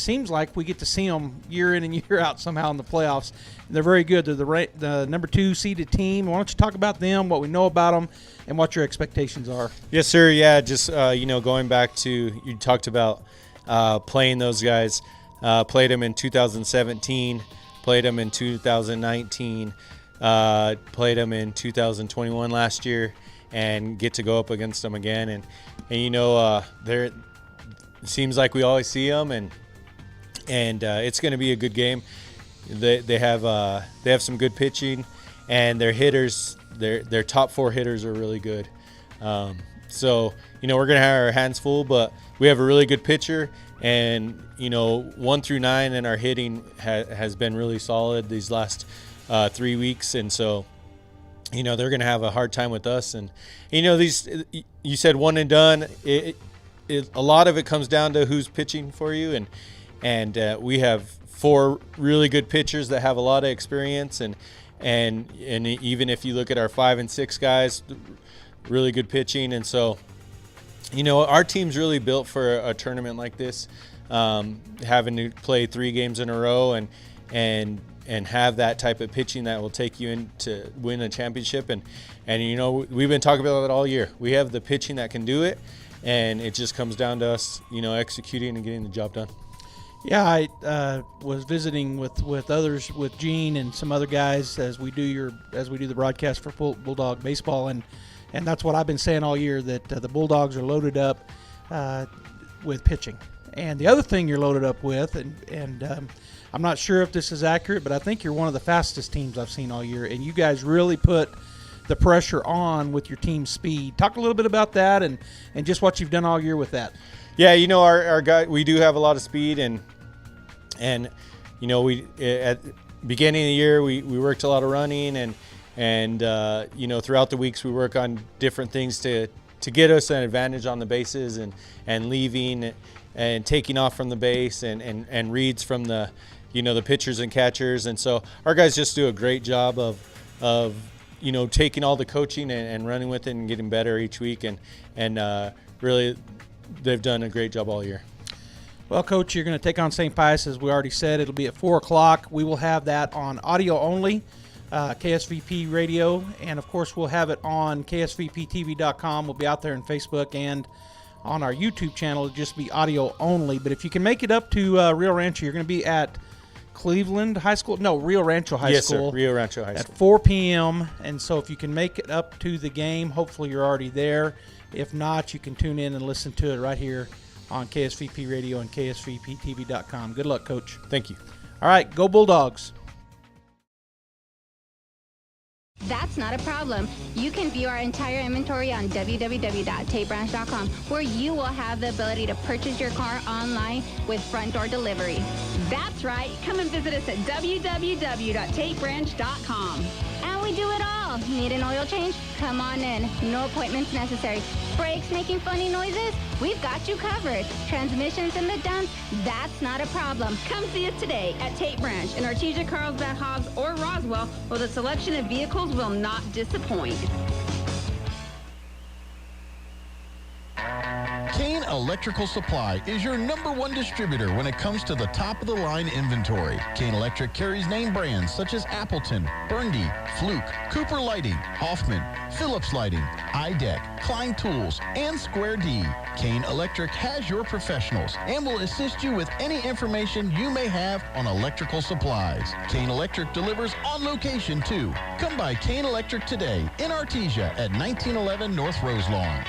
seems like we get to see them year in and year out somehow in the playoffs. They're very good. They're the number 2 seeded team. Why don't you talk about them, what we know about them, and what your expectations are? Yes, sir. Yeah, just, going back to, you talked about playing those guys. Played them in 2017, played them in 2019, played them in 2021 last year, and get to go up against them again. And it seems like we always see them, and it's going to be a good game. They have some good pitching, and their hitters, their top 4 hitters are really good. So we're going to have our hands full, but we have a really good pitcher, and 1 through 9 in our hitting has been really solid these last 3 weeks, and so they're going to have a hard time with us. And these, you said one and done. A lot of it comes down to who's pitching for you, and we have 4 really good pitchers that have a lot of experience, and even if you look at our 5 and 6 guys, really good pitching. And so our team's really built for a tournament like this, having to play 3 games in a row and have that type of pitching that will take you in to win a championship. And we've been talking about it all year. We have the pitching that can do it, and it just comes down to us, executing and getting the job done. Yeah, I was visiting with others, with Gene and some other guys as we do the broadcast for Bulldog baseball, and that's what I've been saying all year, that the Bulldogs are loaded up with pitching. And the other thing you're loaded up with, and I'm not sure if this is accurate, but I think you're one of the fastest teams I've seen all year, and you guys really put the pressure on with your team's speed. Talk a little bit about that and just what you've done all year with that. Yeah, our guy, we do have a lot of speed, and we at the beginning of the year we worked a lot of running, and throughout the weeks we work on different things to get us an advantage on the bases, and leaving and taking off from the base, and reads from the the pitchers and catchers. And so our guys just do a great job of taking all the coaching and running with it and getting better each week, and really they've done a great job all year. Well, Coach, you're going to take on St. Pius, as we already said. It'll be at 4 o'clock. We will have that on audio only, KSVP radio, and, of course, we'll have it on KSVPTV.com. We'll be out there on Facebook and on our YouTube channel. It'll just be audio only. But if you can make it up to Rio Rancho, you're going to be at Cleveland High School? No, Rio Rancho High School. Yes, sir, Rio Rancho High School. At 4 p.m., and so if you can make it up to the game, hopefully you're already there. If not, you can tune in and listen to it right here on KSVP Radio and KSVPTV.com. Good luck, Coach. Thank you. All right, go Bulldogs. That's not a problem. You can view our entire inventory on www.tatebranch.com, where you will have the ability to purchase your car online with front door delivery. That's right. Come and visit us at www.tatebranch.com. And we do it all. Need an oil change? Come on in. No appointments necessary. Brakes making funny noises? We've got you covered. Transmissions in the dumps? That's not a problem. Come see us today at Tate Branch in Artesia, Carlsbad, Hobbs, or Roswell, where the selection of vehicles will not disappoint. Kane Electrical Supply is your #1 distributor when it comes to the top-of-the-line inventory. Kane Electric carries name brands such as Appleton, Burndy, Fluke, Cooper Lighting, Hoffman, Phillips Lighting, iDeck, Klein Tools, and Square D. Kane Electric has your professionals and will assist you with any information you may have on electrical supplies. Kane Electric delivers on location, too. Come by Kane Electric today in Artesia at 1911 North Roselawn.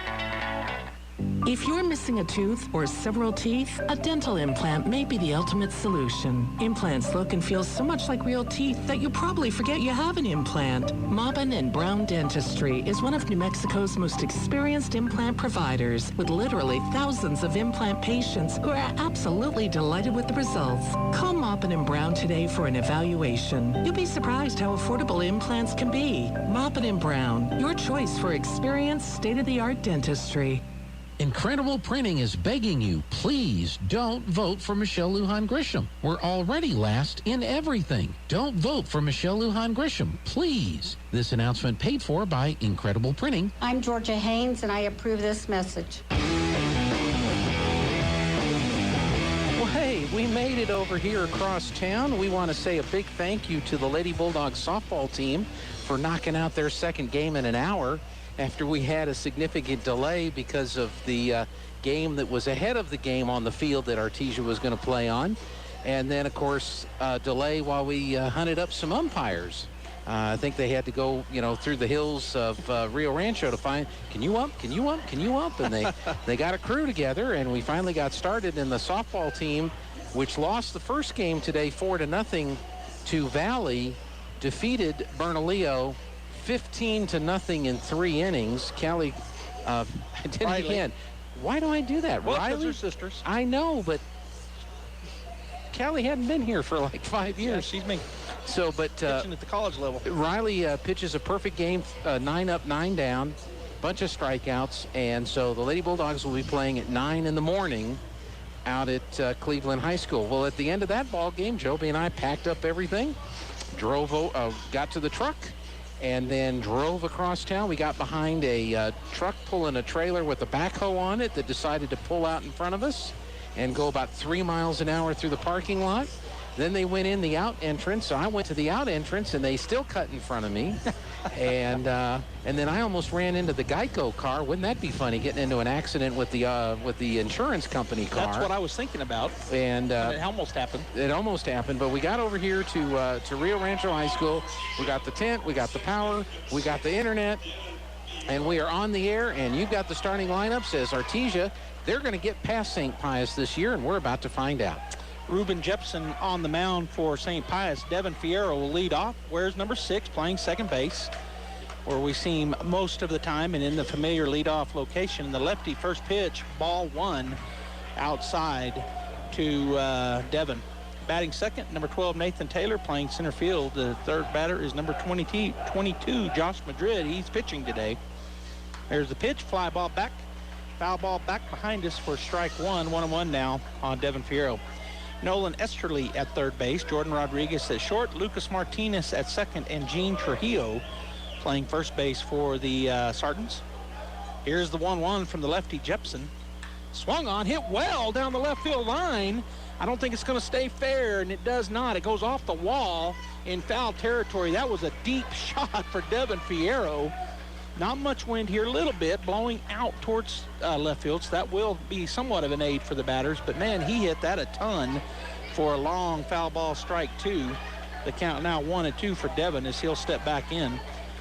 If you're missing a tooth or several teeth, a dental implant may be the ultimate solution. Implants look and feel so much like real teeth that you probably forget you have an implant. Maupin and Brown Dentistry is one of New Mexico's most experienced implant providers, with literally thousands of implant patients who are absolutely delighted with the results. Call Maupin and Brown today for an evaluation. You'll be surprised how affordable implants can be. Maupin and Brown, your choice for experienced, state-of-the-art dentistry. Incredible Printing is begging you, please don't vote for Michelle Lujan Grisham. We're already last in everything. Don't vote for Michelle Lujan Grisham, please. This announcement paid for by Incredible Printing. I'm Georgia Haynes, and I approve this message. Well, hey, And we made it over here across town. We want to say a big thank you to the Lady Bulldogs softball team for knocking out their second game in an hour after we had a significant delay because of the game that was ahead of the game on the field that Artesia was going to play on. And then, of course, delay while we hunted up some umpires. I think they had to go, through the hills of Rio Rancho to find, can you ump? And they got a crew together, and we finally got started. And the softball team, which lost the first game today 4-0 to Valley, defeated Bernalillo 15-0 in 3 innings. Callie did it again. Why do I do that? Well, Riley? they're sisters. I know, but Callie hadn't been here for like 5 years. Yeah, she's been pitching at the college level. Riley pitches a perfect game, 9 up, 9 down, bunch of strikeouts, and so the Lady Bulldogs will be playing at 9 in the morning out at Cleveland High School. Well, at the end of that ball game, Joby and I packed up everything, got to the truck, and then drove across town. We got behind a truck pulling a trailer with a backhoe on it that decided to pull out in front of us and go about 3 miles an hour through the parking lot. Then they went in the out entrance, so I went to the out entrance, and they still cut in front of me. and then I almost ran into the Geico car. Wouldn't that be funny, getting into an accident with the insurance company car? That's what I was thinking about. And it almost happened. It almost happened, but we got over here to Rio Rancho High School. We got the tent, we got the power, we got the internet, and we are on the air, and you've got the starting lineup. Says Artesia, they're going to get past St. Pius this year, and we're about to find out. Ruben Jepson on the mound for St. Pius. Devin Fierro will lead off. Wears number 6, playing second base, where we see him most of the time and in the familiar leadoff location. The lefty, first pitch, ball 1, outside to Devin. Batting second, number 12, Nathan Taylor, playing center field. The third batter is number 22, Josh Madrid. He's pitching today. There's the pitch, fly ball back, foul ball back behind us for strike 1. 1-1 now on Devin Fierro. Nolan Esterly at third base, Jordan Rodriguez at short, Lucas Martinez at second, and Gene Trujillo playing first base for the Sartans. Here's the 1-1 from the lefty Jepson. Swung on, hit well down the left field line. I don't think it's going to stay fair, and it does not. It goes off the wall in foul territory. That was a deep shot for Devin Fierro. Not much wind here, a little bit, blowing out towards left field, so that will be somewhat of an aid for the batters. But, man, he hit that a ton for a long foul ball, strike 2. The count now 1-2 for Devin as he'll step back in.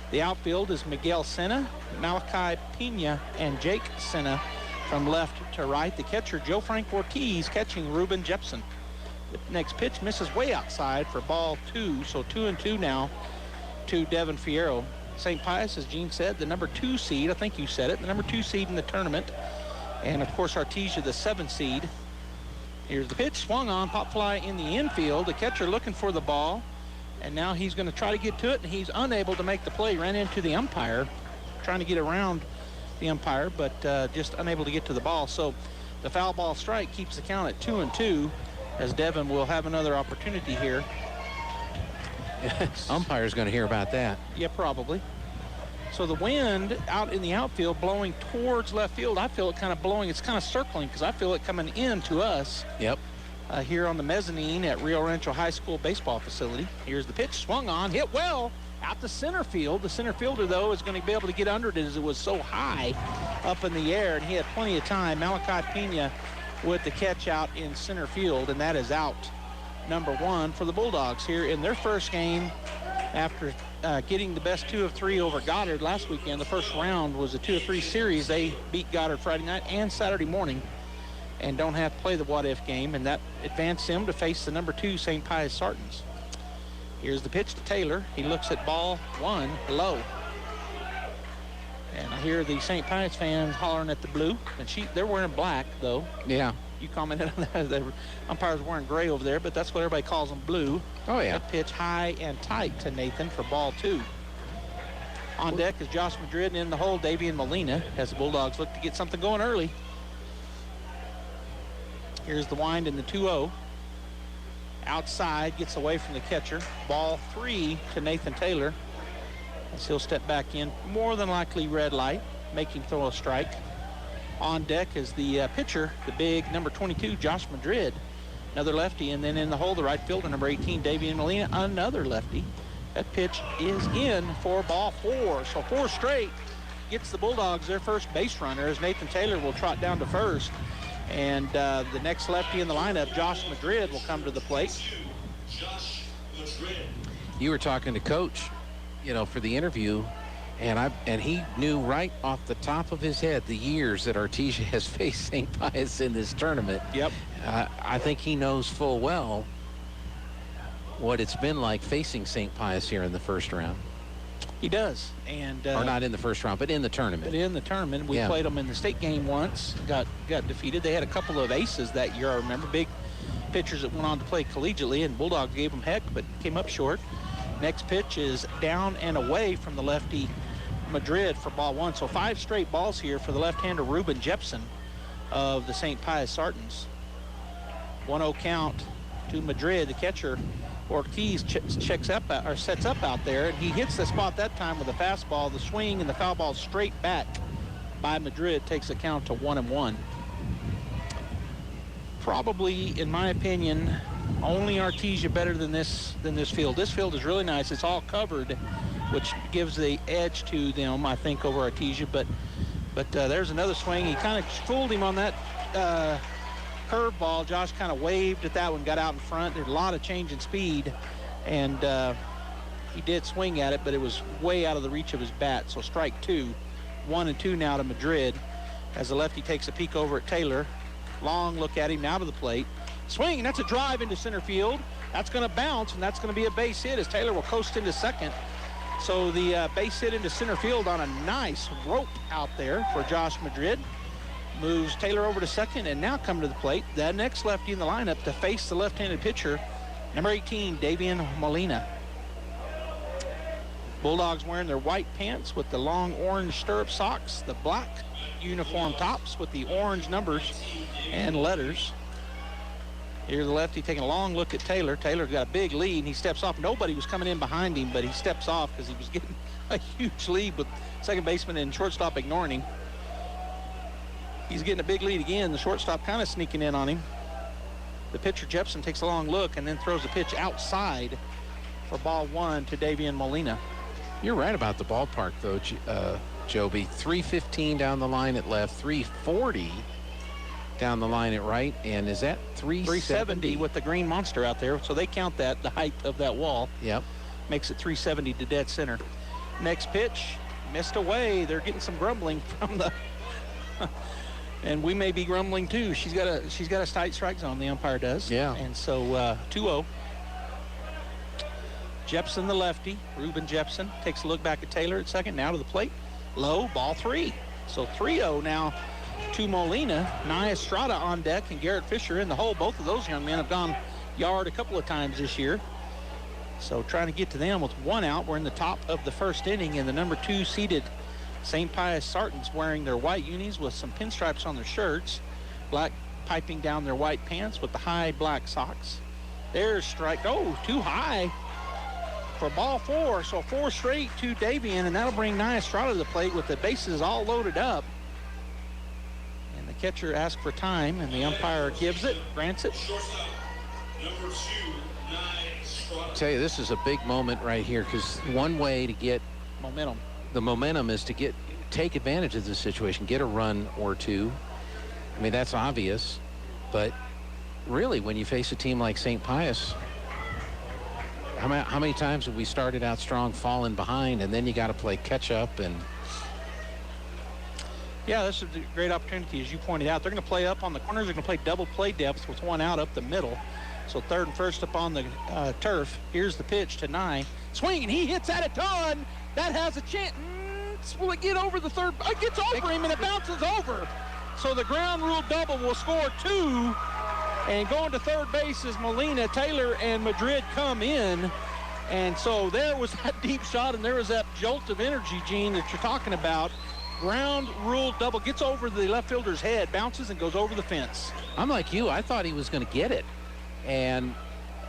The outfield is Miguel Sena, Malachi Pena, and Jake Sena from left to right. The catcher, Joe Frank Ortiz, catching Ruben Jepson. The next pitch misses way outside for ball 2, so 2-2 now to Devin Fierro. St. Pius, as Gene said, the number 2 seed, I think you said it, the number 2 seed in the tournament. And, of course, Artesia, the 7 seed. Here's the pitch, swung on, pop fly in the infield. The catcher looking for the ball, and now he's going to try to get to it, and he's unable to make the play. Ran into the umpire, trying to get around the umpire, but just unable to get to the ball. So the foul ball strike keeps the count at 2-2, as Devin will have another opportunity here. Umpire's going to hear about that. Yeah, probably. So the wind out in the outfield blowing towards left field. I feel it kind of blowing. It's kind of circling because I feel it coming in to us. Yep. Here on the mezzanine at Rio Rancho High School baseball facility. Here's the pitch, swung on, hit well out to center field. The center fielder, though, is going to be able to get under it as it was so high up in the air, and he had plenty of time. Malachi Pena with the catch out in center field, and that is out. Number 1 for the Bulldogs here in their first game after getting the best 2 of 3 over Goddard last weekend. The first round was a 2 of 3 series. They beat Goddard Friday night and Saturday morning and don't have to play the what-if game, and that advanced them to face the number 2 St. Pius Sartans. Here's the pitch to Taylor. He looks at ball 1 low. And I hear the St. Pius fans hollering at the blue, and they're wearing black, though. Yeah. You commented on that. The umpire's wearing gray over there, but that's what everybody calls them, blue. Oh, yeah. That pitch high and tight to Nathan for ball 2. On deck is Josh Madrid, and in the hole, Davian Molina, as the Bulldogs look to get something going early. Here's the wind in the 2-0. Outside, gets away from the catcher. Ball 3 to Nathan Taylor, as he'll step back in. More than likely red light, make him throw a strike. On deck is the pitcher, the big number 22, Josh Madrid. another lefty, and then in the hole, the right fielder, number 18, Davian Molina, another lefty. That pitch is in for ball 4. So 4 straight gets the Bulldogs their first base runner as Nathan Taylor will trot down to first. And the next lefty in the lineup, Josh Madrid, will come to the plate. You were talking to Coach, for the interview, and he knew right off the top of his head the years that Artesia has faced St. Pius in this tournament. Yep. I think he knows full well what it's been like facing St. Pius here in the first round. He does. And or not in the first round, but in the tournament. But in the tournament. We played them in the state game once, got defeated. They had a couple of aces that year, I remember, big pitchers that went on to play collegiately, and Bulldogs gave them heck, but came up short. Next pitch is down and away from the lefty Madrid for ball 1. So 5 straight balls here for the left-hander Ruben Jepson of the St. Pius Sartans. 1-0 count to Madrid. The catcher Ortiz sets up out there, and he hits the spot that time with a fastball. The swing and the foul ball straight back by Madrid takes the count to 1-1. Probably, in my opinion, only Artesia better than this field. This field is really nice. It's all covered, which gives the edge to them, I think, over Artesia. But there's another swing. He kind of fooled him on that curveball. Josh kind of waved at that one, got out in front. There's a lot of change in speed, and he did swing at it, but it was way out of the reach of his bat. So strike 2. 1-2 now to Madrid as the lefty takes a peek over at Taylor. Long look at him now to the plate. Swing, and that's a drive into center field. That's going to bounce, and that's going to be a base hit as Taylor will coast into second. So the base hit into center field on a nice rope out there for Josh Madrid. Moves Taylor over to second, and now come to the plate. The next lefty in the lineup to face the left-handed pitcher, number 18, Davian Molina. Bulldogs wearing their white pants with the long orange stirrup socks, the black uniform tops with the orange numbers and letters. Here's the lefty taking a long look at Taylor. Taylor's got a big lead, and he steps off. Nobody was coming in behind him, but he steps off because he was getting a huge lead with second baseman and shortstop ignoring him. He's getting a big lead again. The shortstop kind of sneaking in on him. The pitcher, Jepson, takes a long look and then throws a pitch outside for ball 1 to Davian Molina. You're right about the ballpark, though, Joby. 315 down the line at left, 340 down the line at right, and is that 370 with the green monster out there? So they count that, the height of that wall. Yep. Makes it 370 to dead center. Next pitch, missed away. They're getting some grumbling from the... And we may be grumbling too. She's got a tight strike zone, the umpire does. Yeah. And so 2-0. Jepson, the lefty, Ruben Jepson, takes a look back at Taylor at second. Now to the plate. Low, ball 3. So 3-0 now to Molina. Nia Estrada on deck and Garrett Fisher in the hole. Both of those young men have gone yard a couple of times this year. So trying to get to them with 1 out. We're in the top of the first inning, and the number 2 seeded St. Pius Sartans wearing their white unis with some pinstripes on their shirts, black piping down their white pants with the high black socks. There's strike. Oh, too high for ball 4. So 4 straight to Davian, and that'll bring Nia Estrada to the plate with the bases all loaded up. And the catcher asks for time, and the umpire gives it, grants it. I tell you, this is a big moment right here, because one way to get momentum. The momentum is to take advantage of this situation, get a run or two. I mean, that's obvious, but really, when you face a team like St. Pius, how many times have we started out strong, fallen behind, and then you got to play catch up? And yeah, this is a great opportunity, as you pointed out. They're going to play up on the corners. They're going to play double play depth with 1 out up the middle. So third and first up on the turf. Here's the pitch to Nye. Swing, and he hits at a ton. That has a chance. Will it get over the third? It gets over him, and it bounces over. So the ground rule double will score 2. And going to third base is Molina. Taylor and Madrid come in. And so there was that deep shot, and there was that jolt of energy, Gene, that you're talking about. Ground rule double gets over the left fielder's head, bounces, and goes over the fence. I'm like you. I thought he was going to get it. And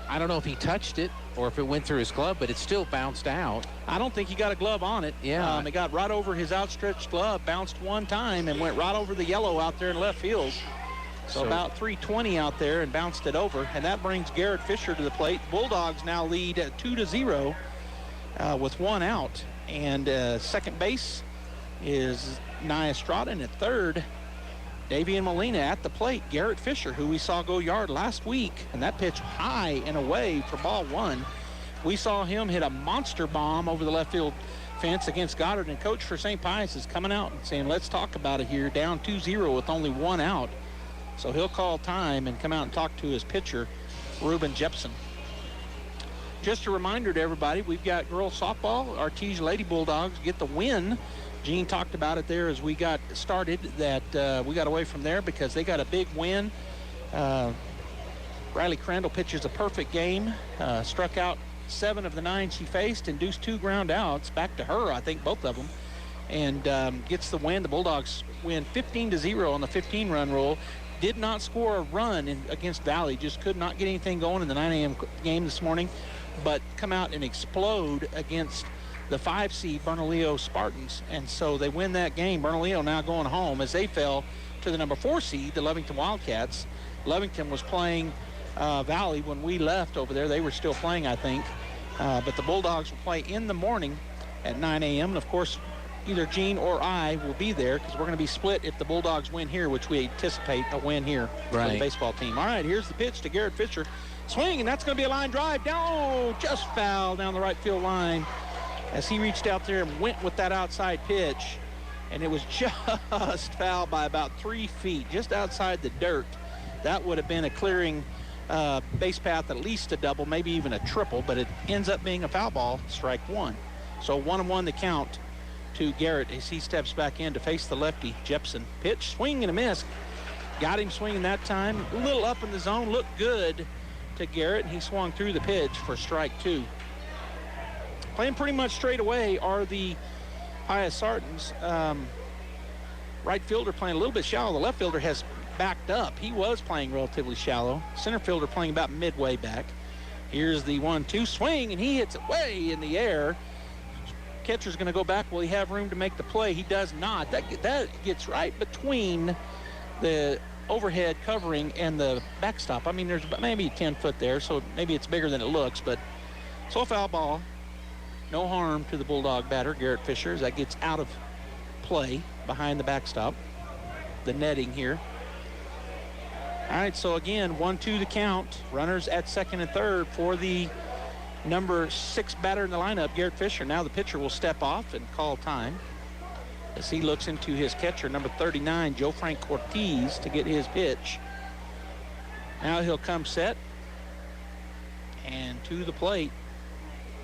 I don't know if he touched it or if it went through his glove, but it still bounced out. I don't think he got a glove on it. Yeah. It got right over his outstretched glove, bounced 1 time, and went right over the yellow out there in left field. So about 320 out there and bounced it over, and that brings Garrett Fisher to the plate. Bulldogs now lead at 2-0 with 1 out. And second base is Nia Estrada, and at third, Davian Molina at the plate. Garrett Fisher, who we saw go yard last week, and that pitch high and away for ball 1. We saw him hit a monster bomb over the left field fence against Goddard, and coach for St. Pius is coming out and saying, let's talk about it here, down 2-0 with only 1 out. So he'll call time and come out and talk to his pitcher, Ruben Jepson. Just a reminder to everybody, we've got girls softball. Artesia Lady Bulldogs get the win. Gene talked about it there as we got started, that we got away from there because they got a big win. Riley Crandall pitches a perfect game, struck out 7 of the 9 she faced, induced 2 ground outs, back to her, I think, both of them, and gets the win. The Bulldogs win 15-0 on the 15-run rule. Did not score a run against Valley, just could not get anything going in the 9 a.m. game this morning, but come out and explode against the 5 seed Bernalillo Spartans, and so they win that game. Bernalillo now going home as they fell to the number 4 seed, the Lovington Wildcats. Lovington was playing Valley when we left over there. They were still playing, I think, but the Bulldogs will play in the morning at 9 a.m. and of course either Gene or I will be there because we're going to be split if the Bulldogs win here, which we anticipate a win here for the baseball team. All right, here's the pitch to Garrett Fisher. Swing, and that's going to be a line drive down, just foul down the right field line as he reached out there and went with that outside pitch, and it was just foul by about 3 feet, just outside the dirt. That would have been a clearing base path, at least a double, maybe even a triple, but it ends up being a foul ball, strike 1. So 1-1 the count to Garrett as he steps back in to face the lefty Jepson. Pitch, swing and a miss. Got him swinging that time. A little up in the zone, looked good to Garrett, and he swung through the pitch for strike 2. Playing pretty much straight away are the Pius Spartans. Right fielder playing a little bit shallow. The left fielder has backed up. He was playing relatively shallow. Center fielder playing about midway back. Here's the 1-2 swing, and he hits it way in the air. Catcher's going to go back. Will he have room to make the play? He does not. That gets right between the overhead covering and the backstop. I mean, there's maybe 10 foot there, so maybe it's bigger than it looks, but so a foul ball. No harm to the Bulldog batter, Garrett Fisher, as that gets out of play behind the backstop, the netting here. All right, so again, 1-2 the count. Runners at second and third for the number 6 batter in the lineup, Garrett Fisher. Now the pitcher will step off and call time as he looks into his catcher, number 39, Joe Frank Ortiz, to get his pitch. Now he'll come set and to the plate.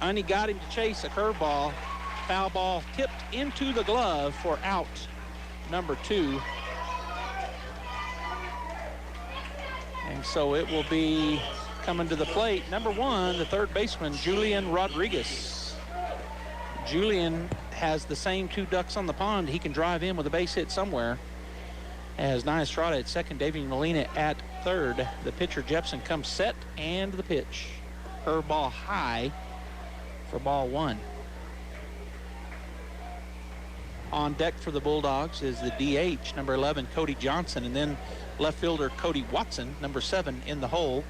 And he got him to chase a curveball. Foul ball tipped into the glove for out number 2. And so it will be coming to the plate, number 1, the third baseman, Julian Rodriguez. Julian has the same 2 ducks on the pond. He can drive in with a base hit somewhere. As Nia Estrada at second, Davian Molina at third. The pitcher, Jepson, comes set and the pitch. Curveball high for ball 1. On deck for the Bulldogs is the DH, number 11, Cody Johnson, and then left fielder Cody Watson, number 7, in the hole.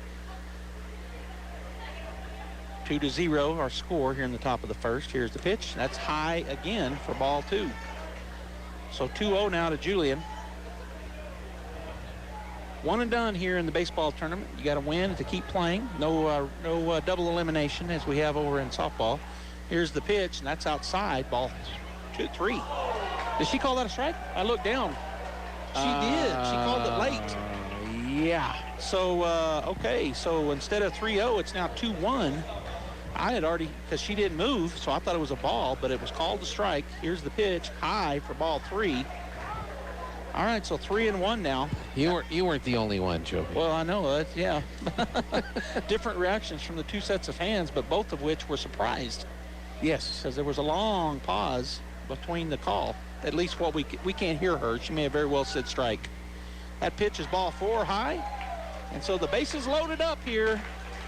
2-0 our score here in the top of the first. Here's the pitch. That's high again for ball 2. So 2-0 now to Julian. One and done here in the baseball tournament. You got to win to keep playing. No double elimination as we have over in softball. Here's the pitch, and that's outside. Ball 2-3. Did she call that a strike? I looked down. She did. She called it late. Yeah. So, okay. So instead of 3-0, it's now 2-1. I had already, because she didn't move, so I thought it was a ball, but it was called a strike. Here's the pitch, high for ball 3. All right, so 3-1 now. You weren't the only one, Joe. Well, I know, yeah. Different reactions from the 2 sets of hands, but both of which were surprised. Yes. Because there was a long pause between the call. At least what we can't hear her. She may have very well said strike. That pitch is ball 4 high. And so the base is loaded up here.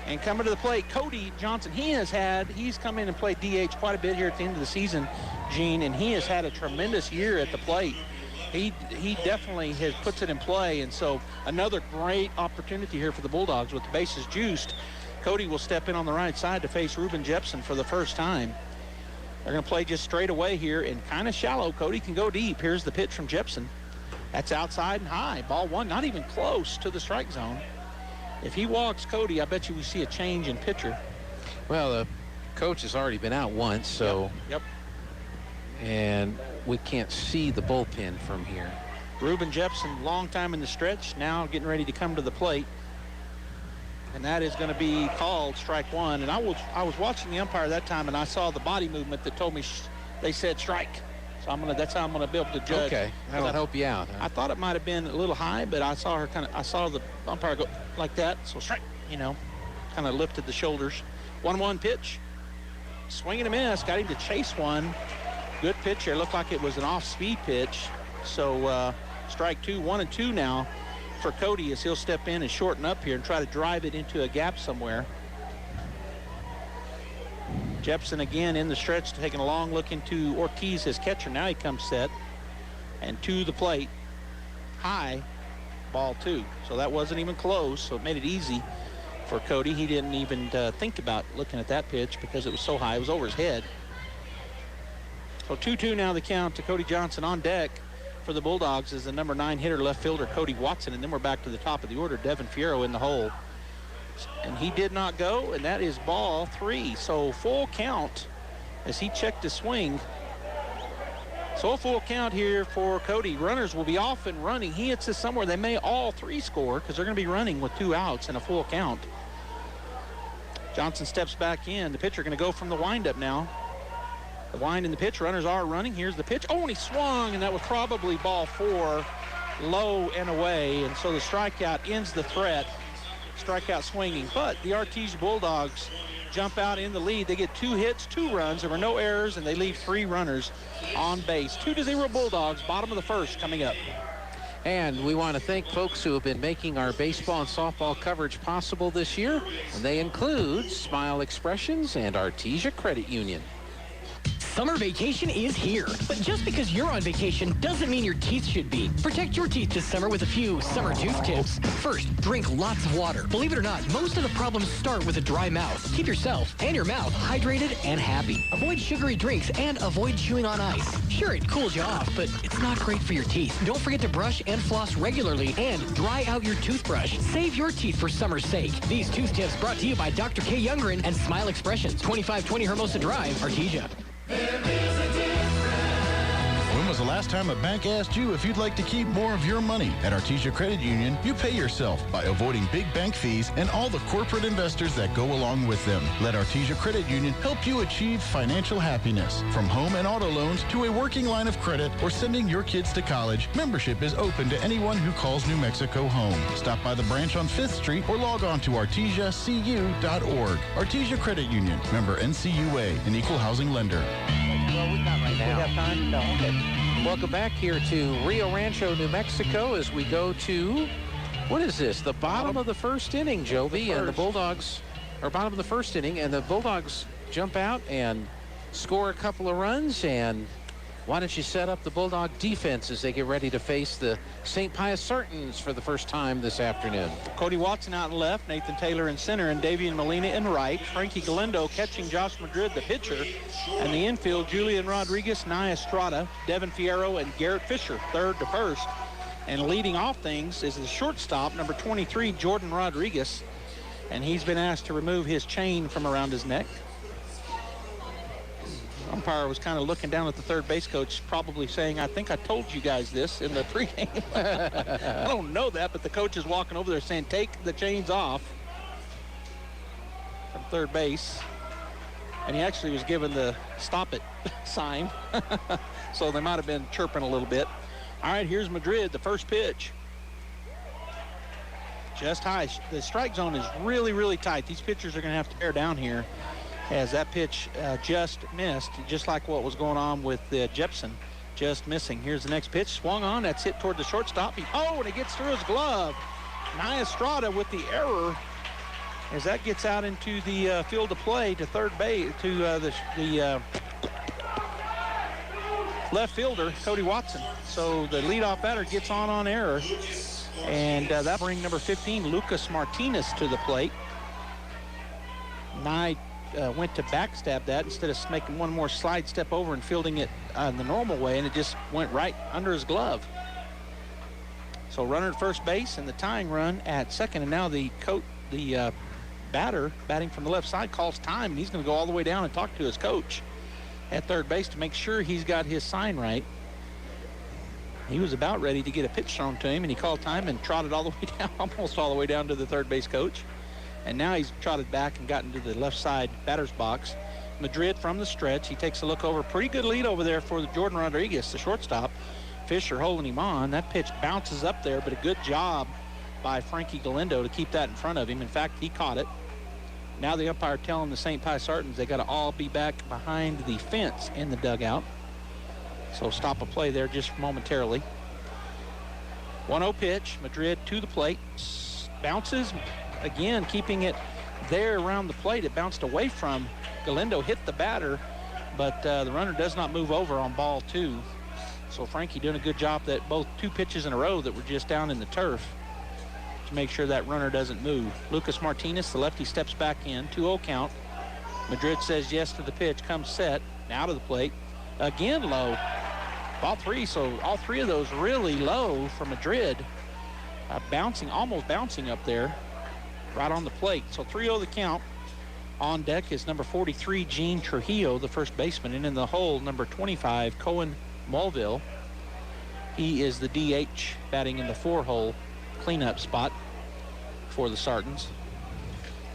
And coming to the plate, Cody Johnson. He's come in and played DH quite a bit here at the end of the season, Gene, and he has had a tremendous year at the plate. he definitely puts it in play, and so another great opportunity here for the Bulldogs with the bases juiced. Cody will step in on the right side to face Ruben Jepson for the first time. They're going to play just straight away here and kind of shallow. Cody can go deep. Here's the pitch from Jepson. That's outside and high. Ball one, not even close to the strike zone. If he walks Cody, I bet you we see a change in pitcher. Well, the coach has already been out once, so. Yep. And we can't see the bullpen from here. Ruben Jepson, long time in the stretch, now getting ready to come to the plate. And that is going to be called strike one. And I was watching the umpire that time, and I saw the body movement that told me they said strike. So that's how I'm going to be able to judge. Okay, that'll help you out. Huh? I thought it might have been a little high, but I saw the umpire go like that. So strike, kind of lifted the shoulders. 1-1 pitch. Swing and a miss. Got him to chase one. Good pitch there. Looked like it was an off-speed pitch. So strike two, 1-2 now for Cody as he'll step in and shorten up here and try to drive it into a gap somewhere. Jepson again in the stretch, taking a long look into Ortiz, his catcher. Now he comes set and to the plate. High, ball two. So that wasn't even close, so it made it easy for Cody. He didn't even think about looking at that pitch because it was so high. It was over his head. So 2-2 now the count to Cody Johnson. On deck for the Bulldogs is the number 9 hitter, left fielder Cody Watson. And then we're back to the top of the order, Devin Fierro in the hole. And he did not go, and that is ball 3. So full count as he checked his swing. So a full count here for Cody. Runners will be off and running. He hits this somewhere. They may all 3 score because they're going to be running with 2 outs and a full count. Johnson steps back in. The pitcher going to go from the windup now. The wind and the pitch. Runners are running. Here's the pitch. Oh, and he swung, and that was probably ball 4, low and away. And so the strikeout ends the threat. Strikeout swinging. But the Artesia Bulldogs jump out in the lead. They get 2 hits, 2 runs. There were no errors, and they leave 3 runners on base. 2-0 Bulldogs. Bottom of the first coming up. And we want to thank folks who have been making our baseball and softball coverage possible this year. And they include Smile Expressions and Artesia Credit Union. Summer vacation is here, but just because you're on vacation doesn't mean your teeth should be. Protect your teeth this summer with a few summer tooth tips. First, drink lots of water. Believe it or not, most of the problems start with a dry mouth. Keep yourself and your mouth hydrated and happy. Avoid sugary drinks and avoid chewing on ice. Sure, it cools you off, but it's not great for your teeth. Don't forget to brush and floss regularly and dry out your toothbrush. Save your teeth for summer's sake. These tooth tips brought to you by Dr. K. Youngren and Smile Expressions, 2520 Hermosa Drive, Artesia. When was the last time a bank asked you if you'd like to keep more of your money? At Artesia Credit Union, you pay yourself by avoiding big bank fees and all the corporate investors that go along with them. Let Artesia Credit Union help you achieve financial happiness. From home and auto loans to a working line of credit or sending your kids to college, membership is open to anyone who calls New Mexico home. Stop by the branch on 5th Street or log on to artesiacu.org. Artesia Credit Union, member NCUA, an equal housing lender. Well, we got right now. We have time? No, okay. Welcome back here to Rio Rancho, New Mexico, as we go to, what is this? The bottom of the first inning, Joby, and the Bulldogs, or bottom of the first inning, and the Bulldogs jump out and score a couple of runs. And why don't you set up the Bulldog defense as they get ready to face the St. Pius Sartans for the first time this afternoon? Cody Watson out in left, Nathan Taylor in center, and Davian Molina in right. Frankie Galindo catching Josh Madrid, the pitcher. And the infield, Julian Rodriguez, Nia Estrada, Devin Fierro, and Garrett Fisher, third to first. And leading off things is the shortstop, number 23, Jordan Rodriguez. And he's been asked to remove his chain from around his neck. Umpire was kind of looking down at the third base coach, probably saying, I think I told you guys this in the pregame. I don't know that, but the coach is walking over there saying, take the chains off from third base. And he actually was given the stop it sign. So they might have been chirping a little bit. All right, here's Madrid, the first pitch. Just high. The strike zone is really, really tight. These pitchers are going to have to bear down here, as that pitch just missed, just like what was going on with Jepson, just missing. Here's the next pitch, swung on, that's hit toward the shortstop. And it gets through his glove. Nia Estrada with the error, as that gets out into the field of play to third base, to left fielder, Cody Johnson. So the leadoff batter gets on error. And that brings number 15, Lucas Martinez, to the plate. Nye went to backstab that instead of making one more slide step over and fielding it the normal way, and it just went right under his glove. So runner at first base and the tying run at second, and now the batter batting from the left side calls time, and he's going to go all the way down and talk to his coach at third base to make sure he's got his sign right. He was about ready to get a pitch thrown to him, and he called time and trotted all the way down, almost all the way down to the third base coach. And now he's trotted back and gotten to the left side batter's box. Madrid from the stretch. He takes a look over. Pretty good lead over there for the Jordan Rodriguez, the shortstop. Fisher holding him on. That pitch bounces up there, but a good job by Frankie Galindo to keep that in front of him. In fact, he caught it. Now the umpire telling the St. Pius Spartans they got to all be back behind the fence in the dugout. So stop a play there just momentarily. 1-0 pitch. Madrid to the plate. Bounces. Again, keeping it there around the plate. It bounced away from Galindo, hit the batter, but the runner does not move over on ball 2. So Frankie doing a good job that both 2 pitches in a row that were just down in the turf to make sure that runner doesn't move. Lucas Martinez, the lefty, steps back in. 2-0 count. Madrid says yes to the pitch, comes set, now to the plate. Again low. Ball 3, so all 3 of those really low for Madrid. Almost bouncing up there. Right on the plate. So 3-0 the count. On deck is number 43, Gene Trujillo, the first baseman. And in the hole, number 25, Cohen Mulville. He is the DH, batting in the 4-hole cleanup spot for the Sartans.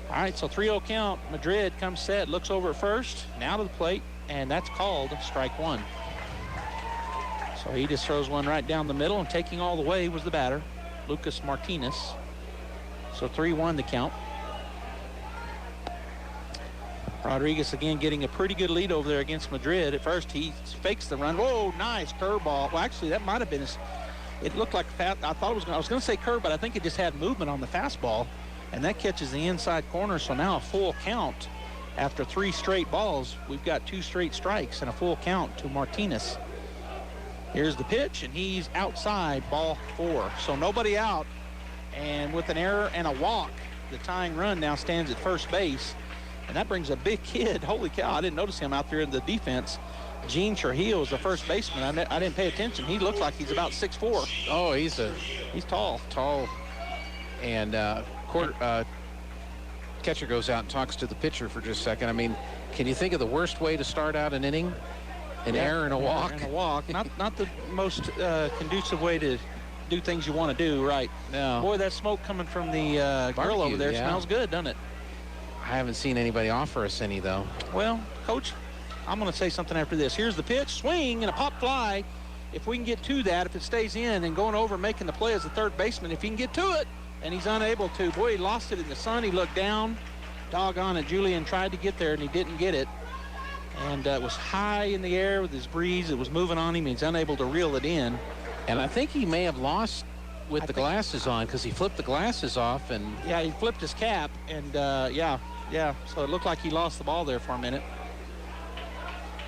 All right, so 3-0 count. Madrid comes set, looks over at first, now to the plate, and that's called strike 1. So he just throws one right down the middle, and taking all the way was the batter, Lucas Martinez. So 3-1 the count. Rodriguez again getting a pretty good lead over there against Madrid. At first he fakes the run. Whoa, nice curveball. Well, actually that might have been it looked like I was going to say curve, but I think it just had movement on the fastball, and that catches the inside corner. So now a full count after 3 straight balls. We've got 2 straight strikes and a full count to Martinez. Here's the pitch, and he's outside, ball 4. So nobody out. And with an error and a walk, the tying run now stands at first base. And that brings a big kid. Holy cow, I didn't notice him out there in the defense. Gene Trujillo is the first baseman. I didn't pay attention. He looks like he's about 6'4". Oh, he's tall. Tall. And catcher goes out and talks to the pitcher for just a second. I mean, can you think of the worst way to start out an inning? An error and a walk? And a walk. Not the most conducive way to do things you want to do, right? No. Boy, that smoke coming from the grill over there smells good, doesn't it? I haven't seen anybody offer us any, though. Well, Coach, I'm going to say something after this. Here's the pitch, swing, and a pop fly. If we can get to that, if it stays in and going over making the play as a third baseman, if he can get to it, and he's unable to. Boy, he lost it in the sun. He looked down. Doggone it. Julian tried to get there, and he didn't get it. And it was high in the air with his breeze. It was moving on him. He's unable to reel it in. And I think he may have lost with the glasses on, because he flipped the glasses off. And yeah, he flipped his cap, and yeah. So it looked like he lost the ball there for a minute.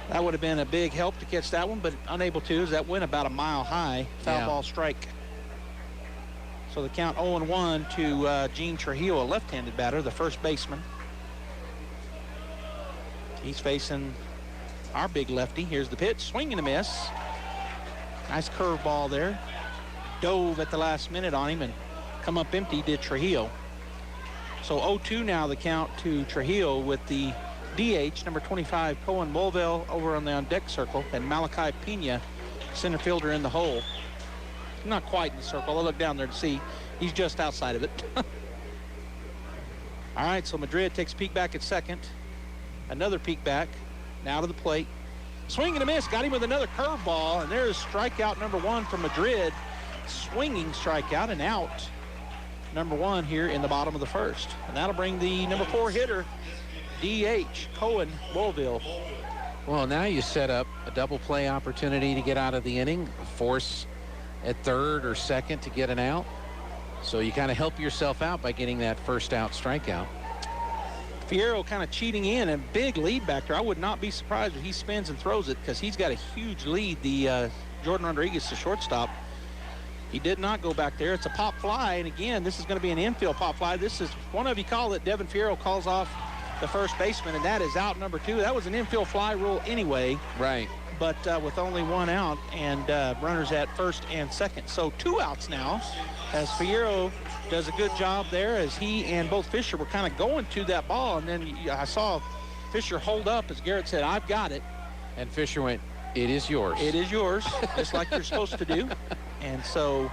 That would have been a big help to catch that one, but unable to, as that went about a mile high. Foul ball strike. So the count 0-1 to Gene Trujillo, a left-handed batter, the first baseman. He's facing our big lefty. Here's the pitch, swing and a miss. Nice curveball there. Dove at the last minute on him and come up empty did Trujillo. So 0-2 now the count to Trujillo with the DH, number 25, Cohen Mulville over on the on-deck circle, and Malachi Pena, center fielder, in the hole. Not quite in the circle. I'll look down there to see. He's just outside of it. All right, so Madrid takes a peek back at second. Another peek back. Now to the plate. Swing and a miss. Got him with another curveball, and there's strikeout number 1 for Madrid. Swinging strikeout and out. Number 1 here in the bottom of the first. And that'll bring the number 4 hitter, DH, Cohen Mulville. Well, now you set up a double play opportunity to get out of the inning, force at third or second to get an out. So you kind of help yourself out by getting that first out strikeout. Fierro kind of cheating in, and big lead back there. I would not be surprised if he spins and throws it because he's got a huge lead. The Jordan Rodriguez, the shortstop, he did not go back there. It's a pop fly, and again, this is going to be an infield pop fly. This is one of you call it. Devin Fierro calls off the first baseman, and that is out number 2. That was an infield fly rule anyway. Right. But with only 1 out and runners at first and second. So 2 outs now as Fierro does a good job there as he and both Fisher were kind of going to that ball. And then I saw Fisher hold up as Garrett said, I've got it. And Fisher went, it is yours. It is yours, just like you're supposed to do. And so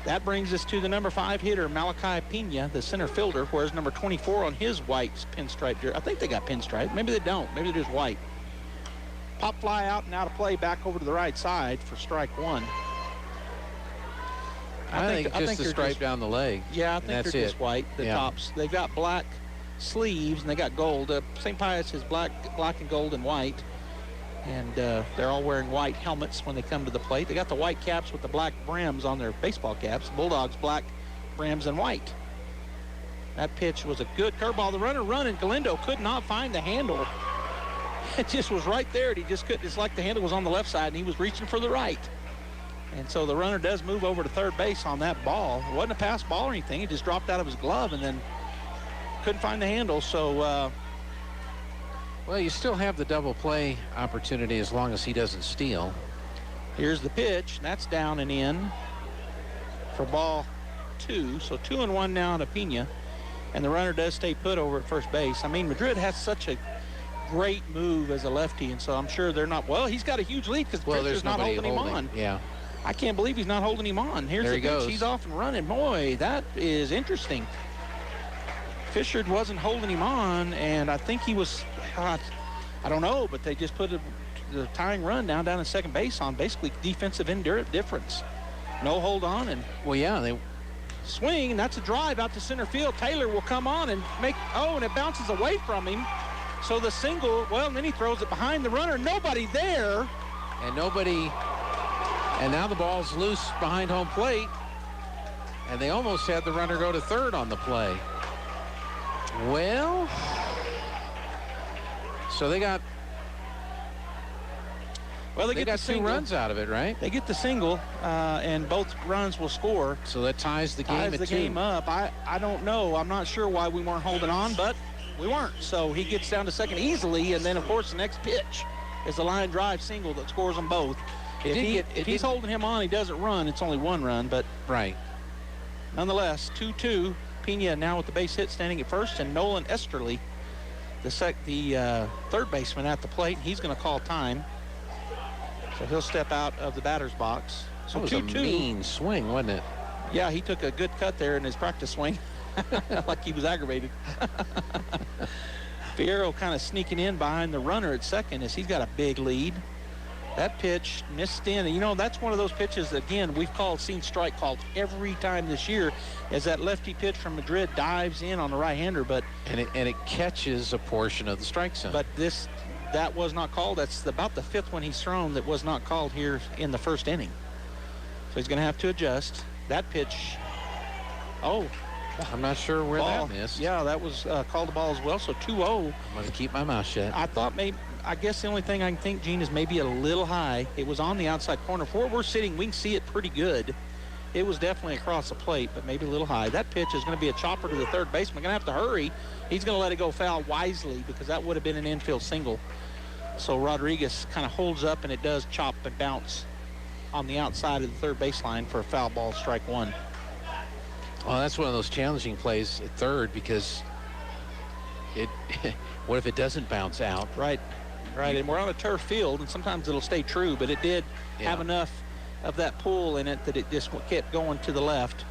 that brings us to the number 5 hitter, Malachi Pena, the center fielder, whereas number 24 on his white pinstripe jersey. I think they got pinstripe. Maybe they don't. Maybe they're just white. Pop fly out and out of play back over to the right side for strike 1. I think just the stripe down the leg. Yeah, I think they're just white, the tops. They've got black sleeves and they got gold. St. Pius is black and gold and white. And they're all wearing white helmets when they come to the plate. They got the white caps with the black brims on their baseball caps. Bulldogs, black brims and white. That pitch was a good curveball. The runner running, Galindo could not find the handle. It just was right there, and he just couldn't. It's like the handle was on the left side, and he was reaching for the right. And so the runner does move over to third base on that ball. It wasn't a pass ball or anything. It just dropped out of his glove and then couldn't find the handle. So, well, you still have the double play opportunity as long as he doesn't steal. Here's the pitch. And that's down and in for ball 2. So 2-1 now to Pena. And the runner does stay put over at first base. I mean, Madrid has such a great move as a lefty, and so I'm sure they're not. Well, he's got a huge lead because Fisher's not holding him on. Yeah. I can't believe he's not holding him on. Here's there the he goes. pitch. He's off and running. Boy, that is interesting. Fisher wasn't holding him on, and I think he was, I don't know, but they just put the tying run down at second base on basically defensive indifference. No hold on, and well, yeah, they swing, and that's a drive out to center field. Taylor will come on and make, and it bounces away from him. So the single, well, and then he throws it behind the runner. Nobody there. And now the ball's loose behind home plate. And they almost had the runner go to third on the play. Well, so they got they got 2 runs out of it, right? They get the single, and both runs will score. So that ties the game at 2. Game up. I don't know. I'm not sure why we weren't holding on, but we weren't. So he gets down to second easily, and then, of course, the next pitch is a line drive single that scores them both. If he's holding him on, he doesn't run. It's only 1 run, but right. Nonetheless, 2-2. Pena now with the base hit standing at first, and Nolan Esterly, the third baseman at the plate. He's going to call time. So he'll step out of the batter's box. So that was 2-2. A mean swing, wasn't it? Yeah, he took a good cut there in his practice swing. Like he was aggravated. Fierro kind of sneaking in behind the runner at second as he's got a big lead. That pitch missed in. And, you know, that's one of those pitches that, again, we've seen strike called every time this year as that lefty pitch from Madrid dives in on the right-hander. And it catches a portion of the strike zone. But that was not called. That's about the 5th one he's thrown that was not called here in the first inning. So he's going to have to adjust. That pitch, I'm not sure where that missed. Yeah, that was called a ball as well. So 2-0. I'm going to keep my mouth shut. I guess the only thing I can think, Gene, is maybe a little high. It was on the outside corner. Where we're sitting, we can see it pretty good. It was definitely across the plate, but maybe a little high. That pitch is going to be a chopper to the third baseman. Going to have to hurry. He's going to let it go foul wisely because that would have been an infield single. So Rodriguez kind of holds up, and it does chop and bounce on the outside of the third baseline for a foul ball, strike 1. Well, that's one of those challenging plays at third because what if it doesn't bounce out? Right. And we're on a turf field, and sometimes it'll stay true, but it did have enough of that pull in it that it just kept going to the left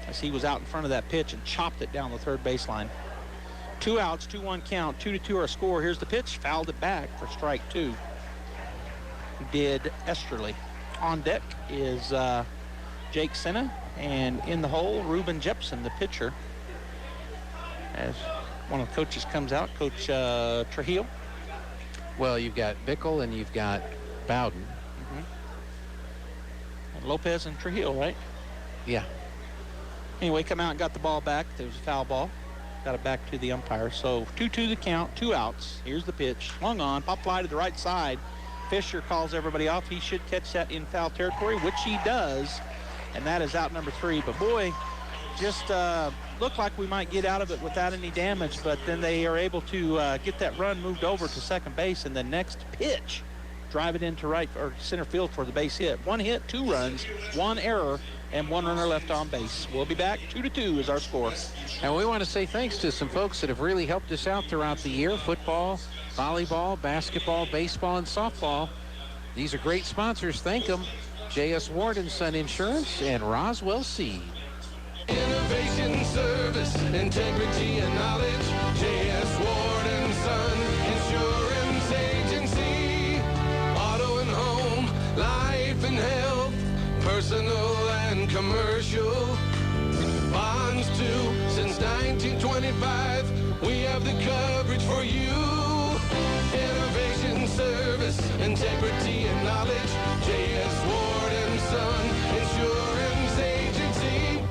as he was out in front of that pitch and chopped it down the third baseline. 2 outs, 2-1 count, 2-2 our score. Here's the pitch, fouled it back for strike 2. Did Esterly. On deck is Jake Senna, and in the hole, Ruben Jepson, the pitcher. As one of the coaches comes out, Coach Trujillo. Well, you've got Bickle and you've got Bowden. Mm-hmm. And Lopez and Trujillo, right? Yeah. Anyway, come out and got the ball back. There was a foul ball. got it back to the umpire. So 2-2 the count, 2 outs. Here's the pitch. Swung on, pop fly to the right side. Fisher calls everybody off. He should catch that in foul territory, which he does. And that is out number 3. But boy, just looked like we might get out of it without any damage, but then they are able to get that run moved over to second base, and the next pitch, drive it into right or center field for the base hit. 1 hit, 2 runs, 1 error, and 1 runner left on base. We'll be back. 2-2 is our score. And we want to say thanks to some folks that have really helped us out throughout the year. Football, volleyball, basketball, baseball, and softball. These are great sponsors. Thank them. J.S. Ward and Son Insurance and Roswell Seed. Innovation, service, integrity, and knowledge. J.S. Ward and Son Insurance Agency. Auto and home, life and health, personal and commercial. Bonds too, since 1925. We have the coverage for you. Innovation, service, integrity, and knowledge. J.S. Ward and Son Insurance Agency.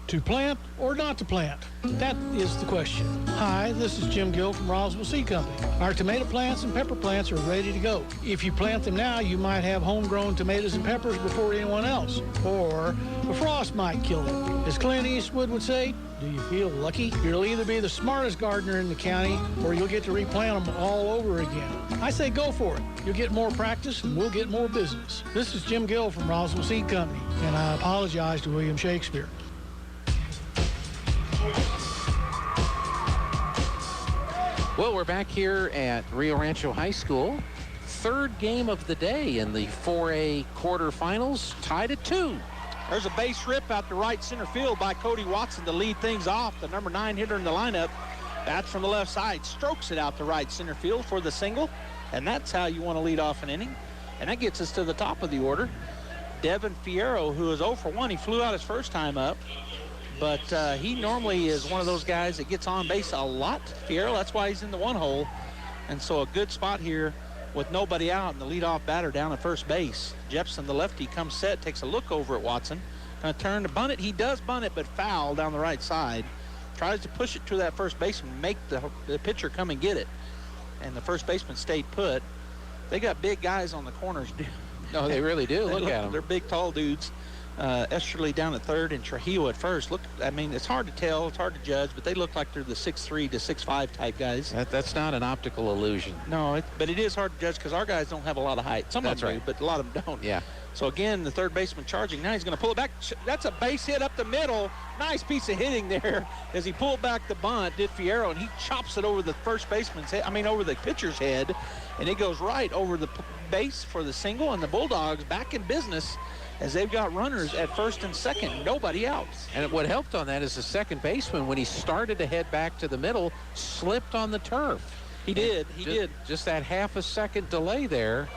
To plant or not to plant? That is the question. Hi, this is Jim Gill from Roswell Seed Company. Our tomato plants and pepper plants are ready to go. If you plant them now, you might have homegrown tomatoes and peppers before anyone else, or a frost might kill them. As Clint Eastwood would say, do you feel lucky? You'll either be the smartest gardener in the county, or you'll get to replant them all over again. I say go for it. You'll get more practice, and we'll get more business. This is Jim Gill from Roswell Seed Company, and I apologize to William Shakespeare. Well, we're back here at Rio Rancho High School. 3rd game of the day in the 4A quarterfinals, tied at 2. There's a base rip out to right center field by Cody Watson to lead things off. The number 9 hitter in the lineup. Bats from the left side, strokes it out to right center field for the single. And that's how you want to lead off an inning. And that gets us to the top of the order. Devin Fierro, who is 0 for 1. He flew out his first time up. But he normally is one of those guys that gets on base a lot. Fierro, that's why he's in the 1 hole. And so a good spot here with nobody out and the leadoff batter down at first base. Jepson, the lefty, comes set, takes a look over at Watson. Going to turn to bunt it. He does bunt it, but foul down the right side. Tries to push it to that first baseman, make the pitcher come and get it. And the first baseman stayed put. They got big guys on the corners. No, they really do. Look at them. They're big, tall dudes. Esterly down at third and Trujillo at first. Look, I mean, it's hard to tell, it's hard to judge, but they look like they're the 6'3" to 6'5" type guys. That's not an optical illusion. No, but it is hard to judge because our guys don't have a lot of height. Some of them do, but a lot of them don't. Yeah. So again, the third baseman charging. Now he's going to pull it back. That's a base hit up the middle. Nice piece of hitting there as he pulled back the bunt, did Fierro, and he chops it over the first baseman's head, over the pitcher's head, and it goes right over the base for the single, and the Bulldogs back in business as they've got runners at first and second, nobody out. And what helped on that is the second baseman, when he started to head back to the middle, slipped on the turf. He did. Just that half a second delay there.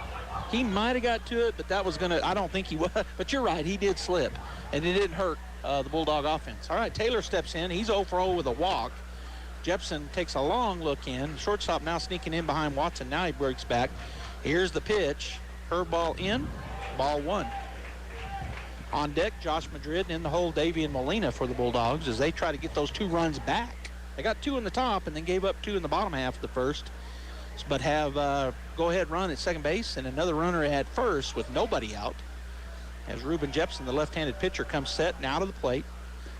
He might have got to it, but that was going to, I don't think he was. But you're right, he did slip, and it didn't hurt the Bulldog offense. All right, Taylor steps in. He's 0 for 0 with a walk. Jepson takes a long look in. Shortstop now sneaking in behind Watson. Now he breaks back. Here's the pitch. Curveball in, ball 1. On deck, Josh Madrid, and in the hole, Davey and Molina for the Bulldogs as they try to get those 2 runs back. They got 2 in the top and then gave up 2 in the bottom half of the first, but have go-ahead run at second base and another runner at first with nobody out. As Ruben Jepson, the left-handed pitcher, comes set and out of the plate.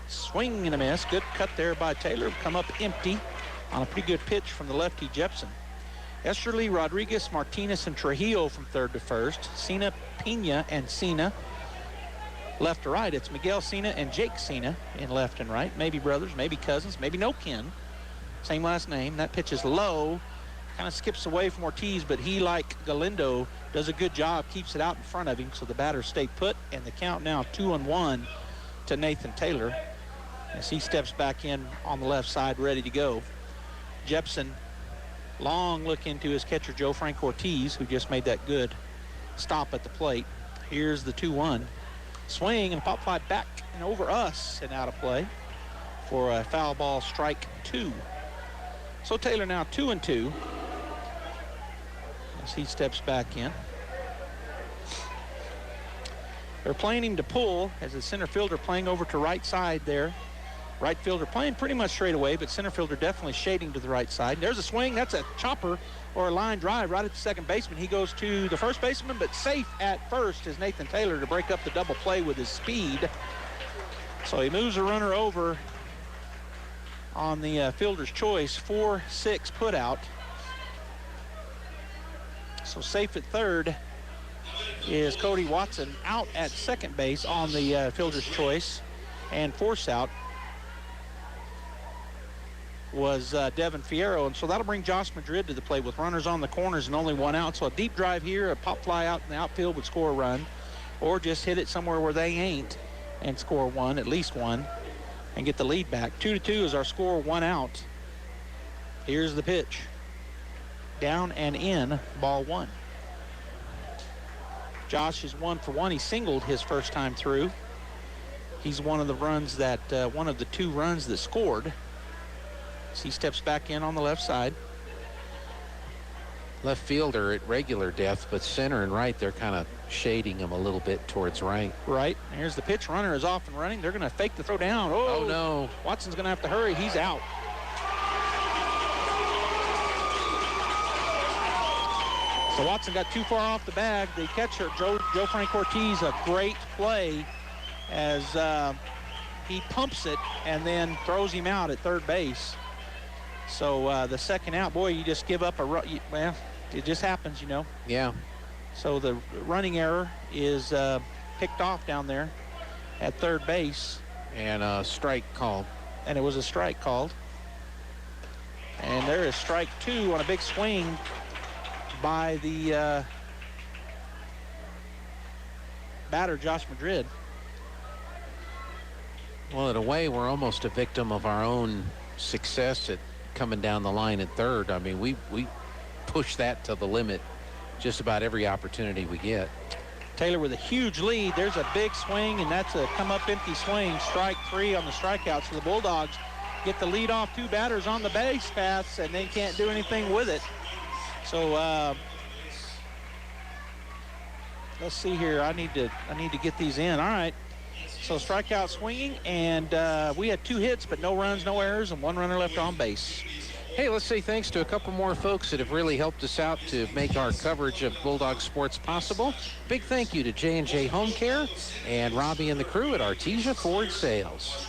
Swing and a miss. Good cut there by Taylor. Come up empty on a pretty good pitch from the lefty Jepson. Esterly, Rodriguez, Martinez, and Trujillo from third to first. Cena, Pena, and Cena. Left to right, it's Miguel Cena and Jake Cena in left and right. Maybe brothers, maybe cousins, maybe no kin. Same last name. That pitch is low. Kind of skips away from Ortiz, but he, like Galindo, does a good job, keeps it out in front of him, so the batter stayed put, and the count now 2-1 to Nathan Taylor as he steps back in on the left side, ready to go. Jepson, long look into his catcher, Joe Frank Ortiz, who just made that good stop at the plate. Here's the 2-1. Swing and a pop fly back and over us and out of play for a foul ball, strike 2. So Taylor now 2-2 as he steps back in. They're playing him to pull as the center fielder playing over to right side there Right fielder playing pretty much straight away, but center fielder definitely shading to the right side. There's a swing. That's a chopper or a line drive right at the second baseman. He goes to the first baseman, but safe at first is Nathan Taylor to break up the double play with his speed. So he moves the runner over on the fielder's choice. 4-6 put out. So safe at third is Cody Watson. Out at second base on the fielder's choice. And force out was Devin Fierro. And so that'll bring Josh Madrid to the plate with runners on the corners and only one out. So a deep drive here, a pop fly out in the outfield would score a run. Or just hit it somewhere where they ain't and score one, at least one, and get the lead back. 2-2 is our score, one out. Here's the pitch. Down and in, ball one. Josh is 1 for 1. He singled his first time through. He's one of the runs that, one of the 2 runs that scored. So he steps back in on the left side. Left fielder at regular depth, but center and right, they're kind of shading him a little bit towards right. Right. And here's the pitch. Runner is off and running. They're going to fake the throw down. Oh, no. Watson's going to have to hurry. He's out. So Watson got too far off the bag. The catcher, Joe Frank Ortiz, a great play as he pumps it and then throws him out at third base. So the second out, boy, you just give up a run. Well, it just happens, you know. Yeah. So the running error is picked off down there at third base. And a strike called. And it was a strike called. And there is strike 2 on a big swing by the batter, Josh Madrid. Well, in a way, we're almost a victim of our own success at coming down the line at third. I mean, we push that to the limit just about every opportunity we get. Taylor with a huge lead. There's a big swing, and that's a come-up empty swing. Strike 3 on the strikeout. So the Bulldogs get the lead off 2 batters on the base paths, and they can't do anything with it. So let's see here. I need to get these in. All right. So strikeout swinging, and we had 2 hits, but no runs, no errors, and 1 runner left on base. Hey, let's say thanks to a couple more folks that have really helped us out to make our coverage of Bulldog sports possible. Big thank you to J&J Home Care and Robbie and the crew at Artesia Ford Sales.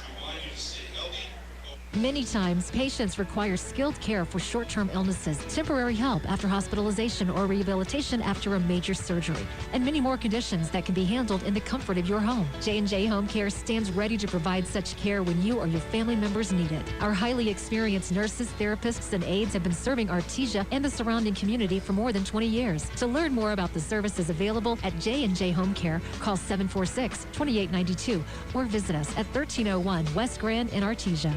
Many times, patients require skilled care for short-term illnesses, temporary help after hospitalization or rehabilitation after a major surgery, and many more conditions that can be handled in the comfort of your home. J&J Home Care stands ready to provide such care when you or your family members need it. Our highly experienced nurses, therapists, and aides have been serving Artesia and the surrounding community for more than 20 years. To learn more about the services available at J&J Home Care, call 746-2892 or visit us at 1301 West Grand in Artesia.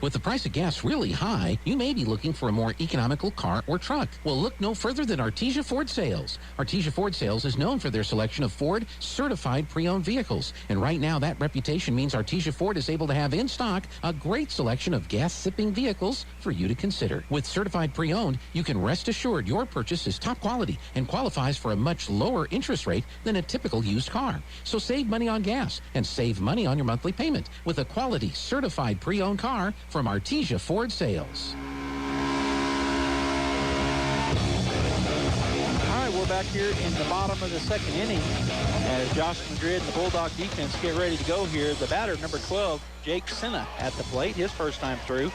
With the price of gas really high, you may be looking for a more economical car or truck. Well, look no further than Artesia Ford Sales. Artesia Ford Sales is known for their selection of Ford certified pre-owned vehicles. And right now, that reputation means Artesia Ford is able to have in stock a great selection of gas-sipping vehicles for you to consider. With certified pre-owned, you can rest assured your purchase is top quality and qualifies for a much lower interest rate than a typical used car. So save money on gas and save money on your monthly payment with a quality certified pre-owned car from Artesia Ford Sales. All right, we're back here in the bottom of the second inning as Josh Madrid and the Bulldog defense get ready to go here. The batter, number 12, Jake Senna, at the plate, his first time through.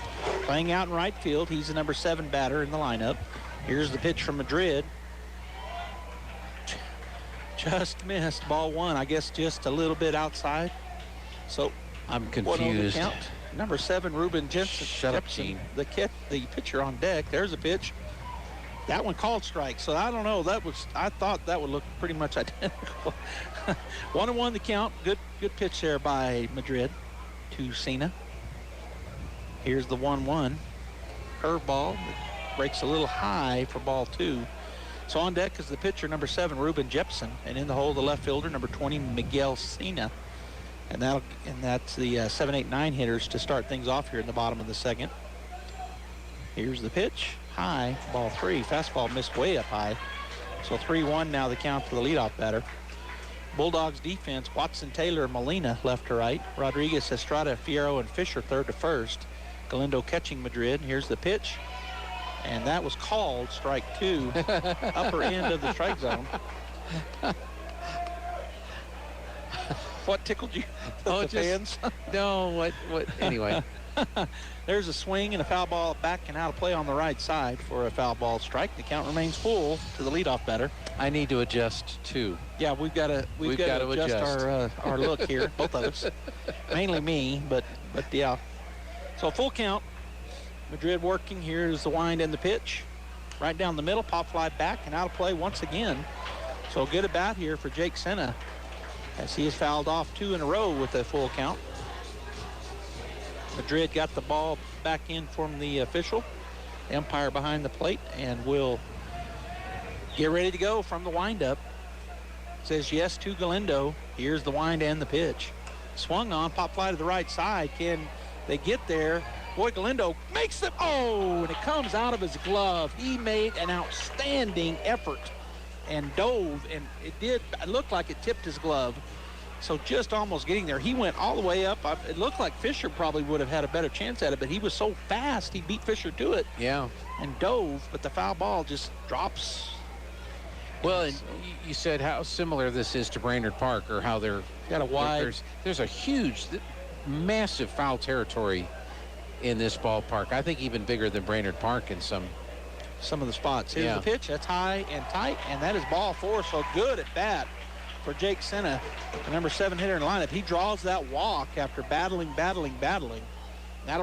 Playing out in right field, he's the number 7 batter in the lineup. Here's the pitch from Madrid. Just missed, ball 1, I guess just a little bit outside. So I'm confused. Number 7, Ruben Jensen. Shut up, Gene. The pitcher on deck. There's a pitch. That one called strike. So I don't know. I thought that would look pretty much identical. 1-1 the count. Good pitch there by Madrid to Cena. Here's the 1-1. Curveball that breaks a little high for ball 2. So on deck is the pitcher, number 7, Ruben Jepson. And in the hole, the left fielder, number 20, Miguel Cena. And that's the 7, 8, 9 hitters to start things off here in the bottom of the second. Here's the pitch. High, ball 3. Fastball missed way up high. So 3-1 now the count for the leadoff batter. Bulldogs defense, Watson, Taylor, Molina left to right. Rodriguez, Estrada, Fierro, and Fisher third to first. Galindo catching Madrid. Here's the pitch. And that was called strike 2, upper end of the strike zone. What tickled you? The fans? No, what, anyway. There's a swing and a foul ball back and out of play on the right side for a foul ball strike. The count remains full to the leadoff batter. I need to adjust too. Yeah, we've got to adjust our look here, both of us. Mainly me, but yeah. So full count. Madrid working. Here's the wind and the pitch. Right down the middle, pop fly back and out of play once again. So good at bat here for Jake Senna, as he has fouled off 2 in a row with a full count. Madrid got the ball back in from the official, umpire behind the plate, and will get ready to go from the windup. Says yes to Galindo. Here's the wind and the pitch. Swung on, pop fly to the right side. Can they get there? Boy, Galindo makes it. Oh, and it comes out of his glove. He made an outstanding effort and dove, and it looked like it tipped his glove. So just almost getting there. He went all the way up. It looked like Fisher probably would have had a better chance at it, but he was so fast, he beat Fisher to it. Yeah. And dove, but the foul ball just drops. Well, and you said how similar this is to Brainerd Park, or how they're got a wide. There's a huge, massive foul territory in this ballpark. I think even bigger than Brainerd Park in some of the spots. Here's the pitch. That's high and tight, and that is ball 4. So good at bat for Jake Senna, the number 7 hitter in the lineup. He draws that walk after battling. That'll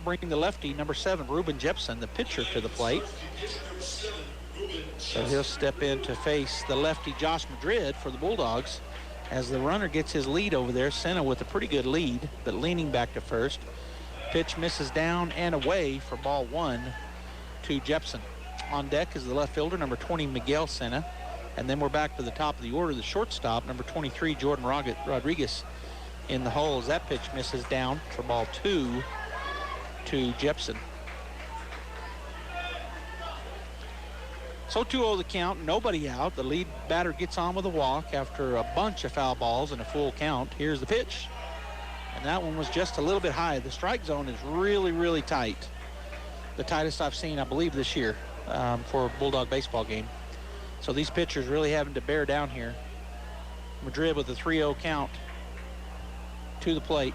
bring the lefty, number 7, Ruben Jepson, the pitcher, to the plate. So he'll step in to face the lefty, Josh Madrid, for the Bulldogs. As the runner gets his lead over there, Senna with a pretty good lead, but leaning back to first. Pitch misses down and away for ball 1 to Jepson. On deck is the left fielder, number 20, Miguel Senna. And then we're back to the top of the order, the shortstop, number 23, Jordan Rodriguez, in the hole as that pitch misses down for ball 2 to Jepson. So 2-0 the count, nobody out. The lead batter gets on with a walk after a bunch of foul balls and a full count. Here's the pitch. And that one was just a little bit high. The strike zone is really, really tight. The tightest I've seen, I believe, this year for a Bulldog baseball game. So these pitchers really having to bear down here. Madrid with a 3-0 count to the plate.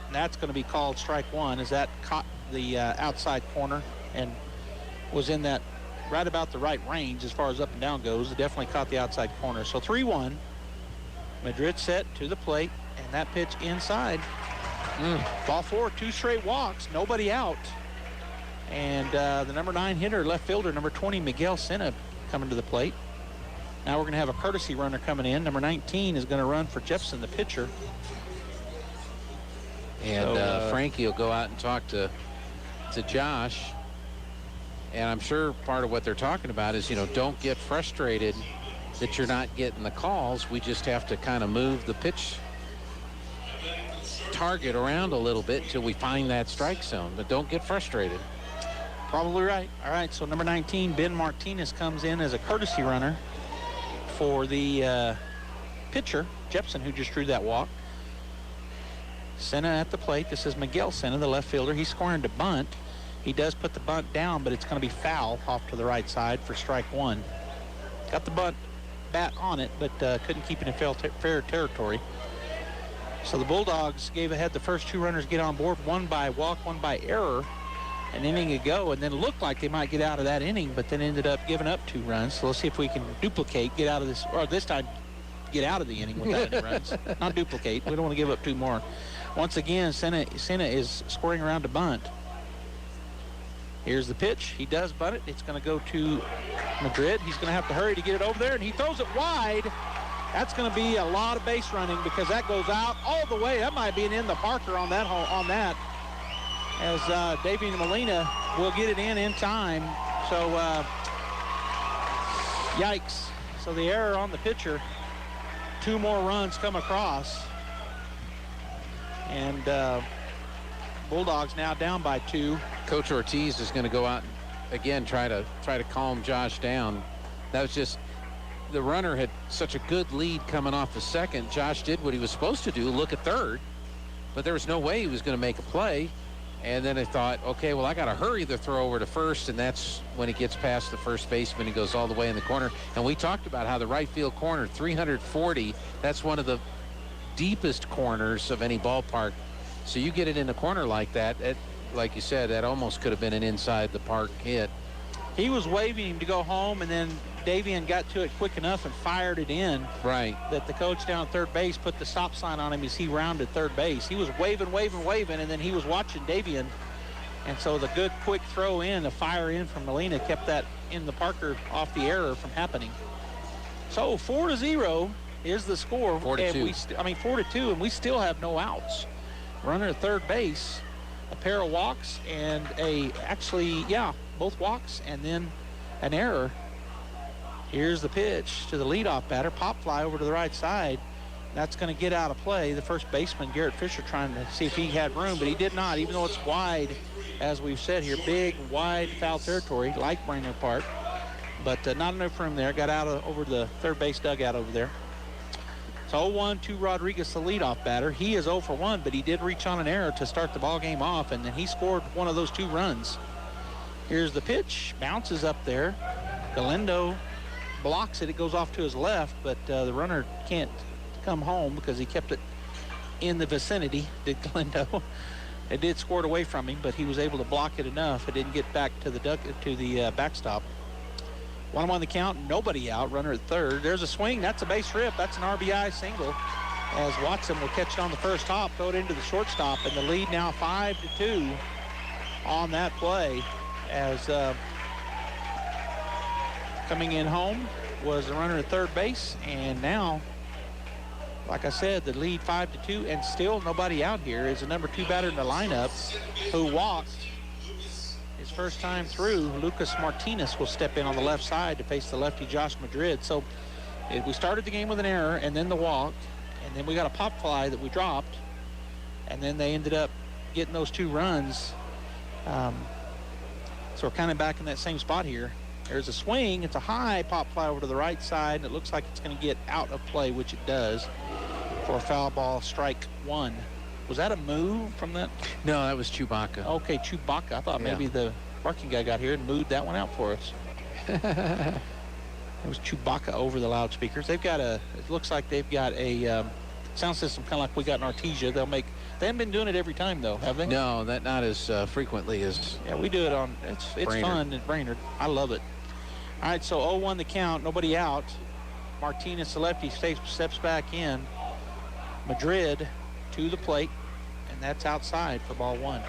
And that's going to be called strike 1, as that caught the outside corner and was in that right about the right range as far as up and down goes. It definitely caught the outside corner. So 3-1. Madrid set to the plate, and that pitch inside. Ball 4, 2 straight walks, nobody out. And the number 9 hitter, left fielder, number 20, Miguel Senna, coming to the plate. Now we're going to have a courtesy runner coming in. Number 19 is going to run for Jepson, the pitcher. And Frankie will go out and talk to Josh. And I'm sure part of what they're talking about is, don't get frustrated that you're not getting the calls. We just have to kind of move the pitch target around a little bit until we find that strike zone. But don't get frustrated. Probably right. All right, so number 19, Ben Martinez, comes in as a courtesy runner for the pitcher, Jepson, who just drew that walk. Senna at the plate. This is Miguel Senna, the left fielder. He's scoring to bunt. He does put the bunt down, but it's going to be foul off to the right side for strike 1. Got the bunt bat on it, but couldn't keep it in fair territory. So the Bulldogs had the first 2 runners get on board, one by walk, one by error, an inning ago, and then looked like they might get out of that inning, but then ended up giving up 2 runs. So let's see if we can duplicate, get out of this, or this time get out of the inning without any runs. Not duplicate. We don't want to give up 2 more. Once again, Senna is scoring around to bunt. Here's the pitch. He does bunt it. It's going to go to Madrid. He's going to have to hurry to get it over there, and he throws it wide. That's going to be a lot of base running because that goes out all the way. That might be an in the Parker on that as Davey Molina will get it in time. So, yikes. So the error on the pitcher. 2 more runs come across. And Bulldogs now down by 2. Coach Ortiz is going to go out again, try to calm Josh down. That was just the runner had such a good lead coming off the second. Josh did what he was supposed to do, look at third, but there was no way he was going to make a play. And then I thought, okay, well, I got to hurry the throw over to first, and that's when he gets past the first baseman. He goes all the way in the corner. And we talked about how the right field corner, 340, that's one of the deepest corners of any ballpark. So you get it in a corner like that, like you said, that almost could have been an inside the park hit. He was waving him to go home, and then Davian got to it quick enough and fired it in. Right. That the coach down at third base put the stop sign on him as he rounded third base. He was waving, and then he was watching Davian. And so the good quick throw in, the fire in from Molina kept that in the Parker off the error from happening. So 4-0 is the score. 4-2. 4-2, and we still have no outs. Runner at third base, a pair of walks, and both walks, and then an error. Here's the pitch to the leadoff batter. Pop fly over to the right side. That's going to get out of play. The first baseman, Garrett Fisher, trying to see if he had room, but he did not, even though it's wide, as we've said here, big, wide foul territory, like Brainerd Park, but not enough room there. Got out over the third base dugout over there. So 0-1 to Rodriguez, the leadoff batter. He is 0 for 1, but he did reach on an error to start the ball game off, and then he scored one of those 2 runs. Here's the pitch, bounces up there. Galindo blocks it. It goes off to his left, but the runner can't come home because he kept it in the vicinity, did Galindo. It did score it away from him, but he was able to block it enough. It didn't get back to the backstop. 1-1 the count, nobody out, runner at third. There's a swing, that's a base rip, that's an RBI single, as Watson will catch it on the first hop, throw it into the shortstop, and the lead now 5-2 on that play, as coming in home was the runner at third base, and now, like I said, the lead 5-2, and still nobody out here is the number 2 batter in the lineup who walked. His first time through, Lucas Martinez will step in on the left side to face the lefty Josh Madrid. So we started the game with an error and then the walk, and then we got a pop fly that we dropped, and then they ended up getting those 2 runs. So we're kind of back in that same spot here. There's a swing. It's a high pop fly over to the right side, and it looks like it's going to get out of play, which it does, for a foul ball, strike 1. Was that a move from that? No, that was Chewbacca. Okay, Chewbacca. I thought maybe the parking guy got here and moved that one out for us. It was Chewbacca over the loudspeakers. They've got it looks like they've got a sound system kind of like we got in Artesia. They haven't been doing it every time, though, have they? No, not as frequently as Yeah, we do it on, it's fun at Brainerd. I love it. All right, so 0-1 the count, nobody out. Martinez, the lefty, steps back in. Madrid to the plate, and that's outside for ball 1.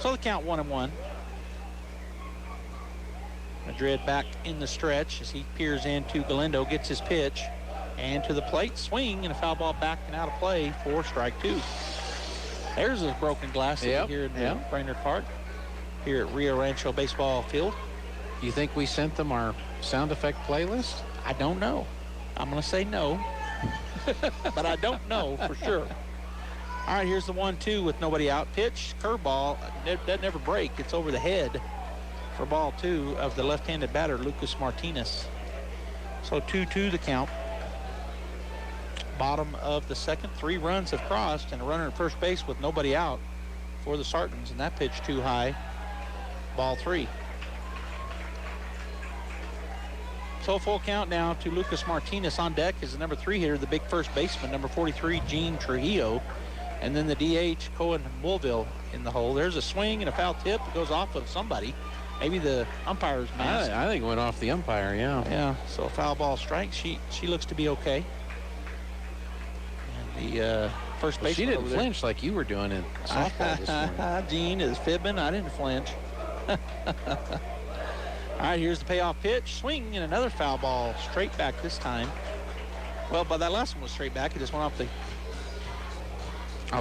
So the count 1-1. Madrid back in the stretch as he peers into Galindo, gets his pitch, and to the plate, swing, and a foul ball back and out of play for strike 2. There's a broken glass here in Brainerd Park, here at Rio Rancho Baseball Field. You think we sent them our sound effect playlist? I don't know. I'm going to say no. But I don't know for sure. All right, here's the 1-2 with nobody out. Pitch, curveball, doesn't ever break. It's over the head for ball 2 of the left-handed batter, Lucas Martinez. So 2-2 the count. Bottom of the second, 3 runs have crossed, and a runner at first base with nobody out for the Sartans, and that pitch too high. Ball 3. So full count now to Lucas Martinez. On deck is the number 3 hitter, the big first baseman, number 43, Gene Trujillo. And then the DH, Cohen Mulville in the hole. There's a swing and a foul tip. It goes off of somebody. Maybe the umpire's mask. I think it went off the umpire, Yeah, so a foul ball strike. She looks to be okay. And the first baseman she didn't flinch like you were doing in softball this morning. Gene is fibbing. I didn't flinch. All right, here's the payoff pitch. Swing and another foul ball straight back this time. Well, but that last one was straight back. It just went off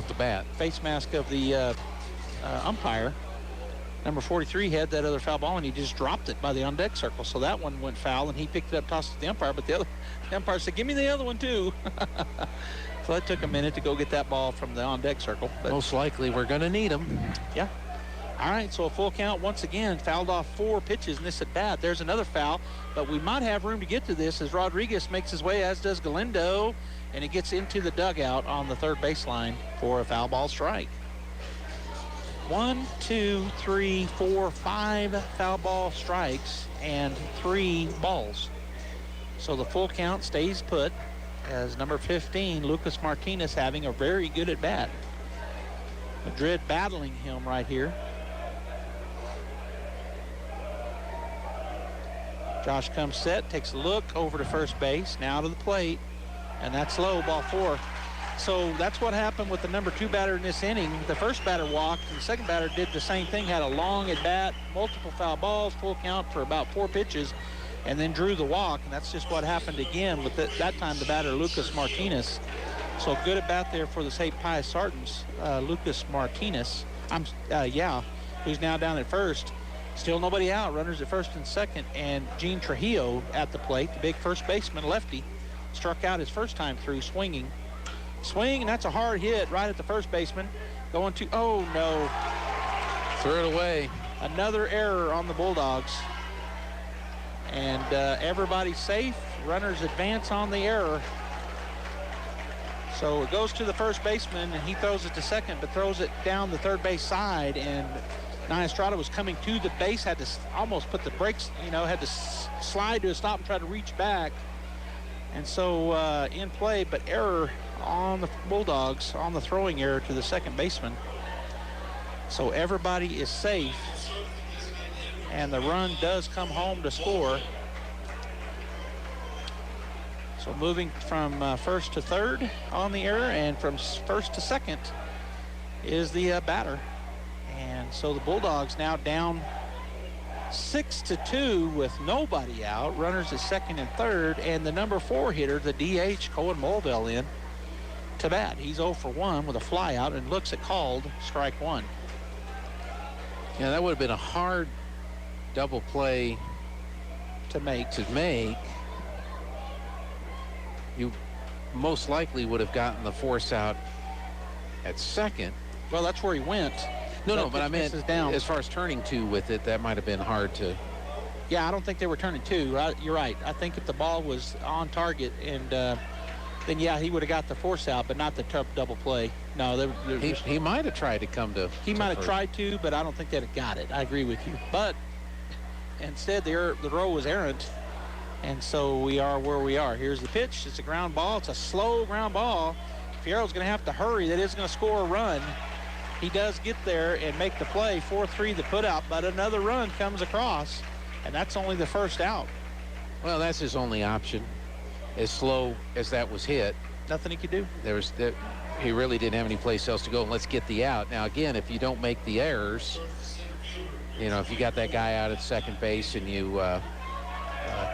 the bat. Face mask of the umpire. Number 43 had that other foul ball, and he just dropped it by the on-deck circle. So that one went foul, and he picked it up, tossed it to the umpire. But the umpire said, give me the other one, too. So that took a minute to go get that ball from the on-deck circle. But most likely we're going to need them. Yeah. All right, so a full count once again, fouled off 4 pitches in this at bat. There's another foul, but we might have room to get to this as Rodriguez makes his way, as does Galindo, and he gets into the dugout on the third baseline for a foul ball strike. 1, 2, 3, 4, 5 foul ball strikes and 3 balls. So the full count stays put as number 15, Lucas Martinez, having a very good at bat. Madrid battling him right here. Josh comes set, takes a look over to first base, now to the plate, and that's low, ball 4. So that's what happened with the number 2 batter in this inning. The first batter walked, and the second batter did the same thing, had a long at bat, multiple foul balls, full count for about 4 pitches, and then drew the walk, and that's just what happened again with that time the batter, Lucas Martinez. So good at bat there for the St. Pius Sartans. Lucas Martinez, who's now down at first. Still nobody out, runners at first and second, and Gene Trujillo at the plate, the big first baseman, lefty, struck out his first time through swinging. Swing, and that's a hard hit right at the first baseman. Going to, oh no. Threw it away. Another error on the Bulldogs. And everybody's safe. Runners advance on the error. So it goes to the first baseman, and he throws it to second, but throws it down the third base side, and Estrada was coming to the base, had to almost put the brakes, had to slide to a stop and try to reach back. And so in play, but error on the Bulldogs on the throwing error to the second baseman. So everybody is safe, and the run does come home to score. So moving from first to third on the error, and from first to second is the batter. And so the Bulldogs now down 6-2 with nobody out. Runners at second and third, and the number 4 hitter, the DH, Cohen Mulville, in to bat. He's 0 for 1 with a fly out and looks at called strike 1. Yeah, that would have been a hard double play to make. You most likely would have gotten the force out at second. Well, that's where he went. No, but I meant as far as turning 2 with it, that might have been hard to. Yeah, I don't think they were turning 2. You're right. I think if the ball was on target, and then yeah, he would have got the force out, but not the double play. No, he might have tried to come to. He might have tried to, but I don't think they'd have got it. I agree with you. But instead, the row was errant, and so we are where we are. Here's the pitch. It's a ground ball. It's a slow ground ball. Fierro's going to have to hurry. That is going to score a run. He does get there and make the play, 4-3 the put-out, but another run comes across, and that's only the first out. Well, that's his only option. As slow as that was hit, nothing he could do. He really didn't have any place else to go, and let's get the out. Now, again, if you don't make the errors, if you got that guy out at second base and you a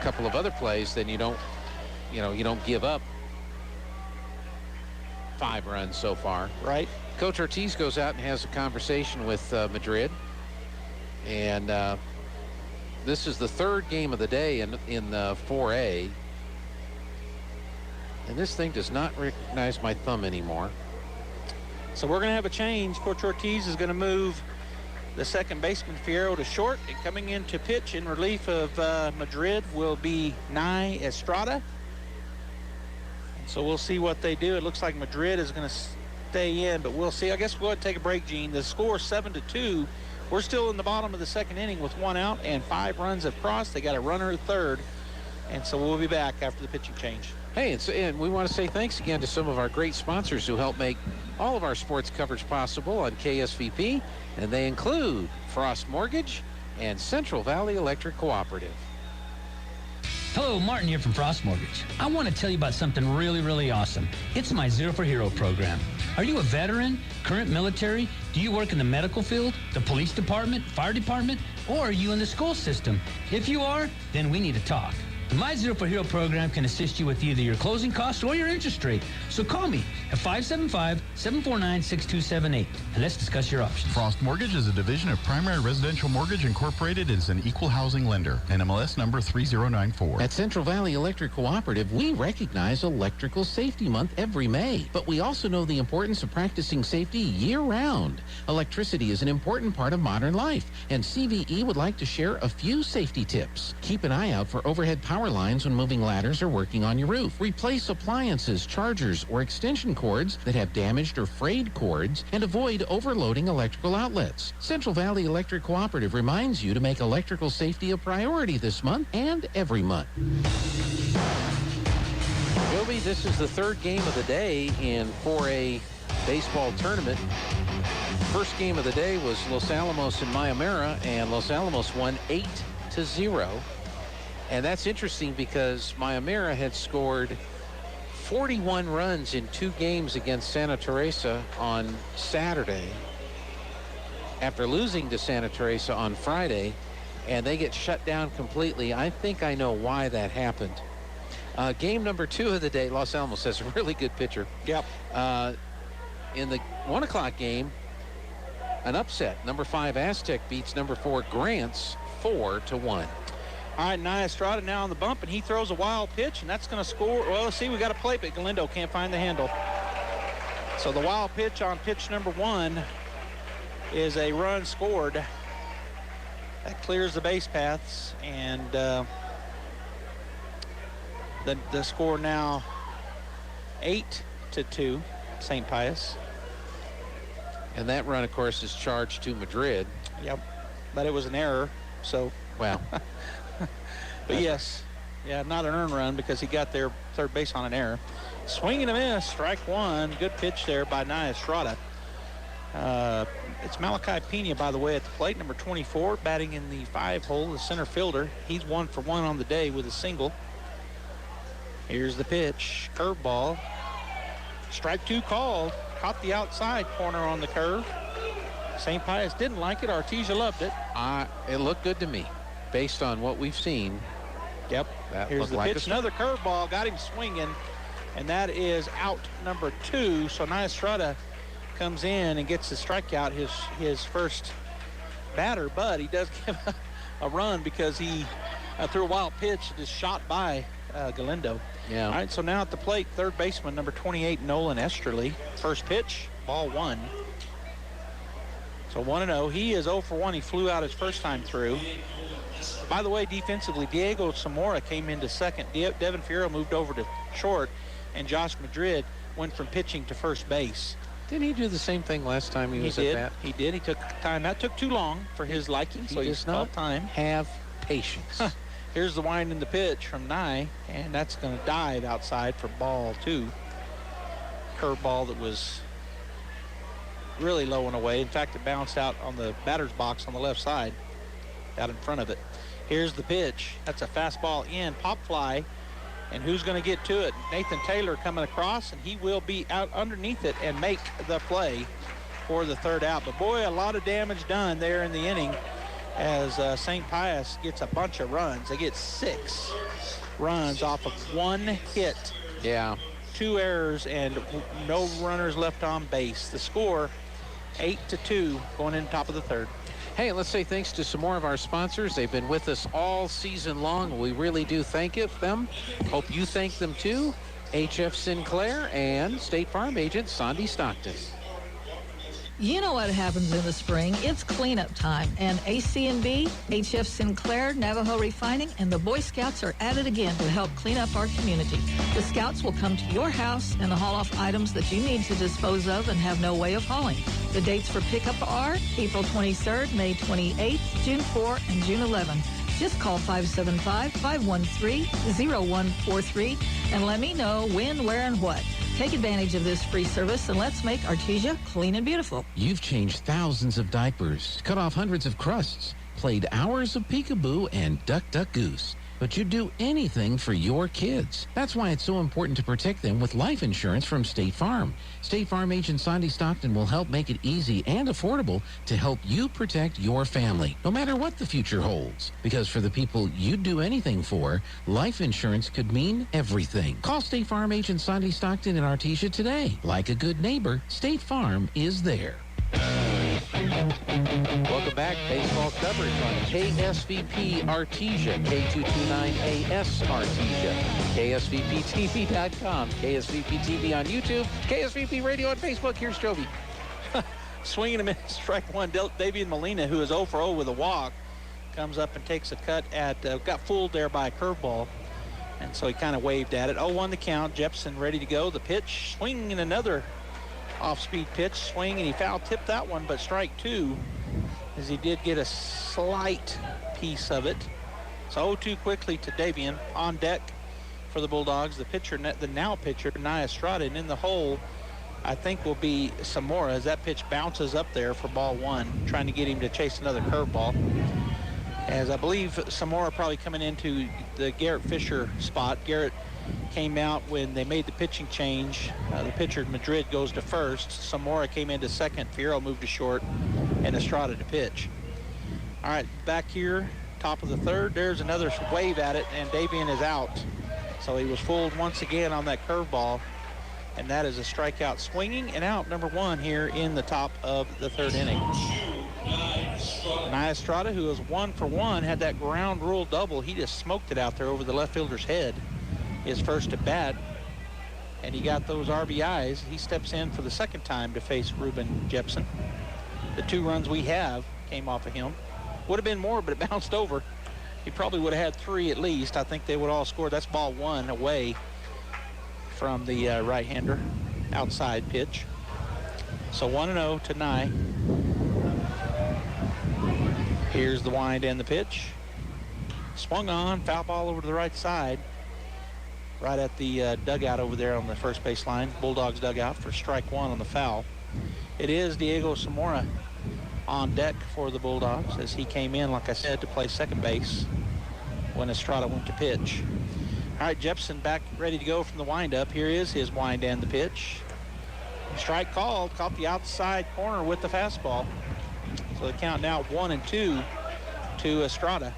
couple of other plays, then you don't give up 5 runs so far. Right. Coach Ortiz goes out and has a conversation with Madrid, and this is the 3rd game of the day in 4A, and this thing does not recognize my thumb anymore. So we're going to have a change. Coach Ortiz is going to move the second baseman Fierro to short, and coming in to pitch in relief of Madrid will be Nolan Esterly. So we'll see what they do. It looks like Madrid is going to stay in, but we'll see. I guess we'll go ahead and take a break, Gene. The score 7-2. We're still in the bottom of the second inning with 1 out and 5 runs have crossed. They got a runner at third, and so we'll be back after the pitching change. Hey, and we want to say thanks again to some of our great sponsors who help make all of our sports coverage possible on KSVP, and they include Frost Mortgage and Central Valley Electric Cooperative. Hello, Martin here from Frost Mortgage. I want to tell you about something really, really awesome. It's my Zero for Hero program. Are you a veteran, current military? Do you work in the medical field, the police department, fire department, or are you in the school system? If you are, then we need to talk. The My Zero for Hero program can assist you with either your closing costs or your interest rate. So call me at 575-749-6278 and let's discuss your options. Frost Mortgage is a division of Primary Residential Mortgage Incorporated. It is an equal housing lender. NMLS number 3094. At Central Valley Electric Cooperative, we recognize Electrical Safety Month every May, but we also know the importance of practicing safety year-round. Electricity is an important part of modern life, and CVE would like to share a few safety tips. Keep an eye out for overhead power lines when moving ladders or working on your roof. Replace appliances, chargers, or extension cords that have damaged or frayed cords, and avoid overloading electrical outlets. Central Valley Electric Cooperative reminds you to make electrical safety a priority this month and every month. Joby, this is the third game of the day in 4A baseball tournament. First game of the day was Los Alamos and Mayamera, and Los Alamos won 8-0. And that's interesting because Mayamera had scored 41 runs in 2 games against Santa Teresa on Saturday after losing to Santa Teresa on Friday, and they get shut down completely. I think I know why that happened. Game number 2 of the day, Los Alamos has a really good pitcher. Yep. In the 1 o'clock game, an upset. Number 5 Aztec beats number 4 Grants 4-1. All right, Nia Estrada now on the bump, and he throws a wild pitch, and that's going to score. Well, let's see, we got a play, but Galindo can't find the handle. So the wild pitch on pitch number 1 is a run scored. That clears the base paths, and the score now 8-2, St. Pius. And that run, of course, is charged to Madrid. Yep, but it was an error, so. Well. But yes, yeah, not an earned run because he got there third base on an error. Swing and a miss, strike 1. Good pitch there by Nia Estrada. It's Malachi Pena, by the way, at the plate, number 24, batting in the 5 hole, the center fielder. He's 1 for 1 on the day with a single. Here's the pitch, curveball. Strike 2 called. Caught the outside corner on the curve. St. Pius didn't like it. Artesia loved it. It looked good to me, based on what we've seen. Yep. Here's the pitch. Another curveball. Got him swinging. And that is out number 2. So Nia Estrada comes in and gets the strikeout, his first batter. But he does give a run because he threw a wild pitch and just shot by Galindo. Yeah. All right, so now at the plate, third baseman, number 28, Nolan Esterly. First pitch, ball 1. So 1-0. He is 0 for 1. He flew out his first time through. By the way, defensively, Diego Zamora came into second. Devin Fierro moved over to short, and Josh Madrid went from pitching to first base. Didn't he do the same thing last time he was at bat? He did. He took time. That took too long for his liking, so he does not time. Have patience. Here's the wind in the pitch from Nye, and that's going to dive outside for ball 2. Curveball that was really low and away. In fact, it bounced out on the batter's box on the left side, out in front of it. Here's the pitch. That's a fastball in, pop fly, and who's going to get to it? Nathan Taylor coming across, and he will be out underneath it and make the play for the third out. But boy, a lot of damage done there in the inning as St. Pius gets a bunch of runs. They get 6 runs off of 1 hit. Yeah. 2 errors and no runners left on base. The score 8-2 going in top of the third. Hey, let's say thanks to some more of our sponsors. They've been with us all season long. We really do thank them. Hope you thank them too. HF Sinclair and State Farm agent Sandy Stockton. You know what happens in the spring. It's cleanup time. And AC&B, HF Sinclair, Navajo Refining, and the Boy Scouts are at it again to help clean up our community. The Scouts will come to your house and haul off items that you need to dispose of and have no way of hauling. The dates for pickup are April 23rd, May 28th, June 4, and June 11. Just call 575-513-0143 and let me know when, where, and what. Take advantage of this free service and let's make Artesia clean and beautiful. You've changed thousands of diapers, cut off hundreds of crusts, played hours of peekaboo and duck, duck, goose. but you'd do anything for your kids. That's why it's so important to protect them with life insurance from State Farm. State Farm agent Sandy Stockton will help make it easy and affordable to help you protect your family, no matter what the future holds. Because for the people you'd do anything for, life insurance could mean everything. Call State Farm agent Sandy Stockton in Artesia today. Like a good neighbor, State Farm is there. Welcome back. Baseball coverage on KSVP Artesia, K229AS Artesia, KSVPTV.com, KSVP TV on YouTube, KSVP Radio on Facebook. Here's Jovi. Swinging a miss, strike one. Davian Molina, who is 0 for 0 with a walk, comes up and takes a cut at, got fooled there by a curveball. And so he kind of waved at it. 0-1 the count. Jepson ready to go. The pitch, swinging another off-speed pitch, swing, and he foul-tipped that one, but strike two, as he did get a slight piece of it. So 0-2 quickly to Davian. On deck for the Bulldogs, the pitcher, the now pitcher, Nia Estrada, and in the hole, I think will be Zamora, as that pitch bounces up there for ball one, trying to get him to chase another curveball. As I believe Zamora probably coming into the Garrett Fisher spot. Garrett came out when they made the pitching change. The pitcher, Madrid, goes to first. Zamora came into second. Fierro moved to short, and Estrada to pitch. All right, back here, top of the third. There's another wave at it, and Davian is out. So he was fooled once again on that curveball, and that is a strikeout. Swinging and out, number one here in the top of the third inning. Nia Estrada, who was 1 for 1, had that ground rule double. He just smoked it out there over the left fielder's head. His first at bat, and he got those RBIs. He steps in for the second time to face Ruben Jepson. The 2 runs we have came off of him. Would have been more, but it bounced over. He probably would have had 3 at least. I think they would all score. That's ball 1 away from the right-hander outside pitch. So 1-0 to Nye. Here's the wind and the pitch. Swung on, foul ball over to the right side. Right at the dugout over there on the first base line. Bulldogs dugout for strike one on the foul. It is Diego Zamora on deck for the Bulldogs, as he came in, like I said, to play second base when Estrada went to pitch. All right, Jepson back ready to go from the windup. Here is his wind and the pitch. Strike called, caught the outside corner with the fastball. So the count now 1-2 to Estrada.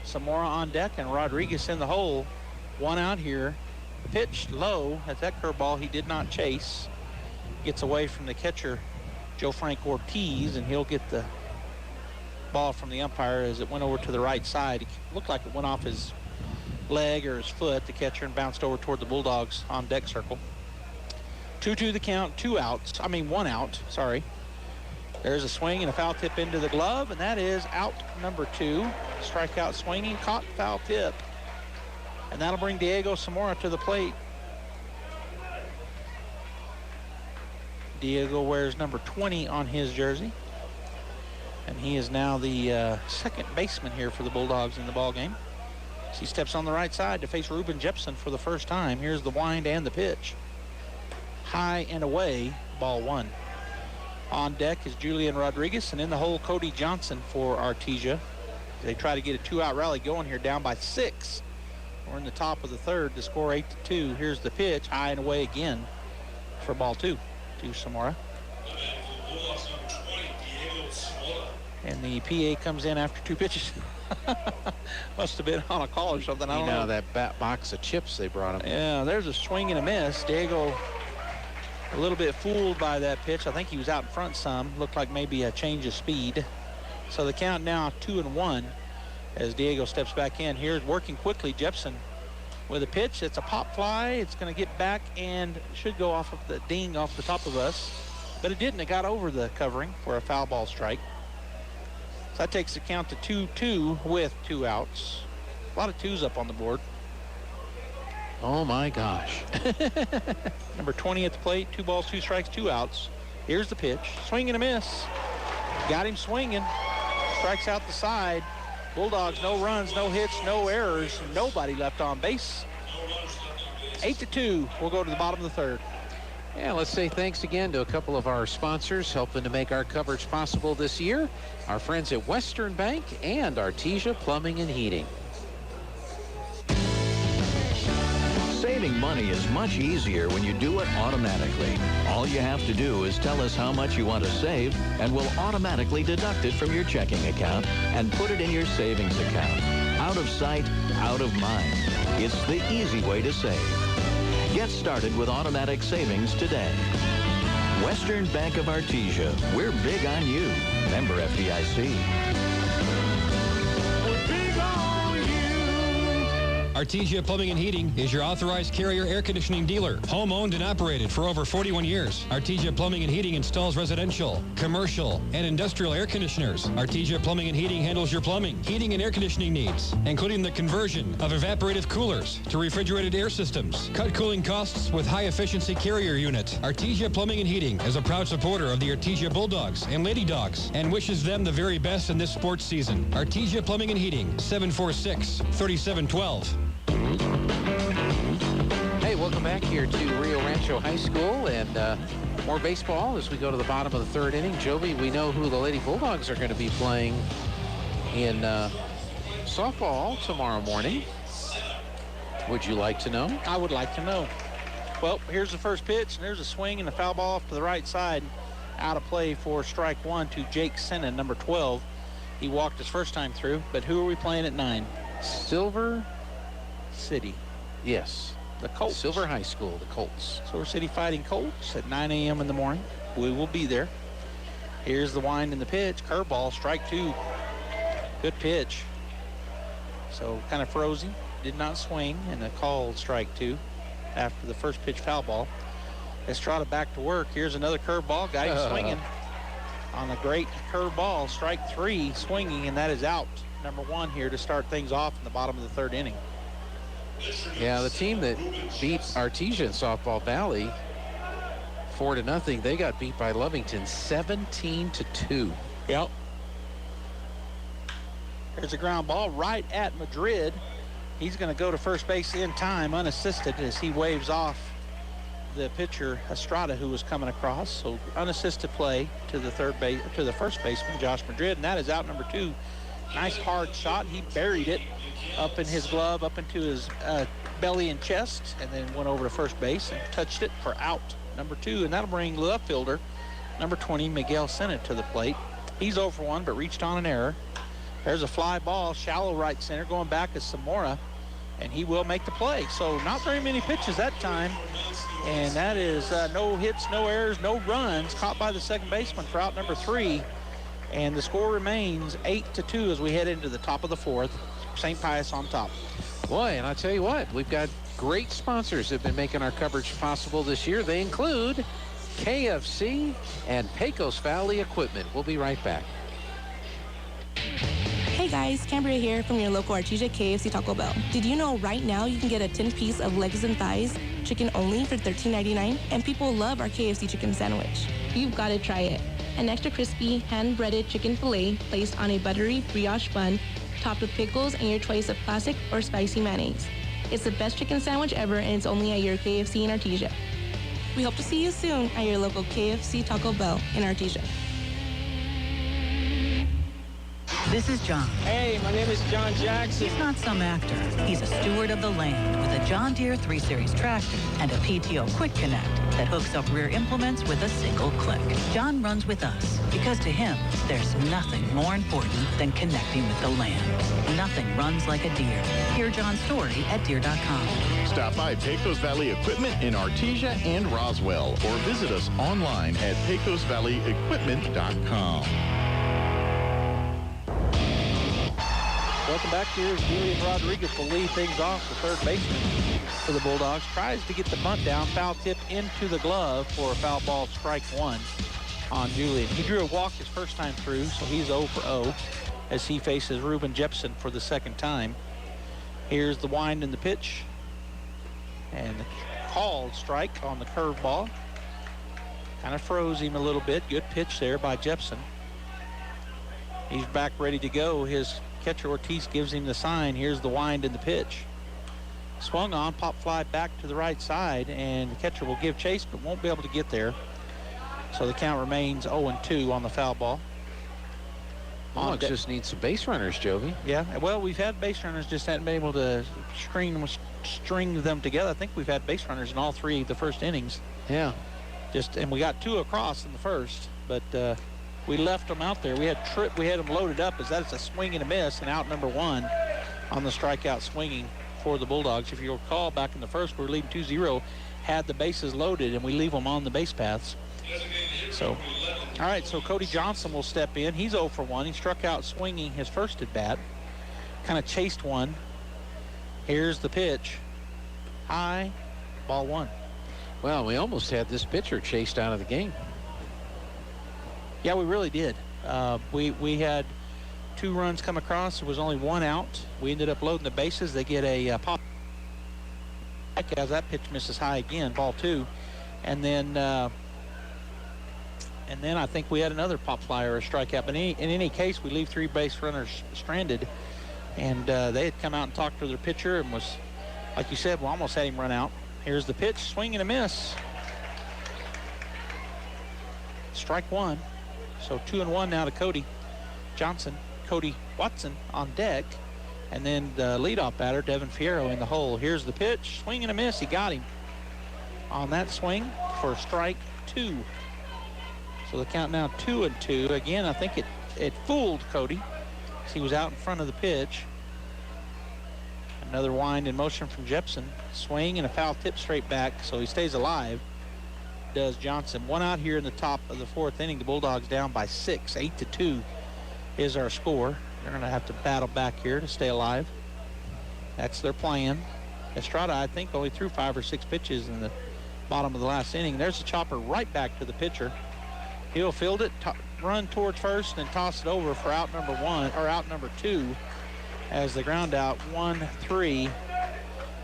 Zamora on deck and Rodriguez in the hole. 1 out here. Pitched low at that curveball he did not chase. Gets away from the catcher, Joe Frank Ortiz, and he'll get the ball from the umpire as it went over to the right side. It looked like it went off his leg or his foot, the catcher, and bounced over toward the Bulldogs on deck circle. 2-2 the count, 1 out, sorry. There's a swing and a foul tip into the glove, and that is out number 2. Strikeout swinging, caught, foul tip. And that'll bring Diego Zamora to the plate. Diego wears number 20 on his jersey. And he is now the second baseman here for the Bulldogs in the ballgame. He steps on the right side to face Ruben Jepson for the first time. Here's the wind and the pitch. High and away, ball 1. On deck is Julian Rodriguez, and in the hole, Cody Johnson for Artesia. They try to get a 2-out rally going here, down by 6. We're in the top of the third to score 8-2. Here's the pitch, high and away again for ball 2 to Zamora. And the PA comes in after 2 pitches. Must have been on a call or something. I don't know. That bat box of chips they brought him. Yeah, there's a swing and a miss. Diego a little bit fooled by that pitch. I think he was out in front some. Looked like maybe a change of speed. So the count now 2-1 as Diego steps back in. Here's working quickly Jepson with a pitch. It's a pop fly. It's going to get back and should go off of the ding off the top of us. But it didn't. It got over the covering for a foul ball strike. So that takes the count to 2-2 with 2 outs. A lot of 2s up on the board. Oh my gosh. Number 20 at the plate, 2 balls, 2 strikes, 2 outs. Here's the pitch, swing and a miss. Got him swinging, strikes out the side. Bulldogs, no runs, no hits, no errors, nobody left on base. 8-2, we'll go to the bottom of the third. And let's say thanks again to a couple of our sponsors helping to make our coverage possible this year. Our friends at Western Bank and Artesia Plumbing and Heating. Saving money is much easier when you do it automatically. All you have to do is tell us how much you want to save, and we'll automatically deduct it from your checking account and put it in your savings account. Out of sight, out of mind. It's the easy way to save. Get started with automatic savings today. Western Bank of Artesia. We're big on you. Member FDIC. Artesia Plumbing and Heating is your authorized Carrier air conditioning dealer. Home owned and operated for over 41 years. Artesia Plumbing and Heating installs residential, commercial, and industrial air conditioners. Artesia Plumbing and Heating handles your plumbing, heating, and air conditioning needs, including the conversion of evaporative coolers to refrigerated air systems. Cut cooling costs with high-efficiency Carrier unit. Artesia Plumbing and Heating is a proud supporter of the Artesia Bulldogs and Lady Dogs and wishes them the very best in this sports season. Artesia Plumbing and Heating, 746-3712. Hey, welcome back here to Rio Rancho High School, and more baseball as we go to the bottom of the third inning. Joby, we know who the Lady Bulldogs are going to be playing in softball tomorrow morning. Would you like to know? I would like to know. Well, here's the first pitch, and there's a swing and a foul ball off to the right side. Out of play for strike one to Jake Senna, number 12. He walked his first time through, but who are we playing at 9? Silver City. Yes. The Colts. Silver High School, the Colts. Silver City Fighting Colts at 9 a.m. in the morning. We will be there. Here's the wind and the pitch. Curveball, strike 2. Good pitch. So kind of froze him. Did not swing, and a called strike 2 after the first pitch foul ball. Estrada back to work. Here's another curveball. Got him swinging on a great curveball. Strike 3, swinging, and that is out. Number 1 here to start things off in the bottom of the third inning. Yeah, the team that beat Artesia in Softball Valley 4-0, they got beat by Lovington 17-2. Yep. There's a ground ball right at Madrid. He's going to go to first base in time, unassisted, as he waves off the pitcher Estrada, who was coming across. So unassisted play to the first baseman Josh Madrid, and that is out number 2. Nice hard shot. He buried it up in his glove, up into his belly and chest, and then went over to first base and touched it for out number 2, and that'll bring the left fielder, number 20, Miguel Sennett, to the plate. He's 0 for 1, but reached on an error. There's a fly ball, shallow right center, going back is Zamora, and he will make the play. So not very many pitches that time, and that is no hits, no errors, no runs, caught by the second baseman for out number 3. And the score remains 8-2 as we head into the top of the fourth. St. Pius on top. Boy, and I tell you what, we've got great sponsors that have been making our coverage possible this year. They include KFC and Pecos Valley Equipment. We'll be right back. Hey guys, Cambria here from your local Artesia KFC Taco Bell. Did you know right now you can get a 10-piece of legs and thighs, chicken only, for $13.99? And people love our KFC chicken sandwich. You've got to try it. An extra crispy, hand-breaded chicken fillet placed on a buttery brioche bun, topped with pickles and your choice of classic or spicy mayonnaise. It's the best chicken sandwich ever, and it's only at your KFC in Artesia. We hope to see you soon at your local KFC Taco Bell in Artesia. This is John. Hey, my name is John Jackson. He's not some actor. He's a steward of the land with a John Deere 3 Series tractor and a PTO Quick Connect that hooks up rear implements with a single click. John runs with us because to him, there's nothing more important than connecting with the land. Nothing runs like a Deere. Hear John's story at Deere.com. Stop by Pecos Valley Equipment in Artesia and Roswell, or visit us online at pecosvalleyequipment.com. Welcome back. Here is Julian Rodriguez will lead things off. The third baseman for the Bulldogs tries to get the bunt down. Foul tip into the glove for a foul ball, strike 1 on Julian. He drew a walk his first time through, so he's 0 for 0 as he faces Ruben Jepson for the second time. Here's the wind and the pitch. And the called strike on the curveball. Kind of froze him a little bit. Good pitch there by Jepson. He's back ready to go. His catcher Ortiz gives him the sign. Here's the wind and the pitch. swung on, pop fly back to the right side, and the catcher will give chase but won't be able to get there. So the count remains 0-2 on the foul ball. Bulldogs just need some base runners, Jovi. Yeah, well, we've had base runners, just hadn't been able to string them together. I think we've had base runners in all 3 of the first innings. Yeah. And we got 2 across in the first, but we left them out there. We had them loaded up as that's a swing and a miss, and out number 1 on the strikeout swinging for the Bulldogs. If you recall, back in the first, we were leading 2-0, had the bases loaded, and we leave them on the base paths. So, all right, so Cody Johnson will step in. He's 0 for 1. He struck out swinging his first at bat. Kind of chased one. Here's the pitch. High, ball 1. Well, we almost had this pitcher chased out of the game. Yeah, we really did. We had 2 runs come across. There was only 1 out. We ended up loading the bases. They get a pop. As that pitch misses high again, ball 2. And then I think we had another pop fly or a strikeout. But in any case, we leave 3 base runners stranded. And they had come out and talked to their pitcher and was, like you said, we almost had him run out. Here's the pitch, swing and a miss. Strike 1. So 2-1 now to Cody Johnson. Cody Watson on deck. And then the leadoff batter, Devin Fierro, in the hole. Here's the pitch, swing and a miss. He got him on that swing for strike 2. So the count now 2-2. Again, I think it fooled Cody as he was out in front of the pitch. Another wind in motion from Jepson. Swing and a foul tip straight back, so he stays alive. Does Johnson. 1 out here in the top of the 4th inning. The Bulldogs down by 6. 8-2 is our score. They're going to have to battle back here to stay alive. That's their plan. Estrada, I think, only threw 5 or 6 pitches in the bottom of the last inning. There's the chopper right back to the pitcher. He'll field it, run towards first, and toss it over for out number 1 or out number 2 as the ground out 1-3.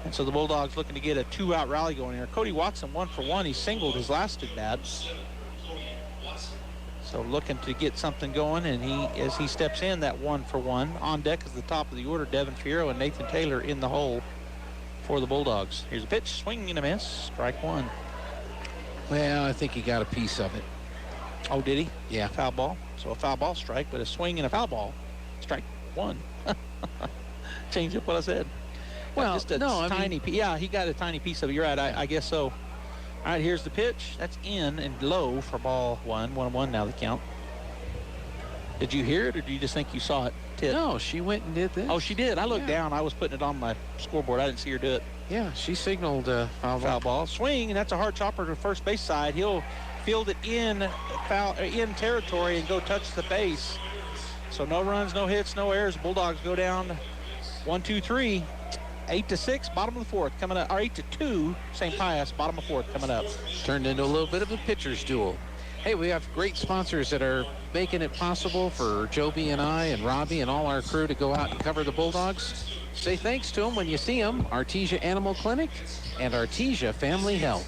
And so the Bulldogs looking to get a 2-out rally going here. Cody Watson 1 for 1. He singled his last at bat. So looking to get something going, and as he steps in, that 1 for 1. On deck is the top of the order, Devin Fierro and Nathan Taylor in the hole for the Bulldogs. Here's a pitch, swing and a miss, strike 1. Well, I think he got a piece of it. Oh, did he? Yeah. Foul ball. So a foul ball strike, but a swing and a foul ball, strike 1. Change up what I said. Well, just a tiny piece. Yeah, he got a tiny piece of it. You're right. I guess so. All right, here's the pitch. That's in and low for ball 1. 1-1 now the count. Did you hear it, or do you just think you saw it? No, she went and did this. Oh, she did. I looked down. I was putting it on my scoreboard. I didn't see her do it. Yeah, she signaled foul ball. Swing, and that's a hard chopper to first base side. He'll field it in territory and go touch the base. So no runs, no hits, no errors. Bulldogs go down 1-2-3. 8-6, bottom of the 4th coming up, or 8-2, St. Pius, bottom of 4th coming up. Turned into a little bit of a pitcher's duel. Hey, we have great sponsors that are making it possible for Joby and I and Robbie and all our crew to go out and cover the Bulldogs. Say thanks to them when you see them. Artesia Animal Clinic and Artesia Family Health.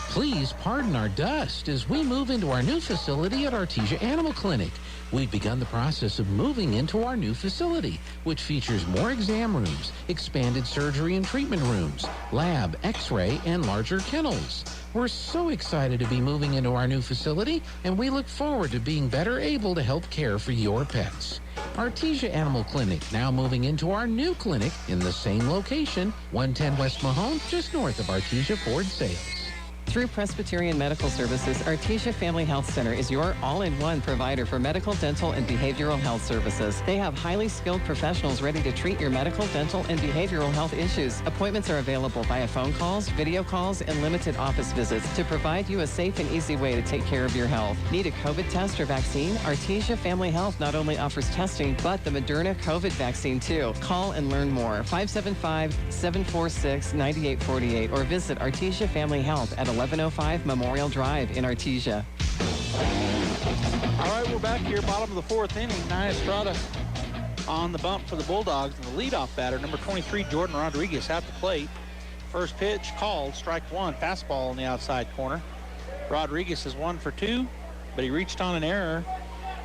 Please pardon our dust as we move into our new facility at Artesia Animal Clinic. We've begun the process of moving into our new facility, which features more exam rooms, expanded surgery and treatment rooms, lab, x-ray, and larger kennels. We're so excited to be moving into our new facility, and we look forward to being better able to help care for your pets. Artesia Animal Clinic now moving into our new clinic in the same location, 110 West Mahone, just north of Artesia Ford Sales. Through Presbyterian Medical Services, Artesia Family Health Center is your all-in-one provider for medical, dental, and behavioral health services. They have highly skilled professionals ready to treat your medical, dental, and behavioral health issues. Appointments are available via phone calls, video calls, and limited office visits to provide you a safe and easy way to take care of your health. Need a COVID test or vaccine? Artesia Family Health not only offers testing, but the Moderna COVID vaccine too. Call and learn more. 575-746-9848 or visit Artesia Family Health at 1105 Memorial Drive in Artesia. All right, we're back here, bottom of the 4th inning. Nia Estrada on the bump for the Bulldogs, and the leadoff batter, number 23, Jordan Rodriguez, at the plate. First pitch called, strike 1, fastball on the outside corner. Rodriguez is 1 for 2, but he reached on an error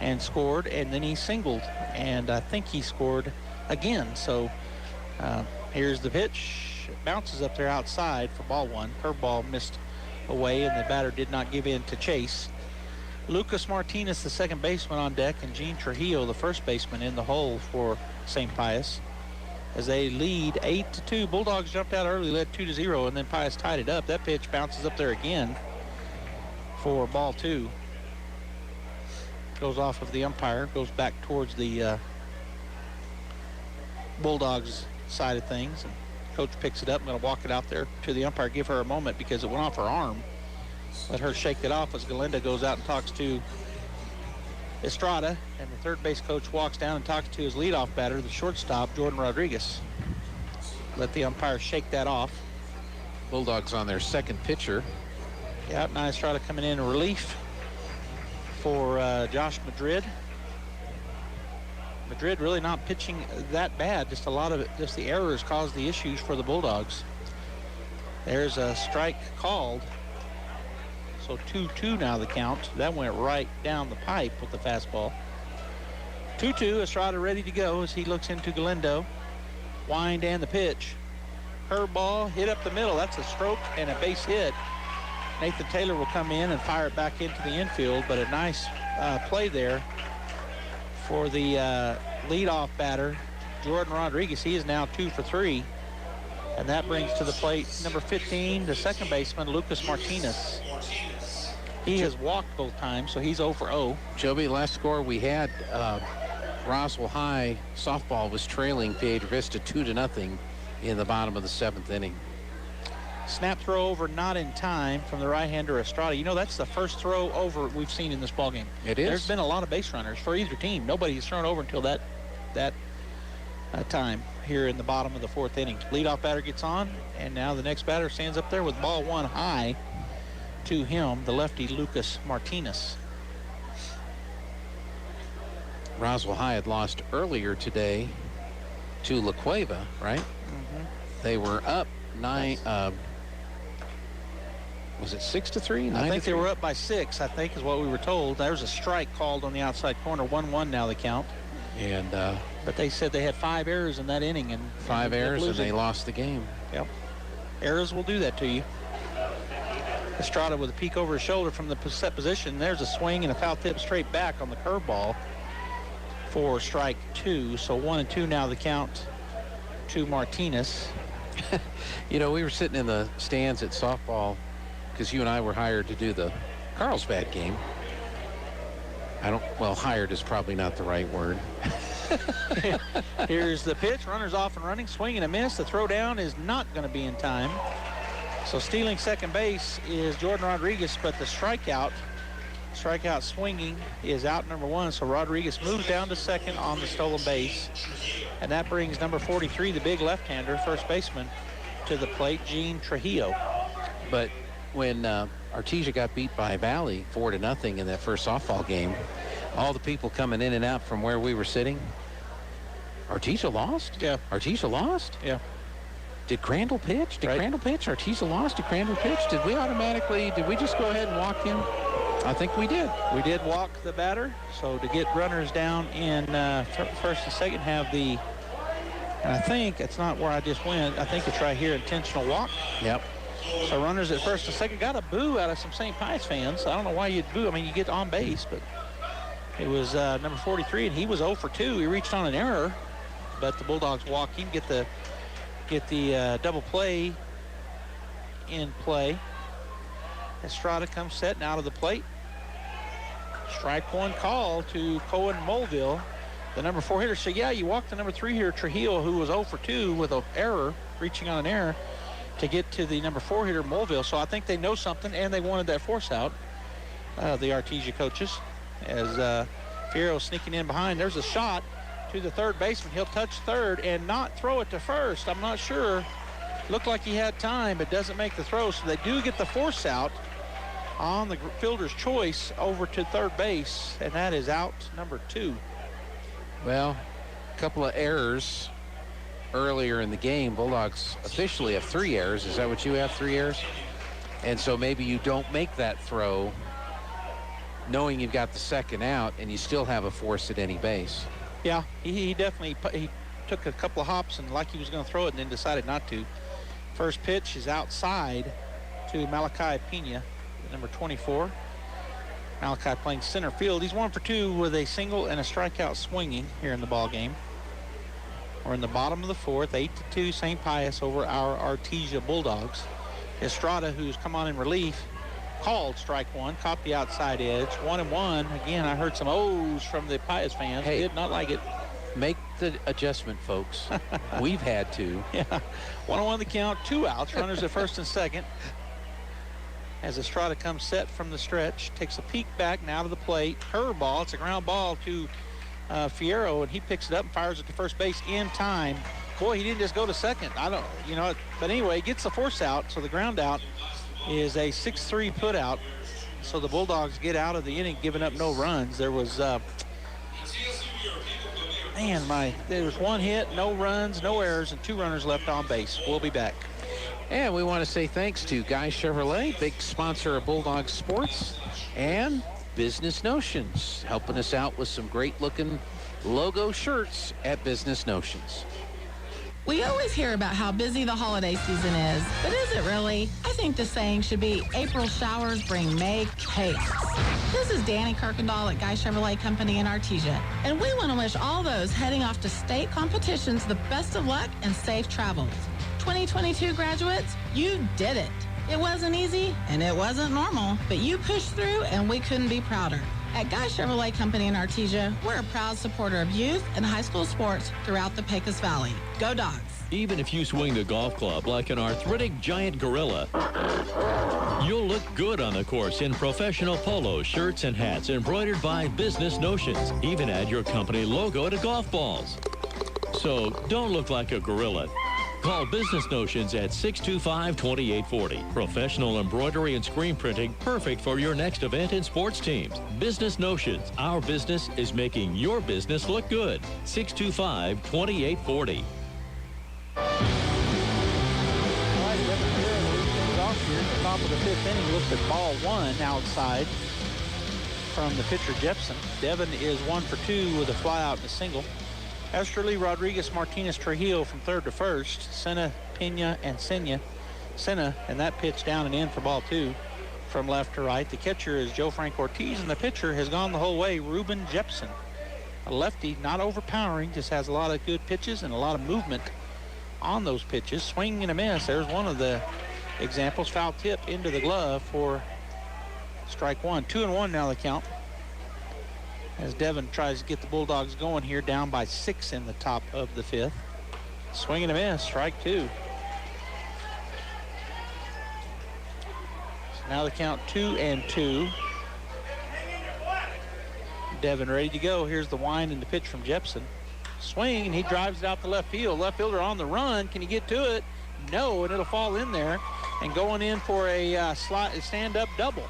and scored, and then he singled, and I think he scored again. So Here's the pitch. It bounces up there outside for ball one. Curveball missed away, and the batter did not give in to chase. Lucas Martinez, the second baseman, on deck, and Gene Trujillo, the first baseman, in the hole for St. Pius. As they lead 8-2. Bulldogs jumped out early, led 2-0, and then Pius tied it up. That pitch bounces up there again for ball two. Goes off of the umpire, goes back towards the Bulldogs side of things, and coach picks it up. I'm going to walk it out there to the umpire, give her a moment because it went off her arm. Let her shake it off as Galindo goes out and talks to Estrada, and the third base coach walks down and talks to his leadoff batter, the shortstop, Jordan Rodriguez. Let the umpire shake that off. Bulldogs on their second pitcher. Yeah, now Estrada coming in relief for Josh Madrid. Madrid really not pitching that bad. Just a lot of it, just the errors caused the issues for the Bulldogs. There's a strike called. So 2-2 now the count. That went right down the pipe with the fastball. 2-2, Estrada ready to go as he looks into Galindo. Wind and the pitch. Curveball hit up the middle. That's a stroke and a base hit. Nathan Taylor will come in and fire it back into the infield, but a nice play there for the leadoff batter, Jordan Rodriguez. He is now 2 for 3. And that brings to the plate number 15, the second baseman, Lucas Martinez. He has walked both times, so he's 0 for 0. Joby, last score we had, Roswell High softball was trailing Piedra Vista 2-0 in the bottom of the 7th inning. Snap throw over, not in time, from the right-hander Estrada. You know, that's the first throw over we've seen in this ballgame. It is. There's been a lot of base runners for either team. Nobody's thrown over until that time here in the bottom of the 4th inning. Leadoff batter gets on, and now the next batter stands up there with ball one high to him, the lefty Lucas Martinez. Roswell High had lost earlier today to La Cueva, right? Mm-hmm. They were up 9. Was it 6-3? I think they were up by 6, I think, is what we were told. There's a strike called on the outside corner. 1-1 now the count. And but they said they had 5 errors in that inning, and 5 errors, and they lost the game. Yep. Errors will do that to you. Estrada with a peek over his shoulder from the set position. There's a swing and a foul tip straight back on the curveball for strike 2. So 1-2 now the count to Martinez. You know, we were sitting in the stands at softball because you and I were hired to do the Carlsbad game. Well, hired is probably not the right word. Here's the pitch. Runners off and running. Swing and a miss. The throw down is not going to be in time. So stealing second base is Jordan Rodriguez, but the strikeout swinging is out number 1. So Rodriguez moves down to second on the stolen base. And that brings number 43, the big left-hander, first baseman, to the plate, Gene Trujillo. But when Artesia got beat by Valley 4-0 in that first softball game, all the people coming in and out from where we were sitting, Artesia lost? Yeah. Artesia lost? Yeah. Did Crandall pitch? Did Crandall pitch? Artesia lost? Did Crandall pitch? Did we just go ahead and walk him? I think we did. We did walk the batter. So to get runners down in first and second, have the, and I think it's not where I just went. I think it's right here, intentional walk. Yep. So runners at first and second. Got a boo out of some St. Pius fans. I don't know why you'd boo. I mean, you get on base, but it was number 43, and he was 0 for 2. He reached on an error, but the Bulldogs walk him, get the double play in play. Estrada comes setting out of the plate. Strike 1 call to Cohen Mulville, the number 4 hitter. So yeah, you walk the number 3 hitter, Trujillo, who was 0 for 2 with an error, reaching on an error, to get to the number 4 hitter, Mulville. So I think they know something, and they wanted that force out, the Artesia coaches, as Fierro sneaking in behind. There's a shot to the third baseman. He'll touch third and not throw it to first. I'm not sure. Looked like he had time, but doesn't make the throw. So they do get the force out on the fielder's choice over to third base, and that is out number 2. Well, a couple of errors earlier in the game. Bulldogs officially have 3 errors. Is that what you have, 3 errors? And so maybe you don't make that throw knowing you've got the second out and you still have a force at any base. Yeah, he definitely took a couple of hops and like he was going to throw it and then decided not to. First pitch is outside to Malachi Pena, number 24. Malachi playing center field. He's 1 for 2 with a single and a strikeout swinging here in the ball game. We're in the bottom of the fourth, 8-2 St. Pius over our Artesia Bulldogs. Estrada, who's come on in relief, called strike one, caught the outside edge. 1-1. Again, I heard some O's from the Pius fans. Hey, did not like it. Make the adjustment, folks. We've had to. Yeah. 1-1 the count, 2 outs. Runners at first and second. As Estrada comes set from the stretch, takes a peek back now to the plate. Curveball. It's a ground ball to Fierro, and he picks it up and fires it to first base in time. Boy, he didn't just go to second. I don't, but anyway, he gets the force out, so the ground out is a 6-3 put out. So the Bulldogs get out of the inning, giving up no runs. There was, there was 1 hit, no runs, no errors, and 2 runners left on base. We'll be back. And we want to say thanks to Guy Chevrolet, big sponsor of Bulldog Sports, and Business Notions, helping us out with some great-looking logo shirts at Business Notions. We always hear about how busy the holiday season is, but is it really? I think the saying should be April showers bring May chaos. This is Danny Kirkendall at Guy Chevrolet Company in Artesia, and we want to wish all those heading off to state competitions the best of luck and safe travels. 2022 graduates, you did it. It wasn't easy and it wasn't normal, but you pushed through and we couldn't be prouder. At Guy Chevrolet Company in Artesia, we're a proud supporter of youth and high school sports throughout the Pecos Valley. Go Dogs! Even if you swing the golf club like an arthritic giant gorilla, you'll look good on the course in professional polos, shirts, and hats embroidered by Business Notions. Even add your company logo to golf balls. So don't look like a gorilla. Call Business Notions at 625-2840. Professional embroidery and screen printing, perfect for your next event and sports teams. Business Notions. Our business is making your business look good. 625-2840. All right, Devin Fierro leads things off here at the top of the 5th inning. Looks at ball 1 outside from the pitcher Jepson. Devin is 1 for 2 with a fly out and a single. Esterly, Rodriguez, Martinez, Trujillo from third to first. Senna, Pena, and Senna, and that pitch down and in for ball 2 from left to right. The catcher is Joe Frank Ortiz, and the pitcher has gone the whole way, Ruben Jepson. A lefty, not overpowering, just has a lot of good pitches and a lot of movement on those pitches. Swing and a miss. There's one of the examples. Foul tip into the glove for strike 1. 2-1 now the count, as Devin tries to get the Bulldogs going here, down by 6 in the top of the 5th. Swing and a miss, strike 2. So now the count 2-2. Devin ready to go. Here's the wind and the pitch from Jepson. Swing, and he drives it out to left field. Left fielder on the run. Can he get to it? No, and it'll fall in there. And going in for a stand-up double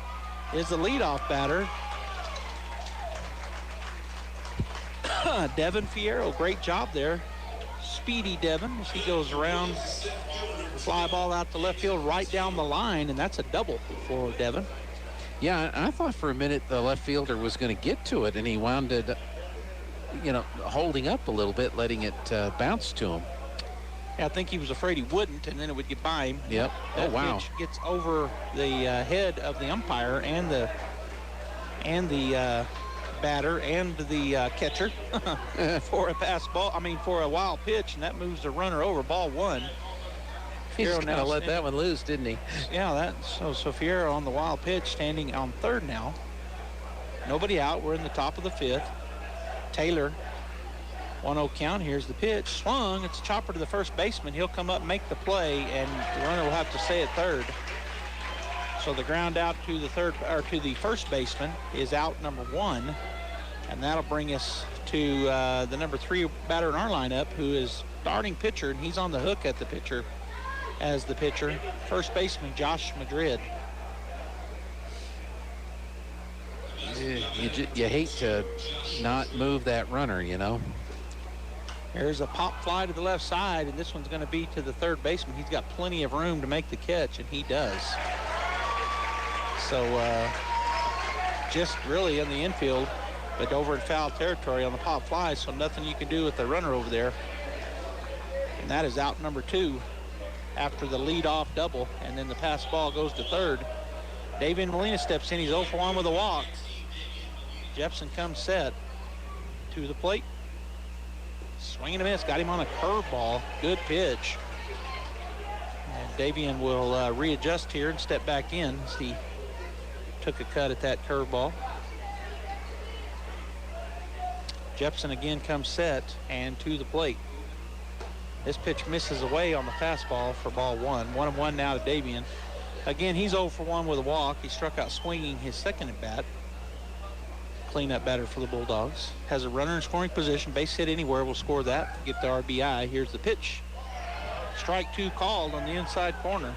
is the leadoff batter, Devin Fierro. Great job there. Speedy Devin as he goes around. Fly ball out to left field right down the line, and that's a double for Devin. Yeah, I thought for a minute the left fielder was going to get to it, and he wound it, holding up a little bit, letting it bounce to him. Yeah, I think he was afraid he wouldn't, and then it would get by him. Yep. That wow. pitch gets over the head of the umpire and the batter and the catcher for a pass ball. For a wild pitch, and that moves the runner over. Ball 1. He just kind of let that one loose, didn't he? Yeah, so Fierro on the wild pitch, standing on third now. Nobody out. We're in the top of the 5th. Taylor, 1-0 count. Here's the pitch. Swung. It's a chopper to the first baseman. He'll come up and make the play, and the runner will have to stay at third. So the ground out to the first baseman is out number 1, and that'll bring us to the number 3 batter in our lineup, who is starting pitcher, and he's on the hook at the pitcher as the pitcher. First baseman Josh Madrid. You hate to not move that runner, There's a pop fly to the left side, and this one's going to be to the third baseman. He's got plenty of room to make the catch, and he does. So just really in the infield, but over in foul territory on the pop fly, so nothing you can do with the runner over there. And that is out number 2 after the lead-off double. And then the pass ball goes to third. Davian Molina steps in. He's 0 for 1 with a walk. Jepson comes set to the plate. Swing and a miss. Got him on a curveball. Good pitch. And Davian will readjust here and step back in as he took a cut at that curveball. Jepson again comes set and to the plate. This pitch misses away on the fastball for ball 1. 1-1 now to Davian. Again, he's 0 for 1 with a walk. He struck out swinging his second at bat. Cleanup batter for the Bulldogs. Has a runner in scoring position. Base hit anywhere will score that. Get the RBI. Here's the pitch. Strike 2 called on the inside corner.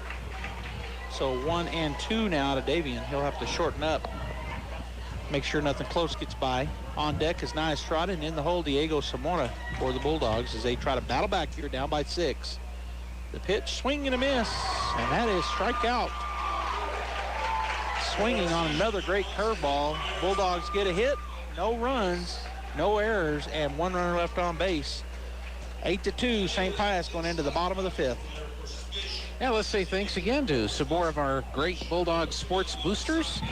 So 1-2 now to Davian. He'll have to shorten up. Make sure nothing close gets by. On deck is Nia Estrada, and in the hole, Diego Zamora for the Bulldogs as they try to battle back here, down by 6. The pitch, swing and a miss, and that is strikeout. Swinging on another great curveball. Bulldogs get a hit, no runs, no errors, and 1 runner left on base. 8-2, St. Pius going into the bottom of the 5th. Yeah, let's say thanks again to some more of our great Bulldog sports boosters.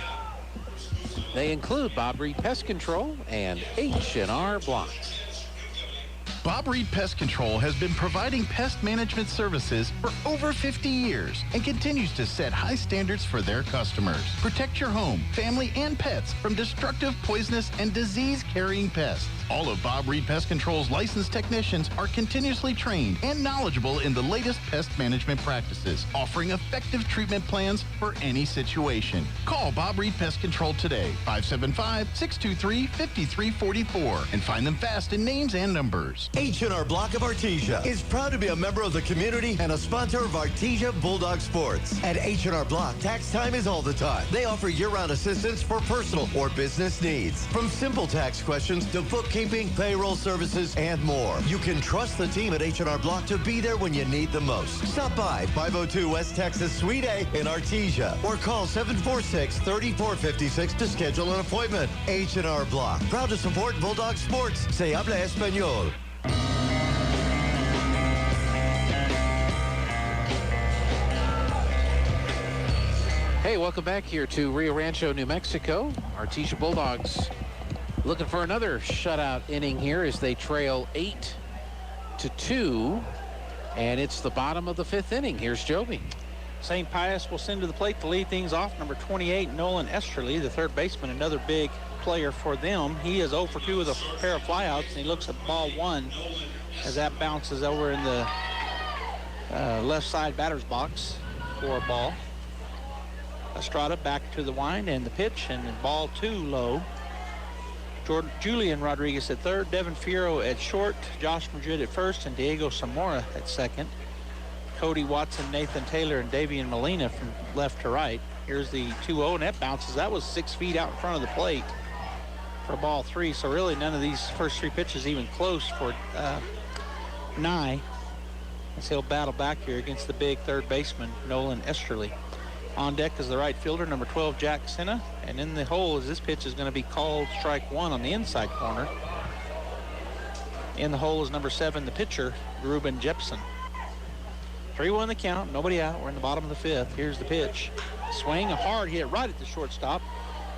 They include Bob Reed Pest Control and H&R Block. Bob Reed Pest Control has been providing pest management services for over 50 years and continues to set high standards for their customers. Protect your home, family, and pets from destructive, poisonous, and disease-carrying pests. All of Bob Reed Pest Control's licensed technicians are continuously trained and knowledgeable in the latest pest management practices, offering effective treatment plans for any situation. Call Bob Reed Pest Control today, 575-623-5344, and find them fast in names and numbers. H&R Block of Artesia is proud to be a member of the community and a sponsor of Artesia Bulldog Sports. At H&R Block, tax time is all the time. They offer year-round assistance for personal or business needs. From simple tax questions to bookkeeping, payroll services, and more. You can trust the team at H&R Block to be there when you need the most. Stop by 502 West Texas Suite A in Artesia or call 746-3456 to schedule an appointment. H&R Block, proud to support Bulldog Sports. Se habla español. Hey, welcome back here to Rio Rancho, New Mexico. Artesia Bulldogs looking for another shutout inning here as they trail 8-2, and it's the bottom of the 5th inning. Here's Joby. St. Pius will send to the plate to lead things off. Number 28, Nolan Esterly, the third baseman, another big player for them. He is 0 for 2 with a pair of flyouts, and he looks at ball 1 as that bounces over in the left side batter's box for a ball. Estrada back to the wind and the pitch, and then ball 2 low. Julian Rodriguez at third, Devin Fierro at short, Josh Madrid at first, and Diego Zamora at second. Cody Watson, Nathan Taylor, and Davian Molina from left to right. Here's the 2-0, and that bounces. That was 6 feet out in front of the plate for ball 3. So really none of these first 3 pitches even close for Nye, as he'll battle back here against the big third baseman, Nolan Esterly. On deck is the right fielder, number 12, Jack Senna. And in the hole as this pitch is going to be called strike 1 on the inside corner. In the hole is number 7, the pitcher, Ruben Jepson. 3-1 the count, nobody out. We're in the bottom of the 5th. Here's the pitch. Swing, a hard hit right at the shortstop.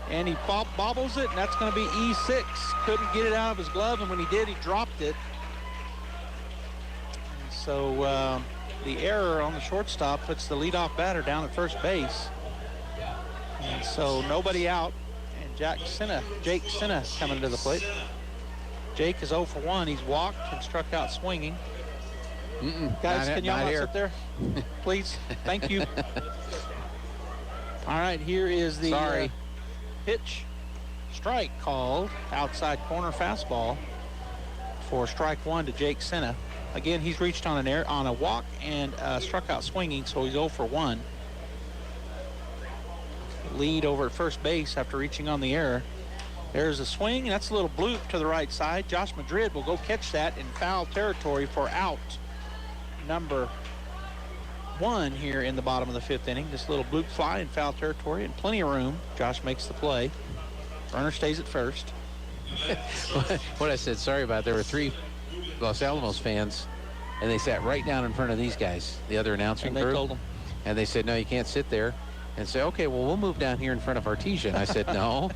And he bobbles it, and that's going to be E6. Couldn't get it out of his glove, and when he did, he dropped it. And so the error on the shortstop puts the leadoff batter down at first base. And so nobody out, and Jake Senna coming to the plate. Jake is 0 for 1. He's walked and struck out swinging. Guys, can y'all not sit there? Please. Thank you. All right, here is the pitch. Strike called, outside corner fastball for strike 1 to Jake Senna. Again, he's reached on a walk and struck out swinging, so he's 0 for 1. Lead over at first base after reaching on the error. There's a swing, and that's a little bloop to the right side. Josh Madrid will go catch that in foul territory for out number 1 here in the bottom of the 5th inning. This little bloop fly in foul territory and plenty of room. Josh makes the play. Runner stays at first. What I said sorry about, there were 3 Los Alamos fans And they sat right down in front of these guys, the other announcing And they crew. told them. And they said, no, you can't sit there. And say, okay, well, we'll move down here in front of Artesia. And I said, no.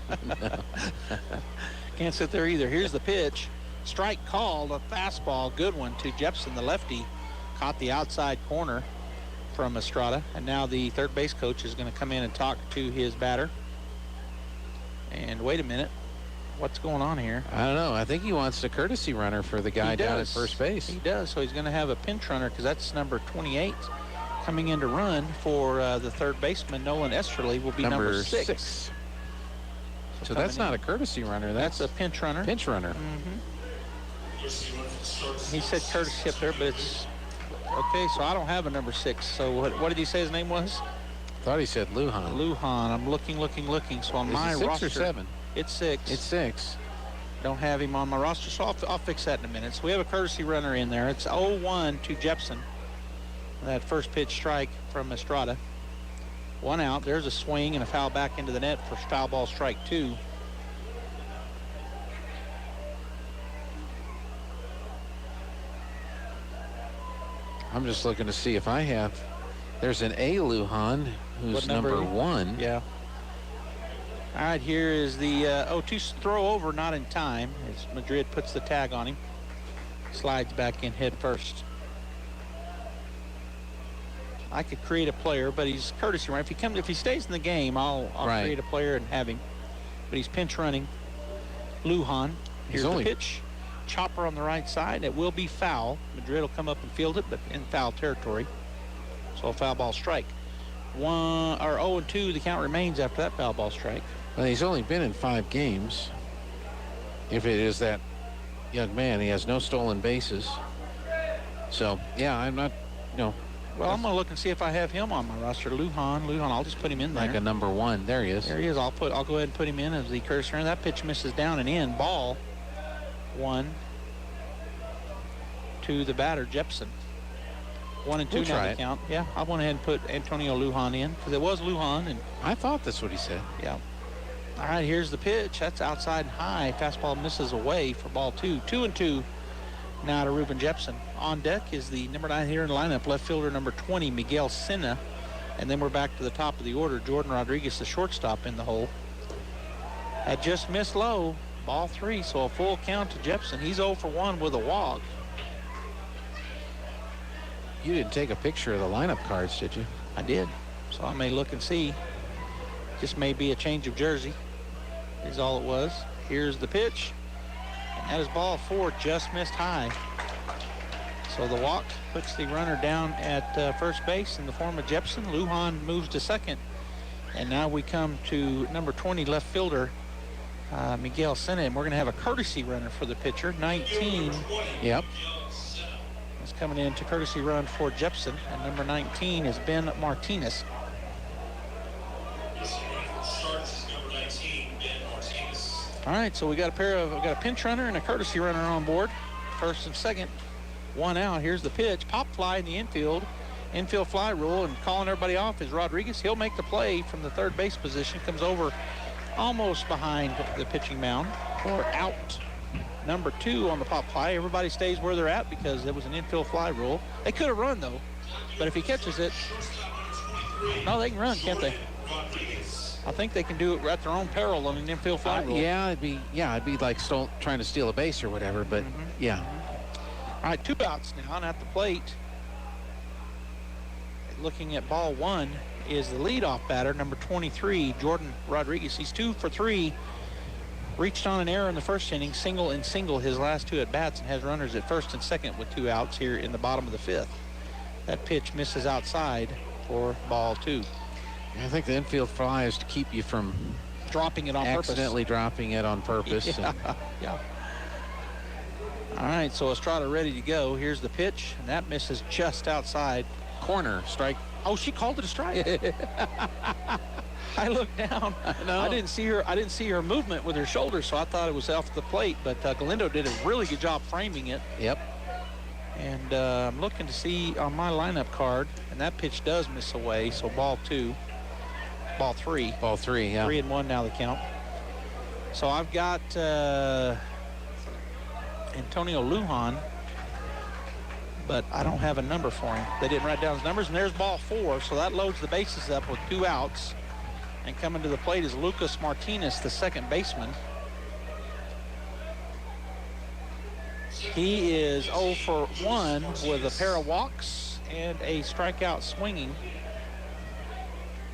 Can't sit there either. Here's the pitch. Strike called, a fastball, good one to Jepson, the lefty. Caught the outside corner from Estrada. And now the third base coach is going to come in and talk to his batter. And wait a minute. What's going on here? I don't know. I think he wants a courtesy runner for the guy down at first base. He does. So he's going to have a pinch runner because that's number 28 coming in to run for the third baseman. Nolan Esterly will be number 6. So that's not a courtesy runner. That's a pinch runner. Pinch runner. He said courtesy up there, but it's okay. So I don't have a number 6. So what did he say his name was? Thought he said Lujan. Lujan. I'm looking. So on my Is it 6 roster, or 7? It's 6. It's 6. Don't have him on my roster, so I'll fix that in a minute. So we have a courtesy runner in there. It's 0-1 to Jepson. That first pitch strike from Estrada. 1 out. There's a swing and a foul back into the net for foul ball strike 2. I'm just looking to see if I have. There's an A. Lujan, who's What number? number 1. Yeah. All right, here is the 0-2 throw over, not in time, as Madrid puts the tag on him. Slides back in head first. I could create a player, but he's courtesy runner. If he stays in the game, I'll create a player and have him. But he's pinch running. Lujan. Here's the pitch. Chopper on the right side. It will be foul. Madrid will come up and field it, but in foul territory. So a foul ball strike. 0-2. The count remains after that foul ball strike. Well, he's only been in 5 games. If it is that young man, he has no stolen bases. So yeah, I'm not, Well, I'm going to look and see if I have him on my roster. Lujan, I'll just put him in there. Like a number 1. There he is. There he is. I'll go ahead and put him in as the courtesy runner. That pitch misses down and in. Ball 1 to the batter, Jepson. 1-2 We'll now try the it. count. Yeah, I went ahead and put Antonio Lujan in because it was Lujan. And I thought that's what he said. Yeah. All right, here's the pitch. That's outside and high. Fastball misses away for ball 2. 2-2 now to Ruben Jepson. On deck is the number 9 here in the lineup, left fielder number 20, Miguel Sena. And then we're back to the top of the order. Jordan Rodriguez, the shortstop, in the hole. Had just missed low. Ball 3, so a full count to Jepson. He's 0 for 1 with a walk. You didn't take a picture of the lineup cards, did you? I did. So I may look and see. Just may be a change of jersey is all it was. Here's the pitch. And that is ball 4, just missed high. So the walk puts the runner down at first base in the form of Jepson. Lujan moves to second. And now we come to number 20 left fielder, Miguel Sena. And we're going to have a courtesy runner for the pitcher. 19. Yep. Is coming in to courtesy run for Jepson. And number 19 is Ben Martinez. All right, so we got a pinch runner and a courtesy runner on board. First and second, 1 out. Here's the pitch. Pop fly in the infield. Infield fly rule, and calling everybody off is Rodriguez. He'll make the play from the third base position. Comes over almost behind the pitching mound for out number 2 on the pop fly. Everybody stays where they're at because it was an infield fly rule. They could have run, though, but if he catches it, no, they can run, can't they? I think they can do it at their own peril on an infield fly rule. Yeah, it'd be like trying to steal a base or whatever, but yeah. All right, 2 outs now, and at the plate, looking at ball 1, is the leadoff batter, number 23, Jordan Rodriguez. He's 2 for 3. Reached on an error in the first inning, single and single his last 2 at-bats, and has runners at first and second with 2 outs here in the bottom of the 5th. That pitch misses outside for ball 2. I think the infield fly is to keep you from dropping it on purpose. Accidentally dropping it on purpose. Yeah. All right, so Estrada ready to go. Here's the pitch, and that misses just outside. Corner, strike. Oh, she called it a strike. I looked down. I didn't see her movement with her shoulder, so I thought it was off the plate. But Galindo did a really good job framing it. Yep. And I'm looking to see on my lineup card, and that pitch does miss away. So ball 2, ball 3. Ball 3, yeah. 3-1 now the count. So I've got Antonio Lujan but I don't have a number for him. They didn't write down his numbers, and there's ball 4, so that loads the bases up with 2 outs. And coming to the plate is Lucas Martinez, the second baseman. He is 0 for 1 with a pair of walks and a strikeout swinging.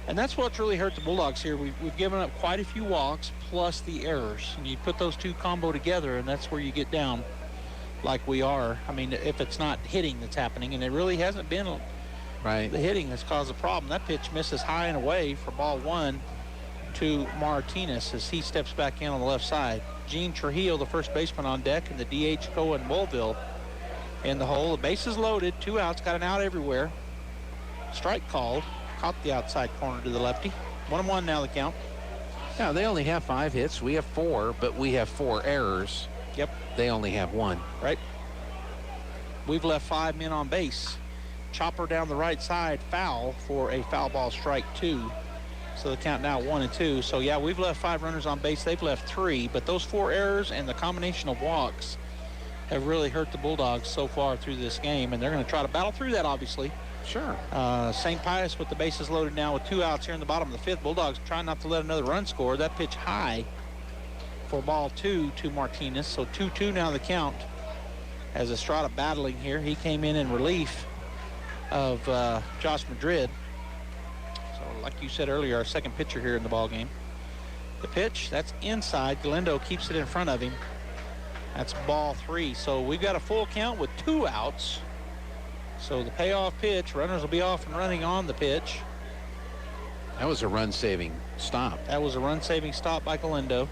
And that's what's really hurt the Bulldogs here. We've given up quite a few walks plus the errors. And you put those two combo together, and that's where you get down like we are. I mean, if it's not hitting that's happening, and it really hasn't been right. The hitting that's caused the problem. That pitch misses high and away for ball 1 to Martinez as he steps back in on the left side. Gene Trujillo, the first baseman, on deck, and the DH Cohen Mulville in the hole. The bases loaded, 2 outs, got an out everywhere. Strike called, caught the outside corner to the lefty. 1-1 now the count. Now, they only have 5 hits. We have 4, but we have 4 errors. Yep. They only have 1. Right. We've left 5 men on base. Chopper down the right side, foul for a foul ball, strike 2. So the count now 1-2. So, yeah, we've left 5 runners on base. They've left 3. But those 4 errors and the combination of walks have really hurt the Bulldogs so far through this game. And they're going to try to battle through that, obviously. Sure. St. Pius with the bases loaded now with 2 outs here in the bottom of the 5th. Bulldogs trying not to let another run score. That pitch high for ball 2 to Martinez. So 2-2 now the count as Estrada battling here. He came in relief of Josh Madrid. Like you said earlier, our second pitcher here in the ball game. The pitch, that's inside. Galindo keeps it in front of him. That's ball 3. So we've got a full count with 2 outs. So the payoff pitch, runners will be off and running on the pitch. That was a run-saving stop. That was a run-saving stop by Galindo.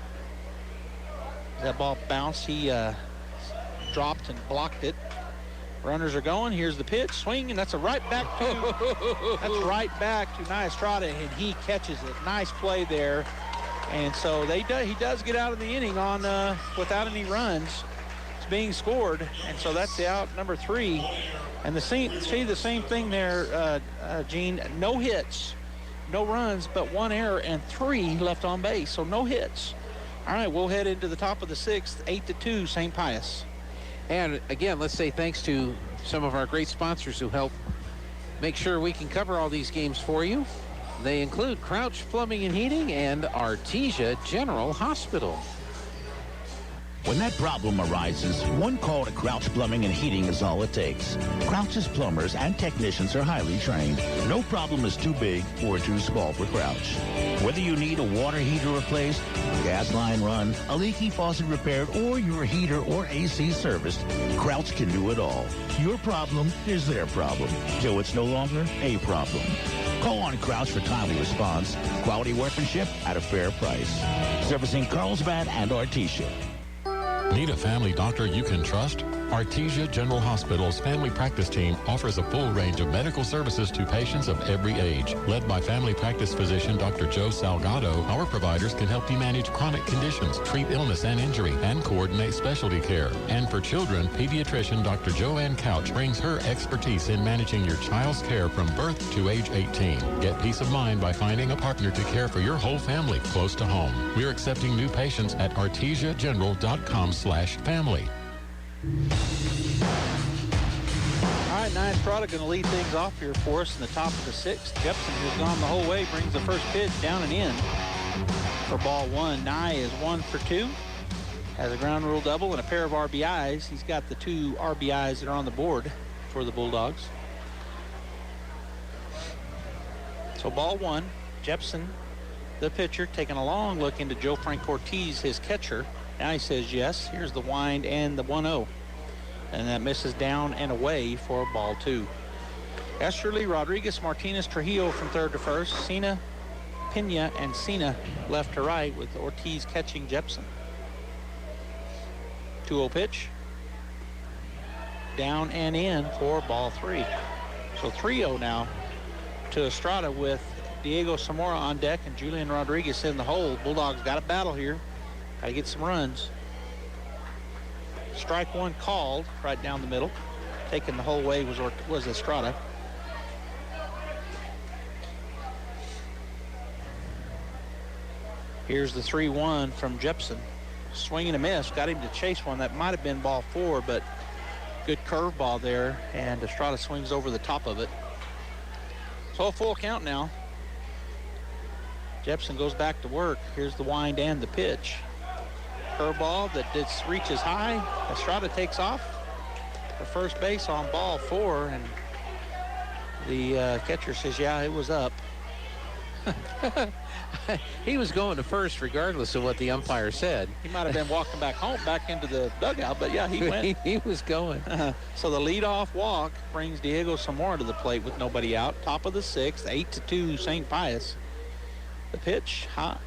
That ball bounced. He dropped and blocked it. Runners are going. Here's the pitch. Swing, and that's a right back to Nye Estrada, and he catches it. Nice play there. And so he does get out of the inning on without any runs. It's being scored, and so that's the out number 3. And the same thing there, Gene. No hits, no runs, but 1 error and 3 left on base. So no hits. All right, we'll head into the top of the 6th, 8-2, St. Pius. And again, let's say thanks to some of our great sponsors who help make sure we can cover all these games for you. They include Crouch Plumbing and Heating and Artesia General Hospital. When that problem arises, one call to Crouch Plumbing and Heating is all it takes. Crouch's plumbers and technicians are highly trained. No problem is too big or too small for Crouch. Whether you need a water heater replaced, a gas line run, a leaky faucet repaired, or your heater or AC serviced, Crouch can do it all. Your problem is their problem, till it's no longer a problem. Call on Crouch for timely response, quality workmanship at a fair price. Servicing Carlsbad and Artesia. Need a family doctor you can trust? Artesia General Hospital's family practice team offers a full range of medical services to patients of every age. Led by family practice physician Dr. Joe Salgado, our providers can help you manage chronic conditions, treat illness and injury, and coordinate specialty care. And for children, pediatrician Dr. Joanne Couch brings her expertise in managing your child's care from birth to age 18. Get peace of mind by finding a partner to care for your whole family close to home. We're accepting new patients at artesiageneral.com/family. All right, Nye Estrada going to lead things off here for us in the top of the 6th. Jepson, who's gone the whole way, brings the first pitch down and in for ball 1. Nye is 1 for 2. Has a ground rule double and a pair of RBIs. He's got the 2 RBIs that are on the board for the Bulldogs. So ball 1, Jepson, the pitcher, taking a long look into Joe Frank Ortiz, his catcher. Now he says yes. Here's the wind and the 1-0. And that misses down and away for ball 2. Esterly, Rodriguez, Martinez, Trujillo from third to first. Cena, Pena, and Cena left to right with Ortiz catching Jepson. 2-0 pitch. Down and in for ball 3. So 3-0 now to Estrada with Diego Zamora on deck and Julian Rodriguez in the hole. Bulldogs got a battle here. Got to get some runs. Strike 1 called right down the middle. Taking the whole way was Estrada. Here's the 3-1 from Jepson. Swing and a miss. Got him to chase one. That might have been ball 4, but Good curveball there, and Estrada swings over the top of it. So a full count now. Jepson goes back to work. Here's the wind and the pitch. Curveball that just reaches high. Estrada takes off for first base on ball 4, and the catcher says, yeah, it was up. He was going to first regardless of what the umpire said. He might have been walking back home, back into the dugout, but yeah, he went. He was going. So the leadoff walk brings Diego Zamora to the plate with nobody out. Top of the 6th, 8-2 St. Pius. The pitch, high.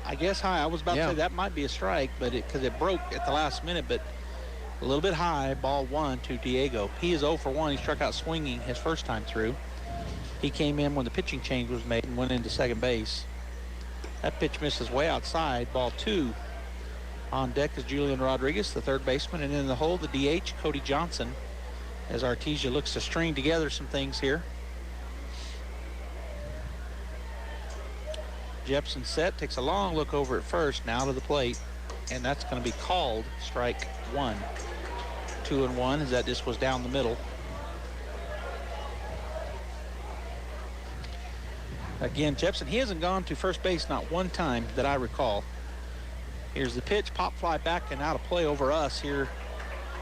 I guess high. I was about to say that might be a strike, but because it broke at the last minute, but a little bit high. Ball 1 to Diego. He is 0 for 1. He struck out swinging his first time through. He came in when the pitching change was made and went into second base. That pitch misses way outside. Ball 2. On deck is Julian Rodriguez, the third baseman, and in the hole, the DH, Cody Johnson, as Artesia looks to string together some things here. Jepson set, takes a long look over at first, now to the plate, and that's going to be called strike 1. 2-1 as that just was down the middle. Again, Jepson, he hasn't gone to first base not one time that I recall. Here's the pitch, pop fly back and out of play over us here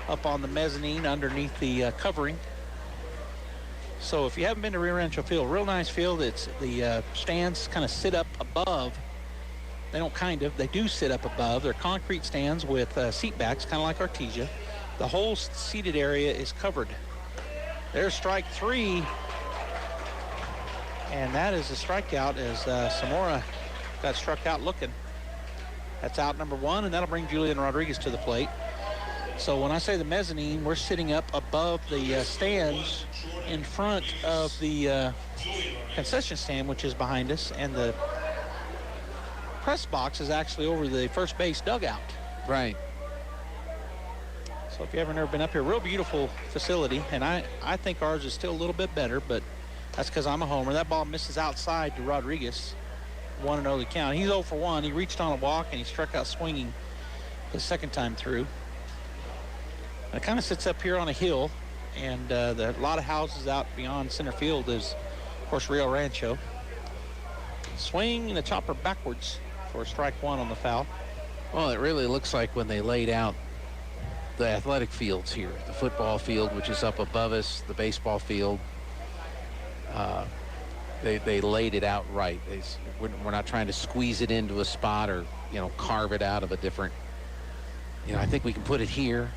up on the mezzanine underneath the covering. So if you haven't been to Rio Rancho Field, real nice field. It's the stands kind of sit up above. They don't they do sit up above. They're concrete stands with seat backs, kind of like Artesia. The whole seated area is covered. There's strike 3. And that is a strikeout as Zamora got struck out looking. That's out number 1, and that'll bring Julian Rodriguez to the plate. So when I say the mezzanine, we're sitting up above the stands in front of the concession stand, which is behind us, and the press box is actually over the first base dugout. Right. So if you've never been up here, real beautiful facility, and I think ours is still a little bit better, but that's because I'm a homer. That ball misses outside to Rodriguez. 1-0 the count. He's 0 for 1. He reached on a walk, and he struck out swinging the second time through. It kind of sits up here on a hill, and a lot of houses out beyond center field is, of course, Rio Rancho. Swing and a chopper backwards for strike 1 on the foul. Well, it really looks like when they laid out the athletic fields here, the football field, which is up above us, the baseball field, they laid it out right. We're not trying to squeeze it into a spot or, carve it out of a different, I think we can put it here.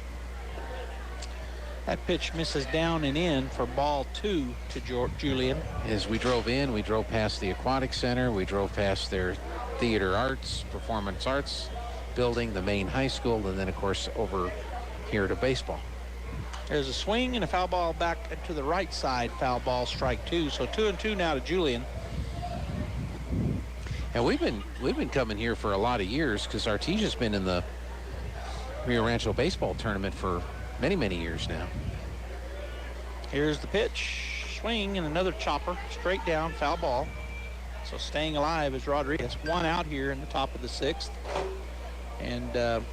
That pitch misses down and in for ball 2 to Julian. As we drove in, we drove past the Aquatic Center. We drove past their theater arts, performance arts building, the main high school, and then, of course, over here to baseball. There's a swing and a foul ball back to the right side. Foul ball, strike 2. So 2-2 now to Julian. And we've been coming here for a lot of years because Artesia's been in the Rio Rancho baseball tournament for many, many years now. Here's the pitch. Swing and another chopper. Straight down, foul ball. So staying alive is Rodriguez. 1 out here in the top of the 6th. And,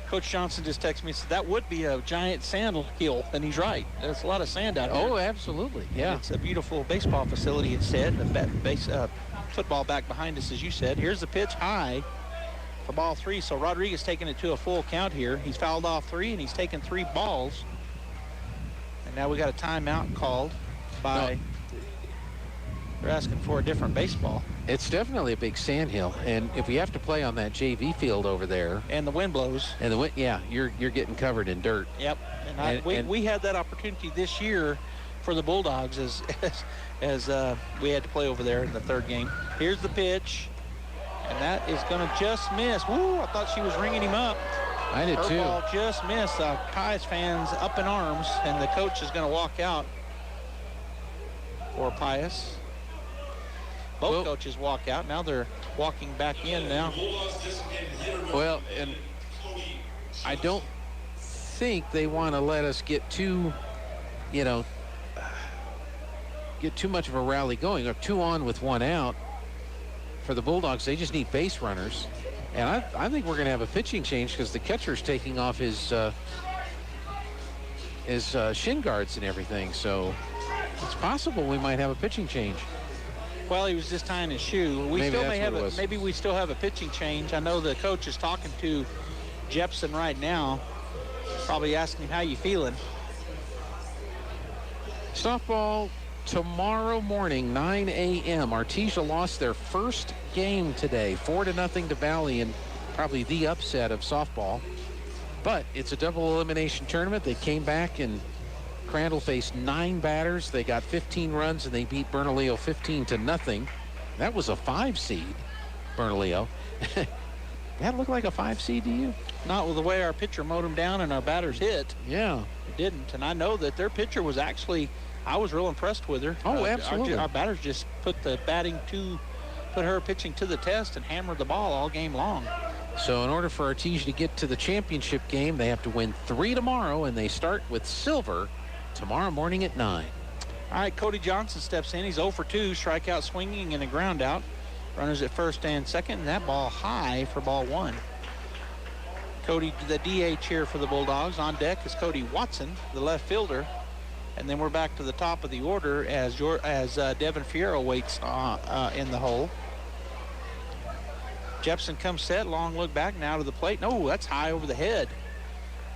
Coach Johnson just texted me and said that would be a giant sand hill, and he's right. There's a lot of sand out here. Oh, absolutely, yeah. It's a beautiful baseball facility, it said. The football back behind us, as you said. Here's the pitch, high for ball 3. So Rodriguez taking it to a full count here. He's fouled off 3, and he's taken 3 balls. And now we got a timeout called by... They're asking for a different baseball. It's definitely a big sand hill, and if we have to play on that JV field over there, and the wind blows, and the wind, you're getting covered in dirt. Yep, and we had that opportunity this year for the Bulldogs as we had to play over there in the 3rd game. Here's the pitch, and that is going to just miss. Woo! I thought she was ringing him up. I did too. Her ball just missed. Pius fans up in arms, and the coach is going to walk out for Pius. Both coaches walk out. Now they're walking back in now. Well, and I don't think they want to let us get too much of a rally going. Or 2 on with 1 out. For the Bulldogs, they just need base runners. And I think we're going to have a pitching change because the catcher's taking off his shin guards and everything. So it's possible we might have a pitching change. Well, he was just tying his shoe. Maybe we still have a pitching change. I know the coach is talking to Jepson right now, probably asking him how you feeling. Softball tomorrow morning, 9 a.m. Artesia lost their first game today, 4-0 to Valley, and probably the upset of softball. But it's a double elimination tournament. They came back, and Crandall faced 9 batters. They got 15 runs, and they beat Bernalillo 15-0. That was a 5 seed, Bernalillo. That looked like a 5 seed to you? Not with the way our pitcher mowed him down and our batters hit. Yeah. It didn't. And I know that their pitcher was actually, I was real impressed with her. Oh, absolutely. Our batters just put her pitching to the test and hammered the ball all game long. So in order for Artesia to get to the championship game, they have to win 3 tomorrow, and they start with silver tomorrow morning at 9. All right, Cody Johnson steps in. He's 0 for 2, strikeout swinging and a ground out. Runners at first and second, and that ball high for ball 1. Cody, the DH here for the Bulldogs. On deck is Cody Watson, the left fielder. And then we're back to the top of the order as Devin Fierro waits in the hole. Jepson comes set, long look back now to the plate. No, that's high over the head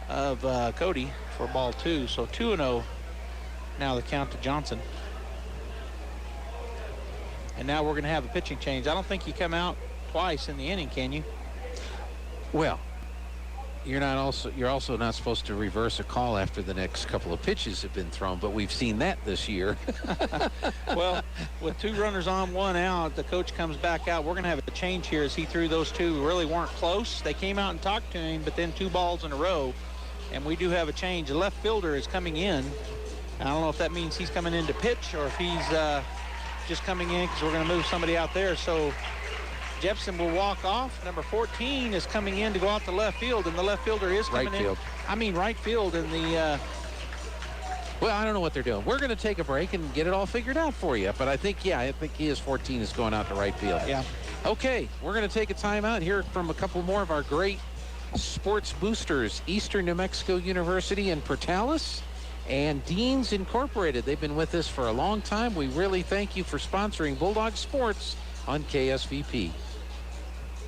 of Cody for ball 2. So 2-0 now the count to Johnson. And now we're going to have a pitching change. I don't think you come out twice in the inning, can you? Well, you're also not supposed to reverse a call after the next couple of pitches have been thrown, but we've seen that this year. Well, with 2 runners on, 1 out, the coach comes back out. We're going to have a change here as he threw those 2 really weren't close. They came out and talked to him, but then 2 balls in a row, and we do have a change. The left fielder is coming in. I don't know if that means he's coming in to pitch or if he's just coming in because we're going to move somebody out there. So Jepson will walk off. Number 14 is coming in to go out to left field, and the left fielder is coming right field. in. I mean right field in the... Well, I don't know what they're doing. We're going to take a break and get it all figured out for you. But I think he is 14 is going out to right field. Yeah. Okay, we're going to take a timeout, hear from a couple more of our great sports boosters, Eastern New Mexico University and Portales, and Deans Incorporated. They've been with us for a long time. We really thank you for sponsoring Bulldog Sports on KSVP.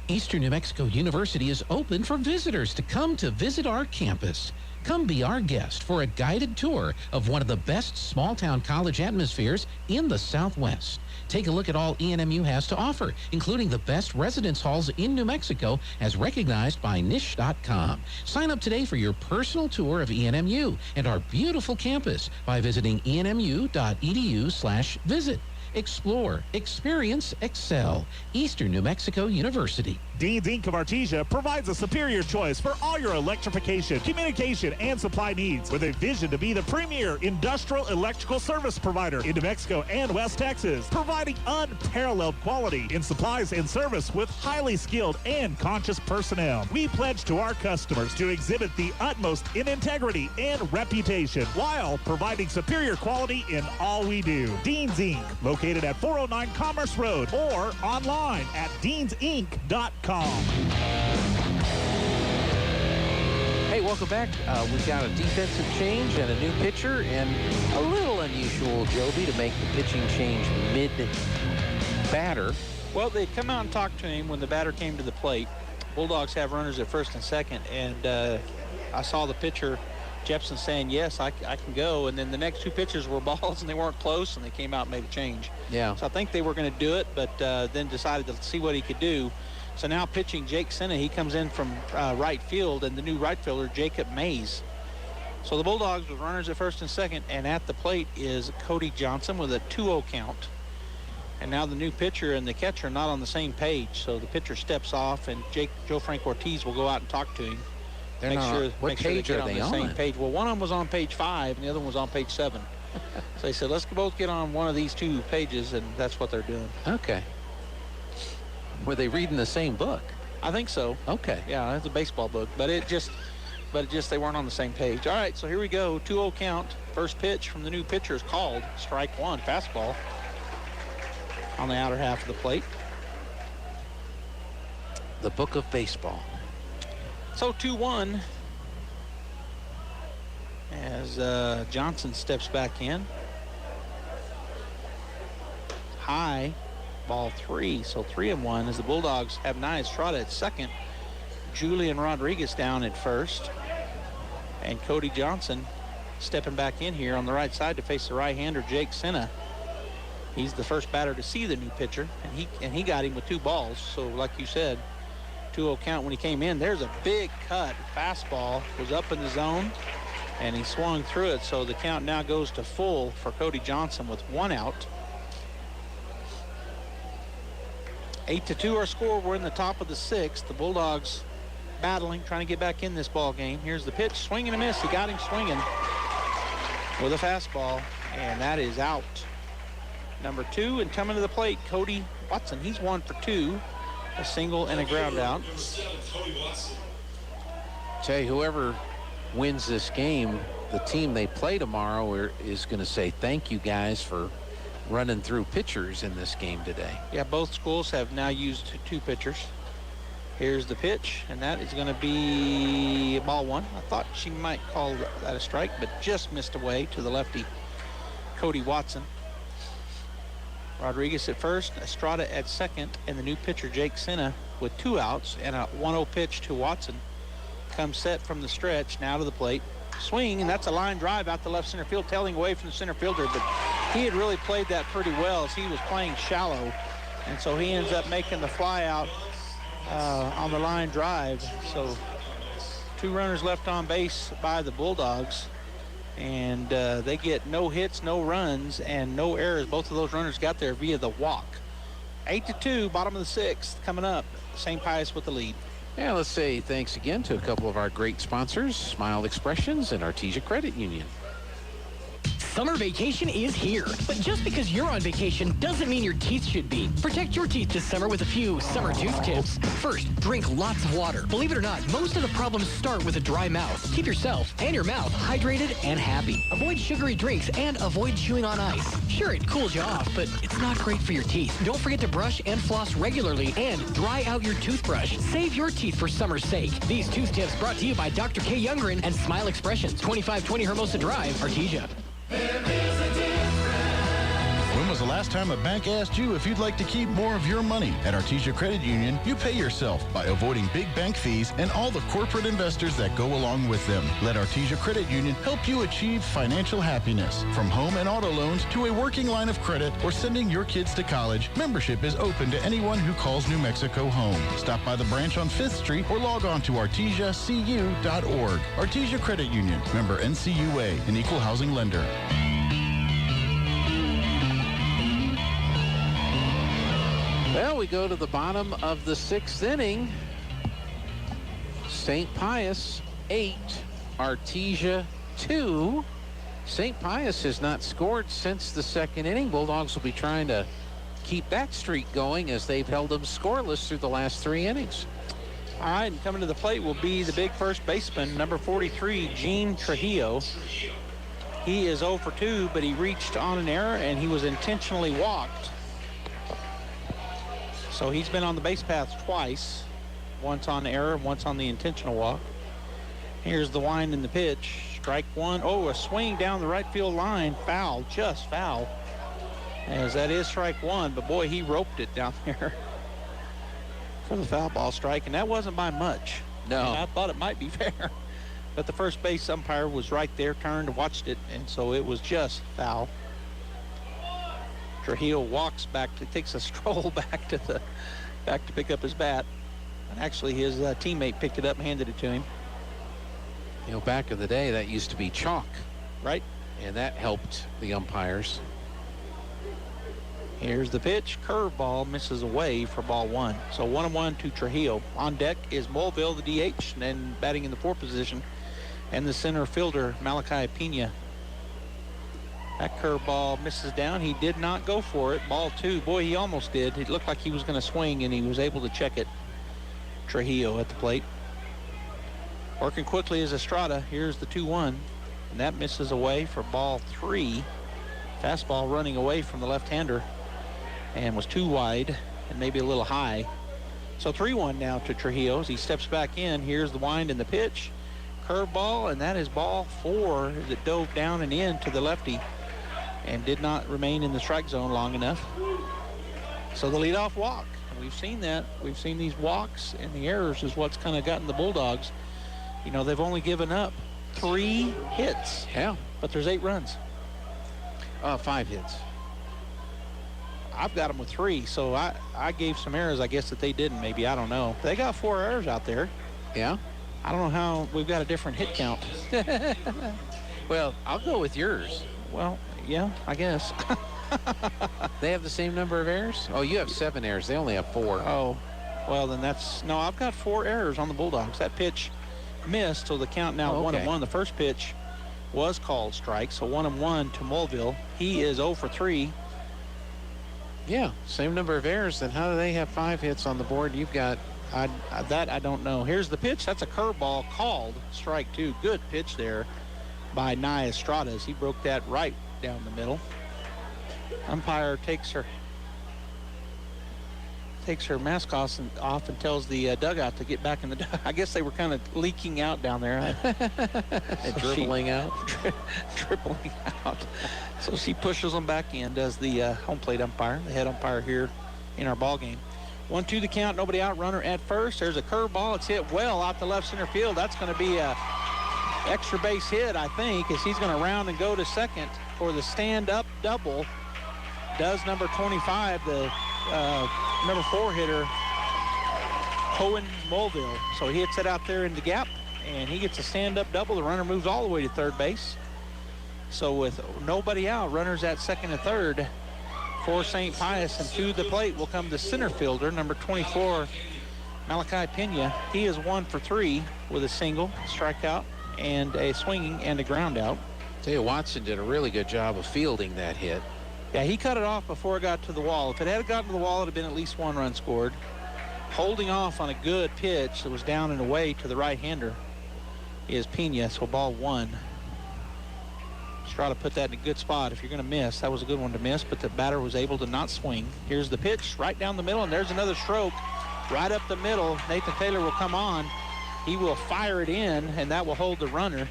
Eastern New Mexico University is open for visitors to come to visit our campus. Come be our guest for a guided tour of one of the best small-town college atmospheres in the Southwest. Take a look at all ENMU has to offer, including the best residence halls in New Mexico as recognized by Niche.com. Sign up today for your personal tour of ENMU and our beautiful campus by visiting enmu.edu/visit. Explore, experience, excel. Eastern New Mexico University. Dean's Inc. of Artesia provides a superior choice for all your electrification, communication, and supply needs with a vision to be the premier industrial electrical service provider in New Mexico and West Texas, providing unparalleled quality in supplies and service with highly skilled and conscious personnel. We pledge to our customers to exhibit the utmost in integrity and reputation while providing superior quality in all we do. Dean's Inc., located at 409 Commerce Road or online at deansinc.com. Hey, welcome back. We've got a defensive change and a new pitcher, and a little unusual, Joby, to make the pitching change mid-batter. Well, they come out and talked to him when the batter came to the plate. Bulldogs have runners at first and second, and I saw the pitcher, Jepson, saying, yes, I can go. And then the next 2 pitches were balls, and they weren't close, and they came out and made a change. Yeah. So I think they were going to do it, but then decided to see what he could do. So now pitching Jake Senna, he comes in from right field, and the new right fielder, Jacob Mays. So the Bulldogs with runners at first and second, and at the plate is Cody Johnson with a 2-0 count. And now the new pitcher and the catcher are not on the same page. So the pitcher steps off, and Joe Frank Ortiz will go out and talk to him. They're not on. What page are they on? Same page. Well, one of them was on page 5, and the other one was on page 7. So they said, let's both get on one of these 2 pages, and that's what they're doing. Okay. Were they reading the same book? I think so. Okay. Yeah, it's a baseball book, but it just they weren't on the same page. All right, so here we go. 2-0 count. First pitch from the new pitcher is called. Strike 1, fastball on the outer half of the plate. the book of baseball. So 2-1 as Johnson steps back in. High, ball 3. So 3-1 as the Bulldogs have Nia Estrada at second. Julian Rodriguez down at first. And Cody Johnson stepping back in here on the right side to face the right-hander Jake Senna. He's the first batter to see the new pitcher, and he got him with 2 balls. So like you said, 2-0 count when he came in. There's a big cut. Fastball was up in the zone, and he swung through it. So the count now goes to full for Cody Johnson with 1 out. 8-2 our score. We're in the top of the 6th. The Bulldogs battling, trying to get back in this ball game. Here's the pitch, swing and a miss. He got him swinging with a fastball, and that is out. Number 2, and coming to the plate, Cody Watson. He's 1 for 2, a single and a ground out. Tell you, whoever wins this game, the team they play tomorrow is going to say thank you guys for running through pitchers in this game today. Yeah, both schools have now used 2 pitchers. Here's the pitch, and that is going to be ball 1. I thought she might call that a strike, but just missed away to the lefty, Cody Watson. Rodriguez at first, Estrada at second, and the new pitcher, Jake Senna, with 2 outs, and a 1-0 pitch to Watson. Comes set from the stretch, now to the plate. Swing, and that's a line drive out to left center field, tailing away from the center fielder, but he had really played that pretty well as he was playing shallow, and so he ends up making the fly out on the line drive. So 2 runners left on base by the Bulldogs, and they get no hits, no runs, and no errors. Both of those runners got there via the walk. 8-2, bottom of the 6th coming up. St. Pius with the lead. Yeah, let's say thanks again to a couple of our great sponsors, Smile Expressions and Artesia Credit Union. Summer vacation is here, but just because you're on vacation doesn't mean your teeth should be. Protect your teeth this summer with a few summer tooth tips. First, drink lots of water. Believe it or not, most of the problems start with a dry mouth. Keep yourself and your mouth hydrated and happy. Avoid sugary drinks and avoid chewing on ice. Sure, it cools you off, but it's not great for your teeth. Don't forget to brush and floss regularly and dry out your toothbrush. Save your teeth for summer's sake. These tooth tips brought to you by Dr. K. Youngren and Smile Expressions, 2520 Hermosa Drive, Artesia. When was the last time a bank asked you if you'd like to keep more of your money? At Artesia Credit Union, you pay yourself by avoiding big bank fees and all the corporate investors that go along with them. Let Artesia Credit Union help you achieve financial happiness. From home and auto loans to a working line of credit or sending your kids to college, membership is open to anyone who calls New Mexico home. Stop by the branch on 5th Street or log on to artesiacu.org. Artesia Credit Union, member NCUA, an equal housing lender. Well, we go to the bottom of the 6th inning. St. Pius 8, Artesia 2. St. Pius has not scored since the 2nd inning. Bulldogs will be trying to keep that streak going as they've held them scoreless through the last 3 innings. All right, and coming to the plate will be the big first baseman, number 43, Gene Trujillo. He is 0 for 2, but he reached on an error, and he was intentionally walked. So he's been on the base path twice, once on error, once on the intentional walk. Here's the wind and the pitch. Strike 1. Oh, a swing down the right field line. Foul, just foul. As that is strike 1, but boy, he roped it down there for the foul ball strike, and that wasn't by much. No. And I thought it might be fair, but the first base umpire was right there, turned, watched it, and so it was just foul. Trujillo walks back, takes a stroll back to pick up his bat. And actually, his teammate picked it up and handed it to him. You know, back in the day, that used to be chalk. Right. And that helped the umpires. Here's the pitch. Curveball misses away for ball 1. So 1-1 to Trujillo. On deck is Mulville, the DH, and then batting in the 4th position, and the center fielder, Malachi Pena. That curveball misses down. He did not go for it. Ball 2. Boy, he almost did. It looked like he was going to swing, and he was able to check it. Trujillo at the plate. Working quickly is Estrada. Here's the 2-1. And that misses away for ball 3. Fastball running away from the left-hander and was too wide and maybe a little high. So 3-1 now to Trujillo as he steps back in. Here's the wind and the pitch. Curveball, and that is ball 4 that dove down and in to the lefty and did not remain in the strike zone long enough. So the leadoff walk. We've seen that. We've seen these walks and the errors is what's kind of gotten the Bulldogs. You know, they've only given up 3 hits. Yeah. But there's 8 runs. 5 hits. I've got them with 3, so I gave some errors, I guess, that they didn't. Maybe, I don't know. They got 4 errors out there. Yeah? I don't know how we've got a different hit count. Well, I'll go with yours. Well, yeah, I guess. They have the same number of errors? Oh, you have 7 errors. They only have 4. Oh, well, then that's... No, I've got 4 errors on the Bulldogs. That pitch missed, so the count now 1-1. The first pitch was called strike, so 1-1 to Mulville. He is 0 for 3. Yeah, same number of errors. Then how do they have 5 hits on the board? You've got... that I don't know. Here's the pitch. That's a curveball called strike 2. Good pitch there by Nia Estrada as he broke that right down the middle. Umpire takes her mask off and tells the dugout to get back in the dugout. I guess they were kind of leaking out down there. Dribbling out. Dribbling out. So she pushes them back in, does the home plate umpire, the head umpire here in our ball game. 1-2 the count, nobody out, runner at first. There's a curveball. It's hit well out to left center field. That's going to be a extra base hit, I think, as he's going to round and go to second for the stand-up double. Does number 25, the number 4 hitter, Cohen Mulville. So he hits it out there in the gap, and he gets a stand-up double. The runner moves all the way to third base. So with nobody out, runners at second and third for St. Pius, and to the plate will come the center fielder, number 24, Malachi Pena. He is 1 for 3 with a single, strikeout, and a swinging and a ground out. Tell Watson did a really good job of fielding that hit. Yeah, he cut it off before it got to the wall. If it had gotten to the wall, it would have been at least 1 run scored. Holding off on a good pitch that was down and away to the right-hander is Pena, so ball 1. Try to put that in a good spot. If you're going to miss, that was a good one to miss, but the batter was able to not swing. Here's the pitch right down the middle, and there's another stroke right up the middle. Nathan Taylor will come on. He will fire it in, and that will hold the runner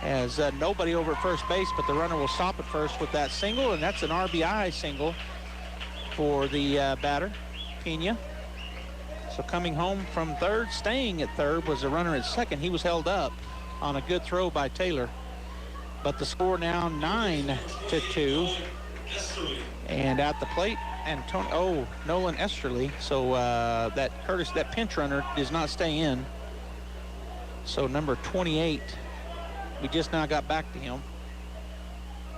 as nobody over at first base, but the runner will stop at first with that single, and that's an RBI single for the batter, Pena. So coming home from third, staying at third, was the runner at second. He was held up on a good throw by Taylor. But the score now 9-2. And at the plate, Nolan Esterly. So that pinch runner does not stay in. So number 28, we just now got back to him.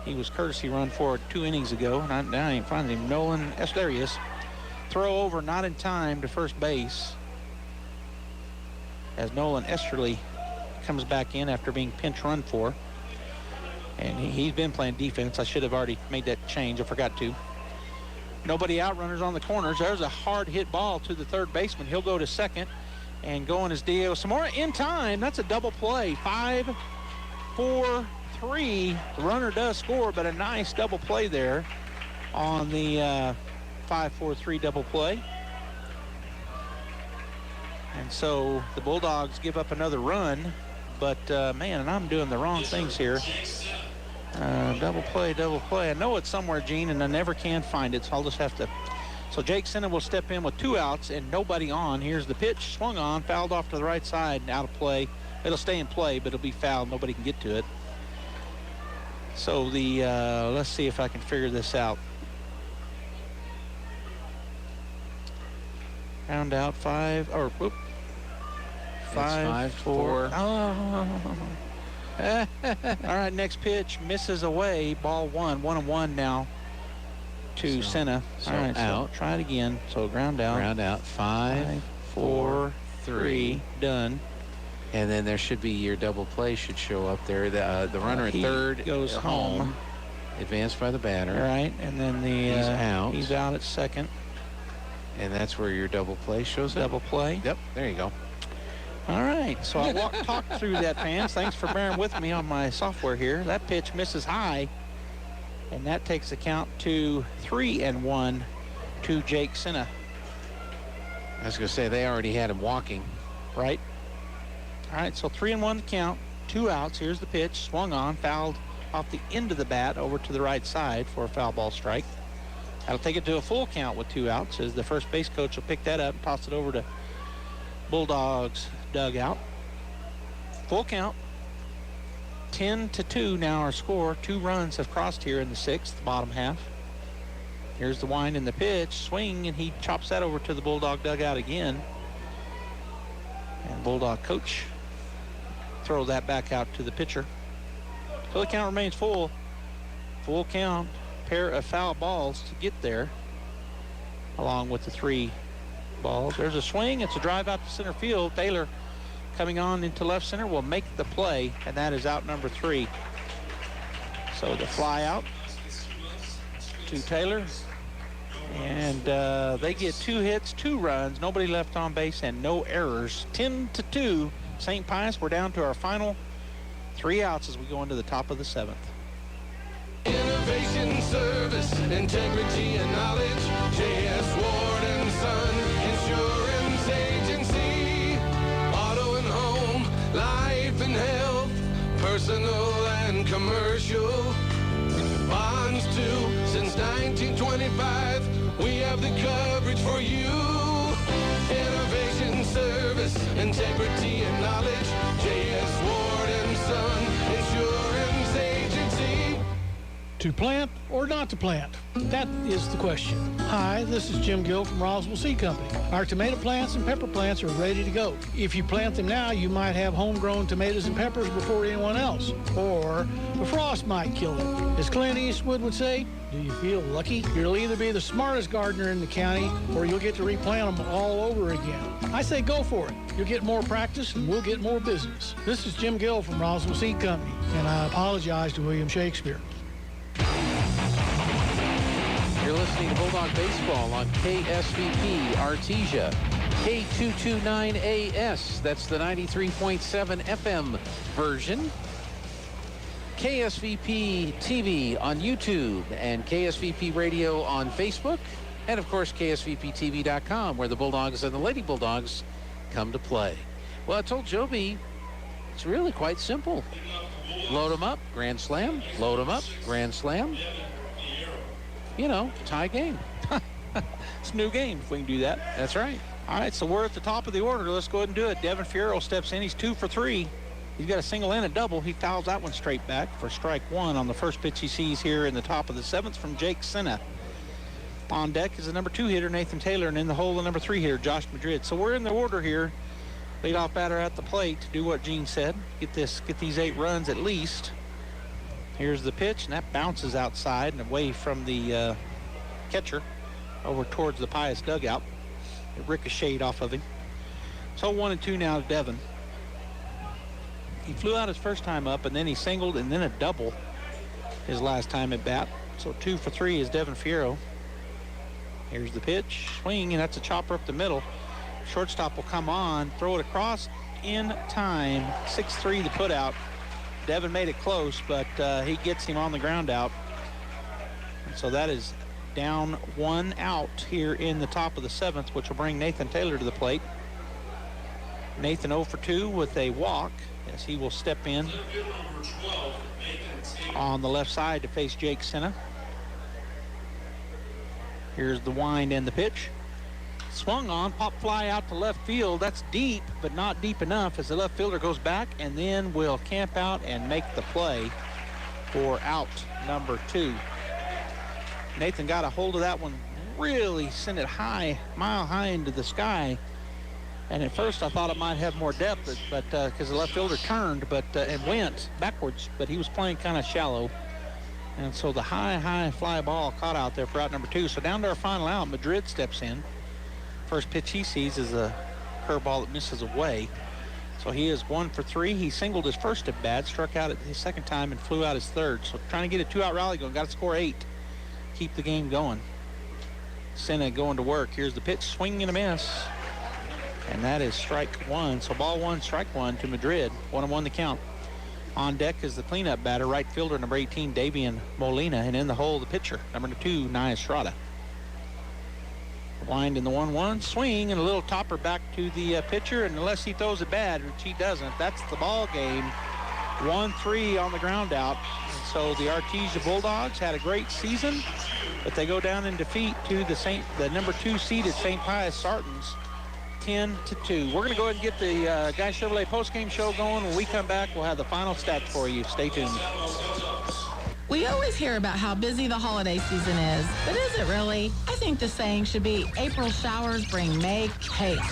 He was courtesy run for 2 innings ago. And I ain't finding him. Nolan Esterly, there he is. Throw over, not in time to first base. As Nolan Esterly comes back in after being pinch run for. And he's been playing defense. I should have already made that change. I forgot to. Nobody out, runners on the corners. There's a hard hit ball to the third baseman. He'll go to second and go on his Diego Zamora in time. That's a double play. 5-4-3. The runner does score, but a nice double play there on the 5-4-3 double play. And so the Bulldogs give up another run. But, man, I'm doing the wrong things here. Double play. I know it's somewhere, Gene, and I never can find it, so I'll just have to. So Jake Senna will step in with 2 outs and nobody on. Here's the pitch, swung on, fouled off to the right side, out of play. It'll stay in play, but it'll be fouled. Nobody can get to it. So the, let's see if I can figure this out. Round out 5, or whoop. 5-4. All right, next pitch misses away. Ball 1, 1-1 now to Senna. So all right, out. So try it again. So ground out. Ground out. 5-4-3. Done. And then there should be your double play should show up there. The runner at third goes home. Advanced by the batter. All right, and then he's out. He's out at second. And that's where your double play shows up. Double play. Yep, there you go. All right, so I talked through that, fans. Thanks for bearing with me on my software here. That pitch misses high, and that takes the count to 3-1 to Jake Senna. I was going to say, they already had him walking. Right. All right, so 3-1 the count. 2 outs. Here's the pitch. Swung on, fouled off the end of the bat over to the right side for a foul ball strike. That'll take it to a full count with 2 outs as the first base coach will pick that up and toss it over to Bulldogs dugout. Full count. 10-2 now our score. 2 runs have crossed here in the 6th, bottom half. Here's the wind and the pitch. Swing, and he chops that over to the Bulldog dugout again. And Bulldog coach throws that back out to the pitcher. So the count remains full. Full count. Pair of foul balls to get there, along with the 3 balls. There's a swing. It's a drive out to center field. Taylor coming on into left center will make the play, and that is out number 3. So the fly out to Taylor. And they get 2 hits, 2 runs, nobody left on base, and no errors. 10-2, St. Pius. We're down to our final 3 outs as we go into the top of the 7th. Innovation, service, integrity, and knowledge. J.S. Ward and Son Insurance Agency. Auto and home, life and health, personal and commercial. Bonds too, since 1925, we have the coverage for you. Innovation, service, integrity, and knowledge. J.S. Ward and Son Insurance Agency. To plant or not to plant? That is the question. Hi, this is Jim Gill from Roswell Seed Company. Our tomato plants and pepper plants are ready to go. If you plant them now, you might have homegrown tomatoes and peppers before anyone else. Or the frost might kill them. As Clint Eastwood would say, do you feel lucky? You'll either be the smartest gardener in the county or you'll get to replant them all over again. I say go for it. You'll get more practice and we'll get more business. This is Jim Gill from Roswell Seed Company, and I apologize to William Shakespeare. You're listening to Bulldog Baseball on KSVP Artesia, K229AS. That's the 93.7 FM version. KSVP TV on YouTube and KSVP Radio on Facebook. And, of course, KSVPTV.com, where the Bulldogs and the Lady Bulldogs come to play. Well, I told Joby it's really quite simple. Load them up, grand slam. Load them up, grand slam. You know, tie game. It's a new game if we can do that. That's right. All right, so we're at the top of the order. Let's go ahead and do it. Devin Fierro steps in. He's 2 for 3. He's got a single and a double. He fouls that one straight back for strike 1 on the first pitch he sees here in the top of the 7th from Jake Senna. On deck is the number 2 hitter, Nathan Taylor, and in the hole, the number 3 hitter, Josh Madrid. So we're in the order here. Leadoff batter at the plate to do what Gene said. Get these 8 runs at least. Here's the pitch, and that bounces outside and away from the catcher over towards the Pius dugout. It ricocheted off of him. So 1-2 now to Devin. He flew out his first time up, and then he singled and then a double his last time at bat. So 2 for 3 is Devin Fierro. Here's the pitch, swing, and that's a chopper up the middle. Shortstop will come on, throw it across in time. 6-3 the put out. Devin made it close, but he gets him on the ground out. And so that is down 1 out here in the top of the 7th, which will bring Nathan Taylor to the plate. Nathan 0 for 2 with a walk as he will step in on the left side to face Jake Senna. Here's the wind and the pitch. Swung on, pop fly out to left field. That's deep, but not deep enough as the left fielder goes back and then will camp out and make the play for out number 2. Nathan got a hold of that one, really sent it high, mile high into the sky. And at first I thought it might have more depth, but because the left fielder turned and went backwards, but he was playing kind of shallow. And so the high fly ball caught out there for out number 2. So down to our final out, Madrid steps in. First pitch he sees is a curveball that misses away. So he is 1 for 3. He singled his first at bat, struck out at his second time, and flew out his third. So trying to get a 2-out rally going. Got to score 8. Keep the game going. Senna going to work. Here's the pitch, swing and a miss. And that is strike 1. So ball 1, strike 1 to Madrid. 1-1 the count. On deck is the cleanup batter, right fielder, number 18, Davian Molina. And in the hole, the pitcher, number 2, Nia Estrada. Blind in the 1-1 swing and a little topper back to the pitcher, and unless he throws it bad, which he doesn't, that's the ball game. 1-3 on the ground out. And so the Artesia Bulldogs had a great season, but they go down in defeat to the number 2 seeded St. Pius Sartans, 10-2. We're going to go ahead and get the Guy Chevrolet postgame show going. When we come back, we'll have the final stats for you. Stay tuned. We always hear about how busy the holiday season is, but is it really? I think the saying should be April showers bring May chaos.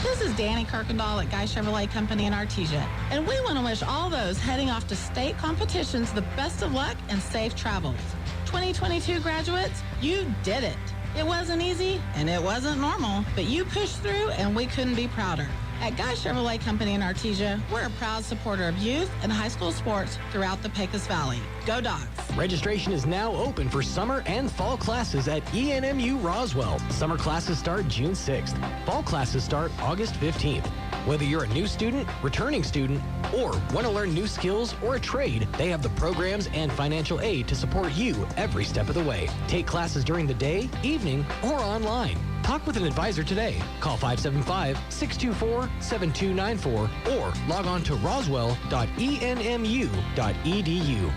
This is Danny Kirkendall at Guy Chevrolet Company in Artesia, and we want to wish all those heading off to state competitions the best of luck and safe travels. 2022 graduates, you did it. It wasn't easy and it wasn't normal, but you pushed through and we couldn't be prouder. At Guy Chevrolet Company in Artesia, we're a proud supporter of youth and high school sports throughout the Pecos Valley. Go Dogs! Registration is now open for summer and fall classes at ENMU Roswell. Summer classes start June 6th. Fall classes start August 15th. Whether you're a new student, returning student, or want to learn new skills or a trade, they have the programs and financial aid to support you every step of the way. Take classes during the day, evening, or online. Talk with an advisor today. Call 575-624-7294 or log on to roswell.enmu.edu.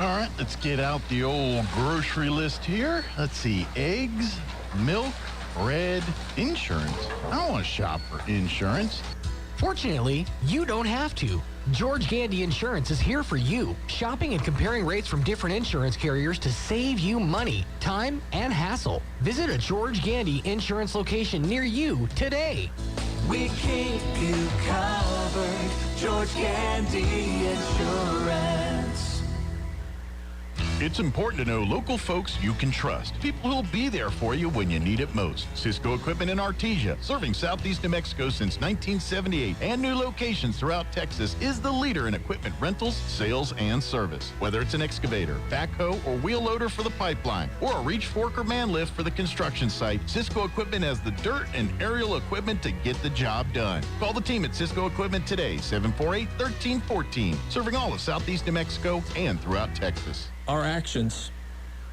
All right, let's get out the old grocery list here. Let's see, eggs, milk, bread, insurance. I don't want to shop for insurance. Fortunately, you don't have to. George Gandy Insurance is here for you. Shopping and comparing rates from different insurance carriers to save you money, time, and hassle. Visit a George Gandy Insurance location near you today. We keep you covered. George Gandy Insurance. It's important to know local folks you can trust. People who'll be there for you when you need it most. Cisco Equipment in Artesia, serving Southeast New Mexico since 1978 and new locations throughout Texas, is the leader in equipment rentals, sales, and service. Whether it's an excavator, backhoe, or wheel loader for the pipeline, or a reach fork or man lift for the construction site, Cisco Equipment has the dirt and aerial equipment to get the job done. Call the team at Cisco Equipment today, 748-1314, serving all of Southeast New Mexico and throughout Texas. Our actions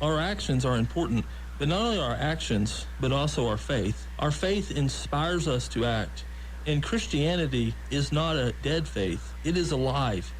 are important, but not only our actions, but also our faith. Our faith inspires us to act. And Christianity is not a dead faith. It is alive.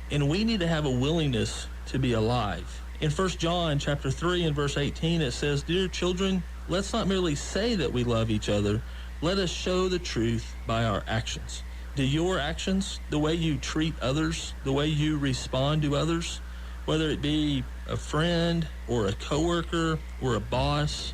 And we need to have a willingness to be alive. In 1 John chapter 3 and verse 18, it says, "Dear children, let's not merely say that we love each other. Let us show the truth by our actions." Do your actions, the way you treat others, the way you respond to others, whether it be a friend or a coworker or a boss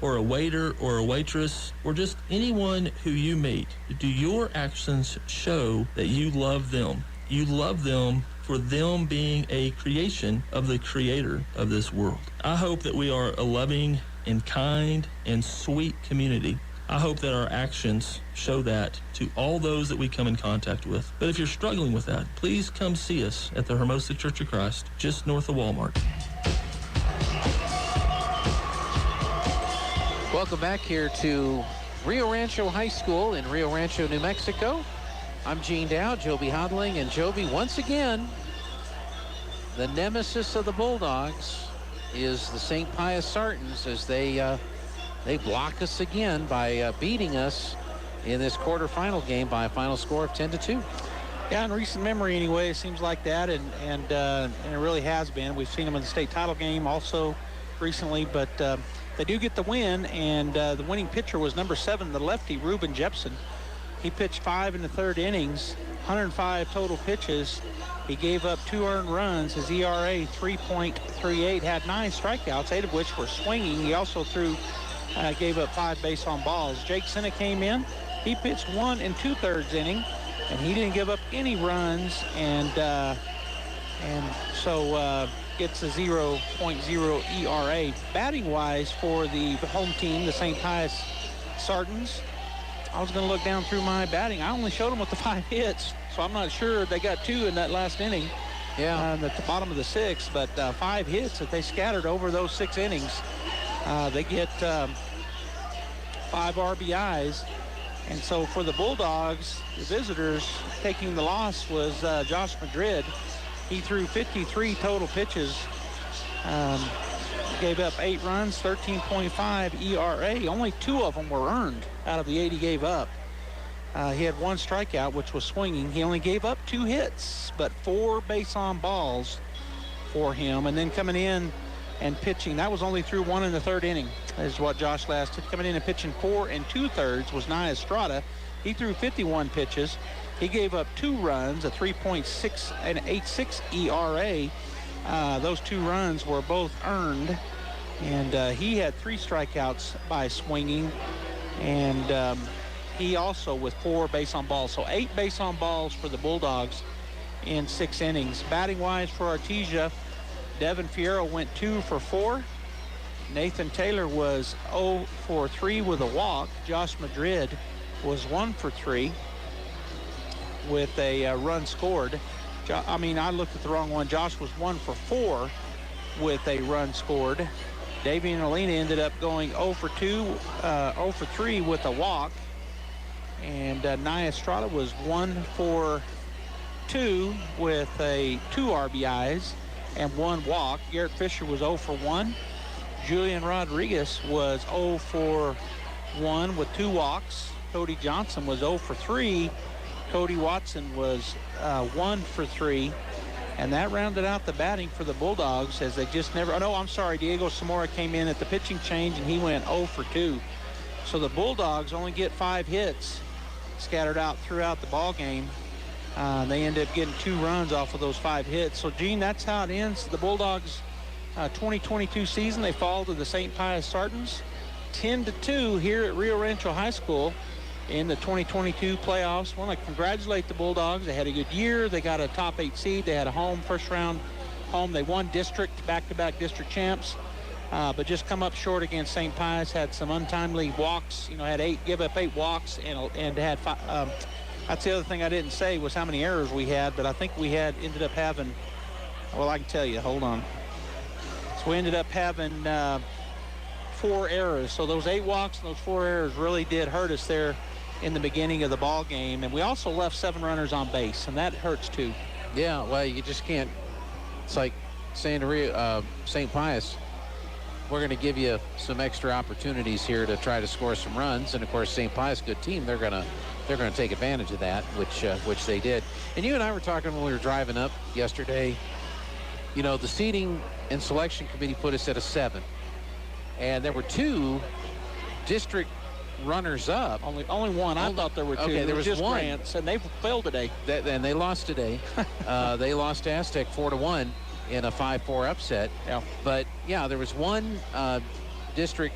or a waiter or a waitress or just anyone who you meet, do your actions show that you love them? You love them for them being a creation of the creator of this world. I hope that we are a loving and kind and sweet community. I hope that our actions show that to all those that we come in contact with. But if you're struggling with that, please come see us at the Hermosa Church of Christ, just north of Walmart. Welcome back here to Rio Rancho High School in Rio Rancho, New Mexico. I'm Gene Dow, Joby Hodling, and Joby, once again, the nemesis of the Bulldogs is the St. Pius Sartans as they block us again by beating us in this quarterfinal game by a final score of 10-2. Yeah, in recent memory anyway, it seems like that, and it really has been. We've seen them in the state title game also recently, but they do get the win, and the winning pitcher was number 7, the lefty, Reuben Jepson. He pitched 5 in the third innings, 105 total pitches. He gave up 2 earned runs. His ERA, 3.38, had 9 strikeouts, 8 of which were swinging. He also gave up 5 base on balls. Jake Senna came in. He pitched 1 2/3 inning, and he didn't give up any runs, and so gets a 0.0 ERA. Batting-wise for the home team, the St. Pius Sartans, I was going to look down through my batting. I only showed them with the 5 hits, so I'm not sure. They got 2 in that last inning. Yeah. At the bottom of the 6th, but 5 hits that they scattered over those 6 innings. They get 5 RBIs. And so for the Bulldogs, the visitors, taking the loss was Josh Madrid. He threw 53 total pitches Gave up 8 runs, 13.5 ERA. Only 2 of them were earned out of the 8 he gave up. He had 1 strikeout, which was swinging. He only gave up 2 hits, but 4 base on balls for him. And then coming in and pitching, that was only through 1 in the 3rd inning, is what Josh Last did. Coming in and pitching 4 2/3 was Nia Estrada. He threw 51 pitches. He gave up 2 runs, a 3.6 and 8.6 ERA. Those 2 runs were both earned, and he had 3 strikeouts by swinging, and he also with 4 base on balls. So 8 base on balls for the Bulldogs in 6 innings. Batting wise for Artesia, Devin Fierro went 2 for 4. Nathan Taylor was 0 for 3 with a walk. Josh Madrid was 1 for 3 with a run scored. I looked at the wrong one. Josh was 1 for 4 with a run scored. Davey and Alina ended up going 0 for 3 with a walk. And Nia Estrada was 1 for 2 with 2 RBIs and 1 walk. Garrett Fisher was 0 for 1. Julian Rodriguez was 0 for 1 with 2 walks. Cody Johnson was 0 for 3. Cody Watson was 1 for 3. And that rounded out the batting for the Bulldogs, as they just never... Oh, no, I'm sorry. Diego Zamora came in at the pitching change, and he went 0 for 2. So the Bulldogs only get 5 hits scattered out throughout the ball game. They ended up getting 2 runs off of those 5 hits. So, Gene, that's how it ends. The Bulldogs' 2022 season, they fall to the St. Pius Sartans 10-2 here at Rio Rancho High School in the 2022 playoffs. I want to congratulate the Bulldogs. They had a good year. They got a top 8 seed. They had a first round home. They won district, back-to-back district champs, but just come up short against St. Pius. Had some untimely walks. Gave up 8 walks and had 5. That's the other thing I didn't say was how many errors we had, but I think we ended up having, well, I can tell you. Hold on. So we ended up having 4 errors. So those 8 walks and those 4 errors really did hurt us there in the beginning of the ball game. And we also left 7 runners on base, and that hurts too. Yeah, well, you just can't. It's like saying to St. Pius, we're going to give you some extra opportunities here to try to score some runs. And of course, St. Pius, good team, they're going to take advantage of that, which they did. And you and I were talking when we were driving up yesterday. The seating and selection committee put us at a 7, and there were 2 district runners up. Only one. I thought there were 2. Okay, there was just one. Grants, and they failed today. And they lost today. They lost to Aztec 4-1 in a 5-4 upset. Yeah. But yeah, there was one district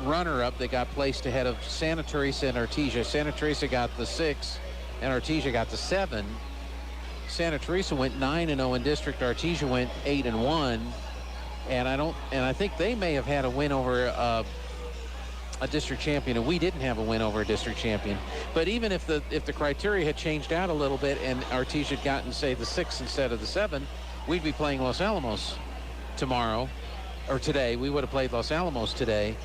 runner-up that got placed ahead of Santa Teresa and Artesia. Santa Teresa got the 6, and Artesia got the 7. Santa Teresa went 9-0 in district. Artesia went 8-1, and I think they may have had a win over a district champion, and we didn't have a win over a district champion. But even if the criteria had changed out a little bit and Artesia had gotten, say, the 6 instead of the 7, we'd be playing Los Alamos tomorrow, or today. We would have played Los Alamos today.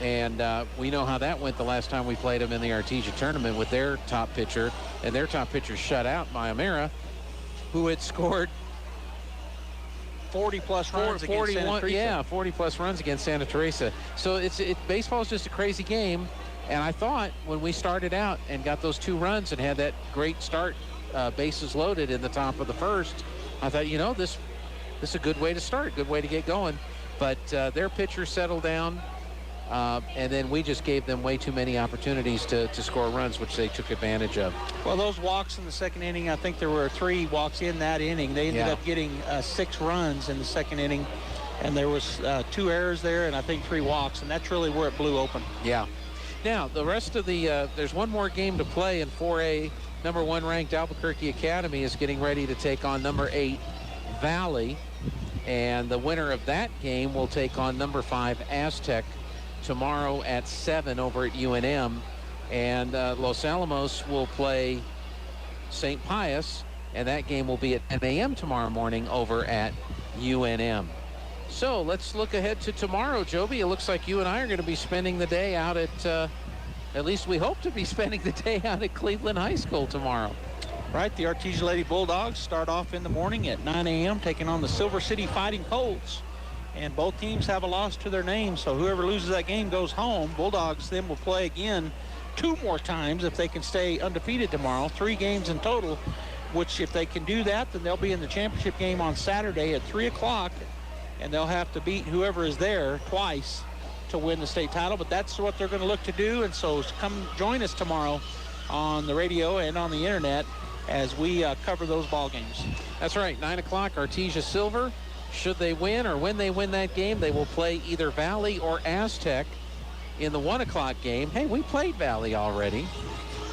And we know how that went the last time we played them in the Artesia tournament with their top pitcher, and their top pitcher shut out Mayamera, who had scored 40-plus runs against Santa Teresa. Yeah, 40-plus runs against Santa Teresa. So baseball is just a crazy game. And I thought when we started out and got those 2 runs and had that great start, bases loaded in the top of the first, I thought, this is a good way to start, good way to get going. But their pitcher settled down. And then we just gave them way too many opportunities to score runs, which they took advantage of. Well, those walks in the second inning, I think there were 3 walks in that inning. They ended up getting 6 runs in the second inning, and there was 2 errors there and I think 3 walks, and that's really where it blew open. Yeah. Now, the rest of the there's one more game to play in 4A. Number 1 ranked Albuquerque Academy is getting ready to take on number 8 Valley, and the winner of that game will take on number 5 Aztec tomorrow at 7 over at UNM, and Los Alamos will play St. Pius, and that game will be at 10 a.m. tomorrow morning over at UNM. So let's look ahead to tomorrow, Joby. It looks like you and I are going to be spending the day out at least we hope to be spending the day out at Cleveland High School tomorrow. Right, the Artesia Lady Bulldogs start off in the morning at 9 a.m. taking on the Silver City Fighting Colts and both teams have a loss to their name, so whoever loses that game goes home. Bulldogs then will play again 2 more times if they can stay undefeated tomorrow. 3 games in total, which if they can do that, then they'll be in the championship game on Saturday at 3 o'clock, and they'll have to beat whoever is there twice to win the state title. But that's what they're going to look to do, and so come join us tomorrow on the radio and on the internet as we cover those ball games. That's right, 9 o'clock, Artesia Silver. Should they win or when they win that game, they will play either Valley or Aztec in the 1 o'clock game. Hey, we played Valley already.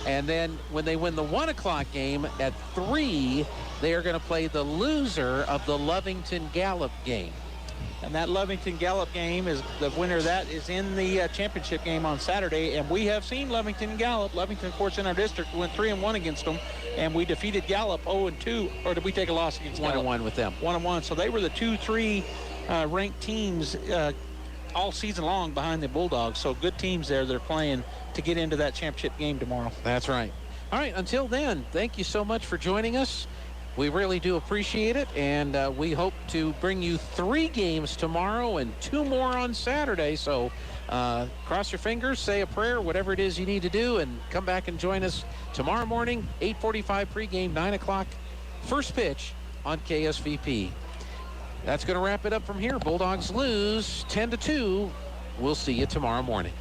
And then when they win the 1 o'clock game at 3, they are going to play the loser of the Lovington-Gallup game. And that Lovington-Gallup game, is the winner of that is in the championship game on Saturday. And we have seen Lovington-Gallup. Lovington, of course, in our district, went 3-1 against them. And we defeated Gallup 0-2. Or did we take a loss against Gallup? 1-1 with them. 1-1. So they were the 2-3 ranked teams all season long behind the Bulldogs. So good teams there that are playing to get into that championship game tomorrow. That's right. All right, until then, thank you so much for joining us. We really do appreciate it, and we hope to bring you 3 games tomorrow and 2 more on Saturday. So cross your fingers, say a prayer, whatever it is you need to do, and come back and join us tomorrow morning, 8:45 pregame, 9 o'clock, first pitch on KSVP. That's going to wrap it up from here. Bulldogs lose 10-2. We'll see you tomorrow morning.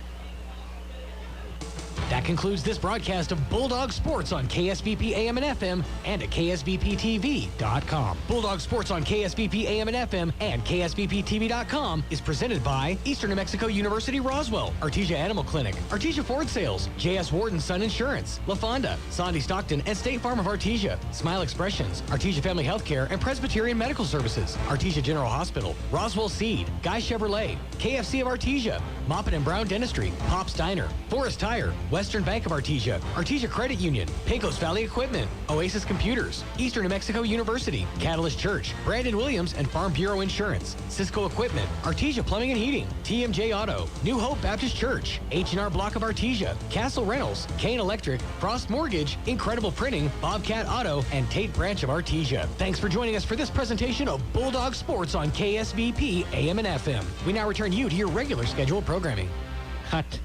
That concludes this broadcast of Bulldog Sports on KSVP AM and FM and at KSVPTV.com. Bulldog Sports on KSVP AM and FM and KSVPTV.com is presented by Eastern New Mexico University Roswell, Artesia Animal Clinic, Artesia Ford Sales, J.S. Ward & Son Insurance, La Fonda, Sandy Stockton, and State Farm of Artesia, Smile Expressions, Artesia Family Healthcare and Presbyterian Medical Services, Artesia General Hospital, Roswell Seed, Guy Chevrolet, KFC of Artesia, Moppin and Brown Dentistry, Pop's Diner, Forest Tire, Western Bank of Artesia, Artesia Credit Union, Pecos Valley Equipment, Oasis Computers, Eastern New Mexico University, Catalyst Church, Brandon Williams and Farm Bureau Insurance, Cisco Equipment, Artesia Plumbing and Heating, TMJ Auto, New Hope Baptist Church, H&R Block of Artesia, Castle Rentals, Kane Electric, Frost Mortgage, Incredible Printing, Bobcat Auto, and Tate Branch of Artesia. Thanks for joining us for this presentation of Bulldog Sports on KSVP AM and FM. We now return you to your regular scheduled programming. Hot.